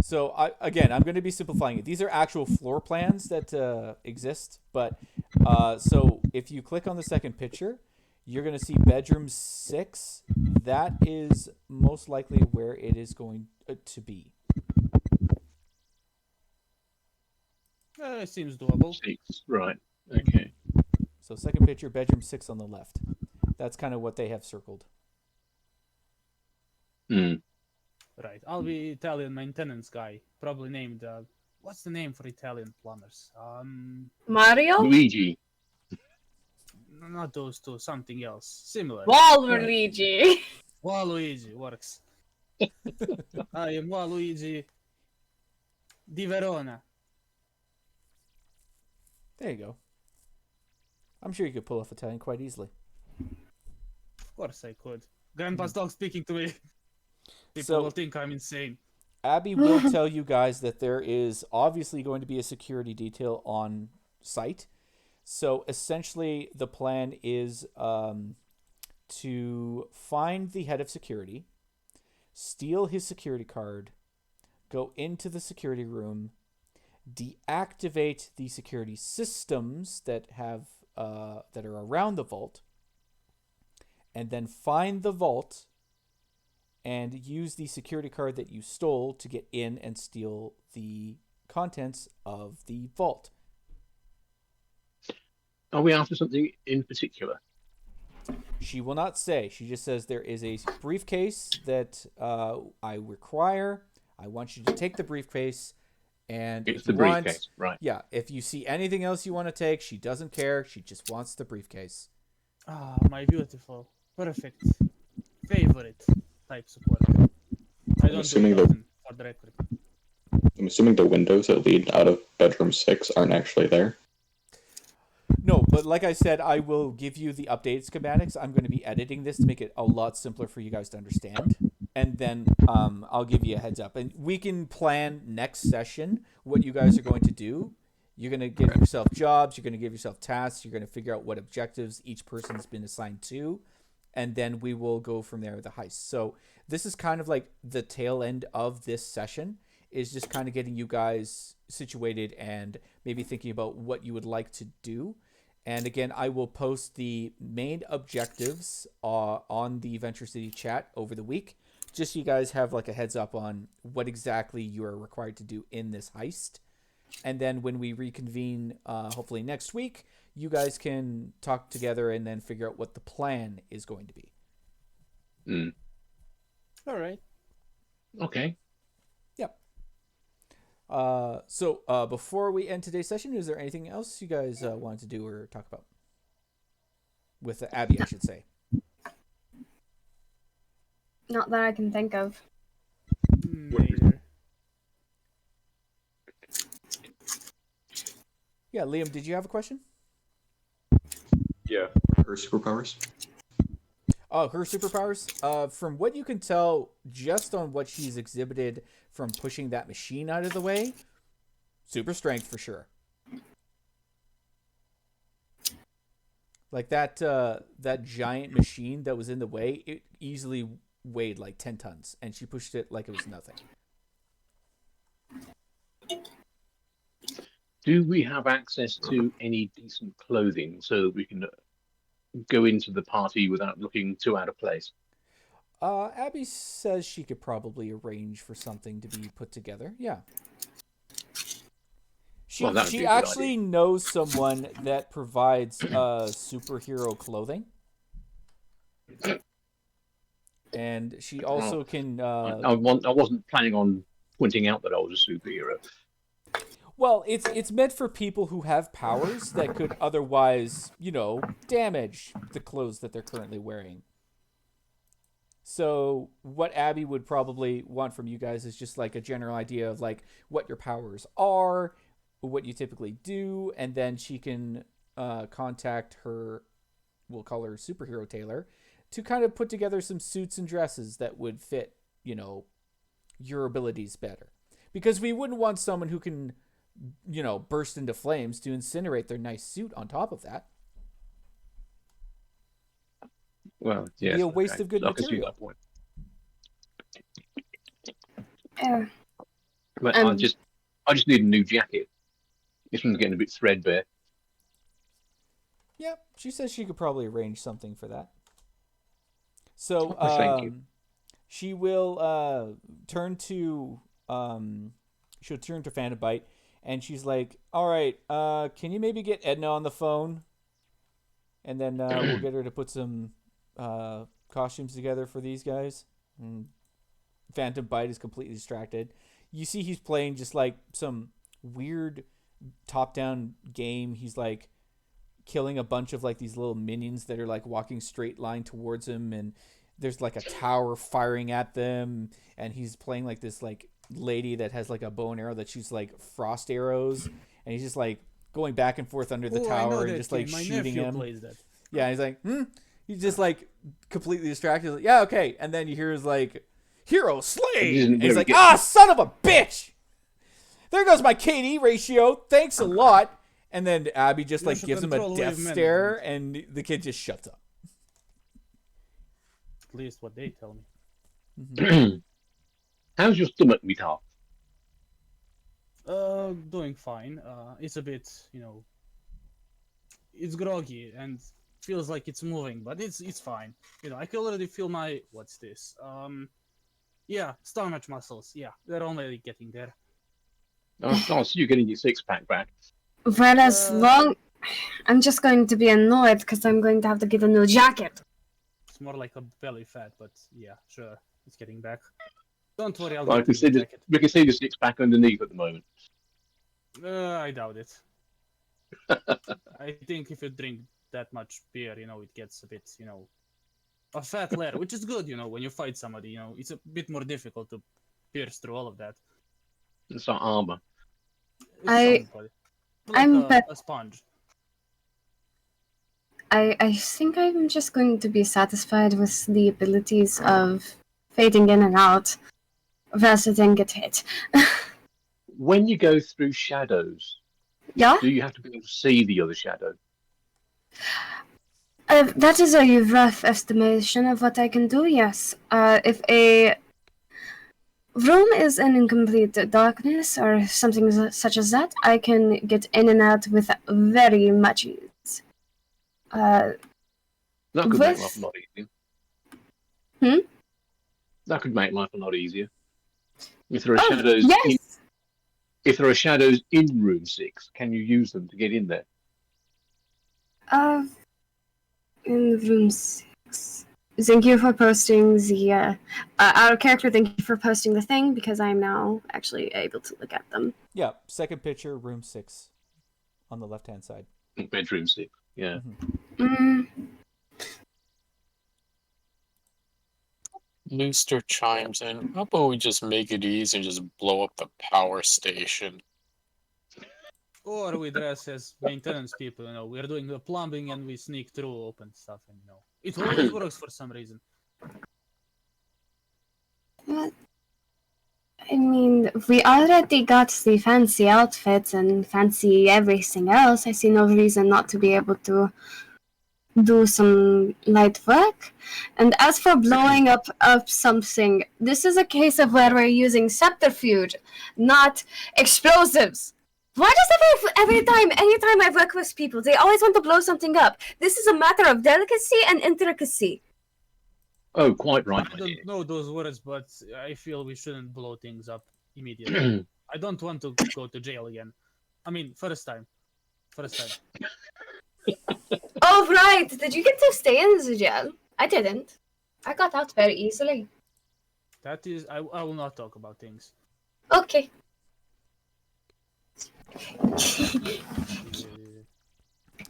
So I'm going to be simplifying it. These are actual floor plans that exist, but so if you click on the second picture, you're going to see bedroom 6. That is most likely where it is going to be.
It seems doable.
6, right? Okay.
So second picture, bedroom 6 on the left. That's kind of what they have circled.
Hmm.
Right. I'll be Italian maintenance guy. Probably named. What's the name for Italian plumbers?
Mario?
Luigi.
Not those two. Something else. Similar.
Waluigi.
Waluigi works. I am Waluigi di Verona.
There you go. I'm sure you could pull off Italian quite easily.
Of course I could. Grandpa's dog speaking to me. People
So-
will think I'm insane.
Abby will tell you guys that there is obviously going to be a security detail on site. So essentially, the plan is to find the head of security, steal his security card, go into the security room, deactivate the security systems that have that are around the vault, and then find the vault and use the security card that you stole to get in and steal the contents of the vault.
Are we after something in particular?
She will not say. She just says there is a briefcase that I require. I want you to take the briefcase, and
It's
if
the
you want,
briefcase, right?
yeah, if you see anything else you want to take, she doesn't care. She just wants the briefcase.
Ah, my beautiful, perfect, favorite types of work. I don't
assuming
do it
the-
often, for the record.
I'm assuming the windows that lead out of bedroom 6 aren't actually there.
No, but like I said, I will give you the updated schematics. I'm going to be editing this to make it a lot simpler for you guys to understand. And then I'll give you a heads up. And we can plan next session what you guys are going to do. You're going to give yourself jobs. You're going to give yourself tasks. You're going to figure out what objectives each person has been assigned to. And then we will go from there with the heist. So this is kind of like the tail end of this session. is just kind of getting you guys situated and maybe thinking about what you would like to do. And again, I will post the main objectives on the Venture City chat over the week, just so you guys have like a heads up on what exactly you are required to do in this heist. And then when we reconvene, hopefully next week, you guys can talk together and then figure out what the plan is going to be.
All right.
Okay.
Yep. So before we end today's session, is there anything else you guys wanted to do or talk about? With Abby, I should say.
Not that I can think of.
Neither.
Yeah, Liam, did you have a question?
Yeah. Her superpowers.
Oh, her superpowers? From what you can tell, just on what she's exhibited from pushing that machine out of the way, super strength for sure. Like that giant machine that was in the way, it easily weighed like 10 tons, and she pushed it like it was nothing.
Do we have access to any decent clothing so that we can go into the party without looking too out of place?
Abby says she could probably arrange for something to be put together. Yeah. She actually knows someone that provides superhero clothing. And she also can...
I wasn't planning on pointing out that I was a superhero.
Well, it's meant for people who have powers that could otherwise, damage the clothes that they're currently wearing. So what Abby would probably want from you guys is just like a general idea of like what your powers are, what you typically do, and then she can contact her, we'll call her superhero tailor, to kind of put together some suits and dresses that would fit, your abilities better. Because we wouldn't want someone who can, burst into flames to incinerate their nice suit on top of that.
Well, yes.
Be a waste of good material.
Yeah.
But I just need a new jacket. This one's getting a bit threadbare.
Yep, she says she could probably arrange something for that. So
Thank you.
she will turn to Phantom Bite, and she's like, "All right, can you maybe get Edna on the phone, and then we'll get her to put some costumes together for these guys." And Phantom Bite is completely distracted. You see, he's playing just like some weird top-down game. He's like killing a bunch of like these little minions that are like walking straight line towards him, and there's like a tower firing at them, and he's playing like this like lady that has like a bow and arrow that shoots like frost arrows, and he's just like going back and forth under the tower and just like shooting him. Yeah, he's like, he's just like completely distracted. Like, yeah, okay, and then you hear his like hero slain, and he's like, son of a bitch! There goes my KD ratio. Thanks a lot. And then Abby just like gives him a death stare, and the kid just shuts up.
At least what they tell me.
Mm-hmm.
How's your stomach, Mita?
Doing fine. It's a bit, it's groggy and feels like it's moving, but it's fine. I can already feel my what's this? Stomach muscles. Yeah, they're only getting there.
Oh, so you're getting your six-pack back.
Well, as long... I'm just going to be annoyed because I'm going to have to get a new jacket.
It's more like a belly fat, but yeah, sure. It's getting back. Don't worry,
We can see the six-pack underneath at the moment.
I doubt it. I think if you drink that much beer, it gets a bit, a fat layer, which is good, when you fight somebody, it's a bit more difficult to pierce through all of that.
It's like armor.
I'm
a sponge.
I think I'm just going to be satisfied with the abilities of fading in and out rather than get hit.
When you go through shadows,
Yeah?
do you have to be able to see the other shadow?
That is a rough estimation of what I can do, yes. If a room is in complete darkness or something such as that, I can get in and out with very much ease.
That could make
With-
life a lot easier.
Hmm?
That could make life a lot easier. If there are shadows,
yes.
if there are shadows in room 6, can you use them to get in there?
In room 6. Thank you for posting the our character. Thank you for posting the thing because I'm now actually able to look at them.
Yeah, second picture, room 6, on the left-hand side.
Bedroom 6, yeah.
Looster chimes in. How about we just make it easy and just blow up the power station?
Or we dress as maintenance people, we're doing the plumbing and we sneak through open stuff, and it always works for some reason.
I mean, we already got the fancy outfits and fancy everything else. I see no reason not to be able to do some light work. And as for blowing up something, this is a case of where we're using subterfuge, not explosives. Why does anytime I work with people, they always want to blow something up? This is a matter of delicacy and intricacy.
Oh, quite right,
I
my
don't
dear.
know those words, but I feel we shouldn't blow things up immediately. I don't want to go to jail again. I mean, first time.
Oh, right. Did you get to stay in the jail? I didn't. I got out very easily.
That is, I will not talk about things.
Okay.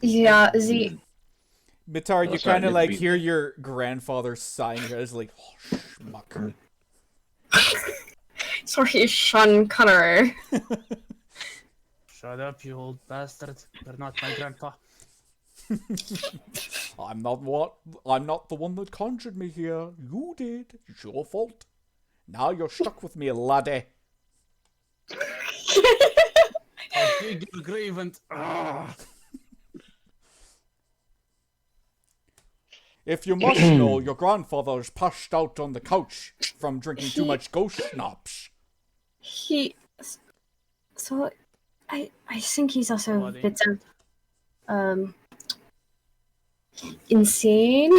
Yeah, the...
Mitar,
Well,
you
sorry,
kind of
didn't
like
mean-
hear your grandfather sighing. It's like, oh, schmuck.
Sorry, Sean Connery.
Shut up, you old bastard. You're not my grandpa.
I'm not the one that conjured me here. You did. It's your fault. Now you're stuck with me, laddie.
How big your grave and...
If you must know, your grandfather's passed out on the couch from drinking too much ghost schnapps.
So, I think he's also a
Bloody.
bit insane.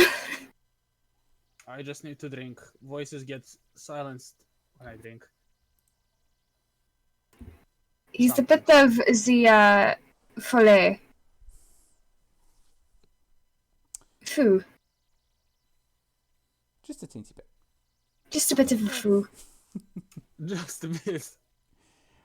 I just need to drink. Voices get silenced when I drink.
He's a bit of the folle. Foo.
Just a teensy bit.
Just a bit of a foo.
Just a bit.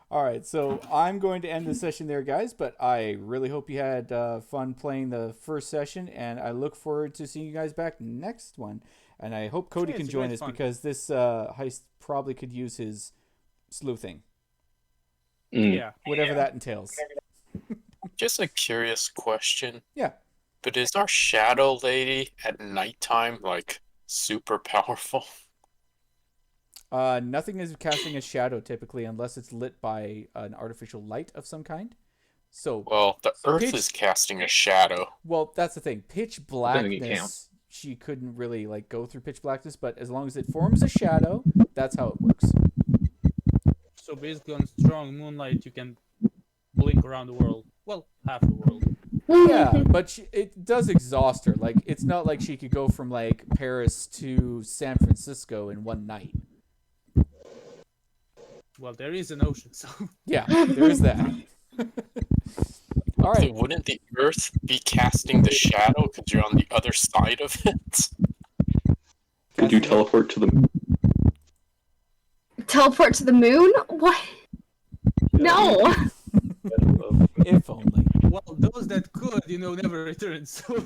All right, so I'm going to end the session there, guys, but I really hope you had fun playing the first session, and I look forward to seeing you guys back next one. And I hope Cody
Yeah,
can
it's
join
great
us
fun.
because this heist probably could use his sleuthing,
Yeah.
whatever that entails.
Just a curious question.
Yeah.
But is our shadow lady at nighttime like super powerful?
Nothing is casting a shadow typically unless it's lit by an artificial light of some kind. So,
Well, the Earth
Pitch-
is casting a shadow.
well, that's the thing. Pitch
think it
blackness,
counts.
she couldn't really like go through pitch blackness, but as long as it forms a shadow, that's how it works.
So basically on strong moonlight you can blink around the world. Well, half the world.
Yeah, but it does exhaust her. Like, it's not like she could go from like Paris to San Francisco in one night.
Well, there is an ocean, so...
Yeah, there is that. All
So
right.
wouldn't the Earth be casting the shadow because you're on the other side of it?
Could you teleport to the
Teleport to the moon? What? No.
If only.
Well, those that could, never return, so...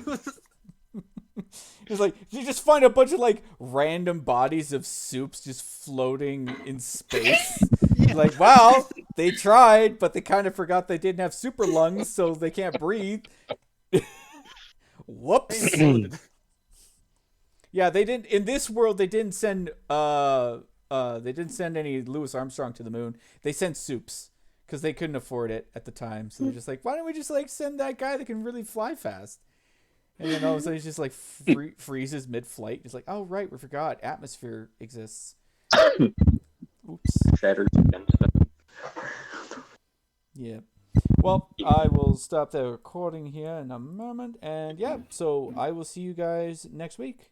It's like you just find a bunch of like random bodies of soups just floating in space. Like, wow, they tried, but they kind of forgot they didn't have super lungs, so they can't breathe. Whoops. Yeah, they didn't in this world. They didn't send any Louis Armstrong to the moon. They sent soups because they couldn't afford it at the time. So they're just like, why don't we just like send that guy that can really fly fast? And then all of a sudden he's just like freezes mid-flight. It's like, oh right, we forgot atmosphere exists. Oops.
Shattered against them.
Yeah. Well, I will stop the recording here in a moment. And yeah, so I will see you guys next week.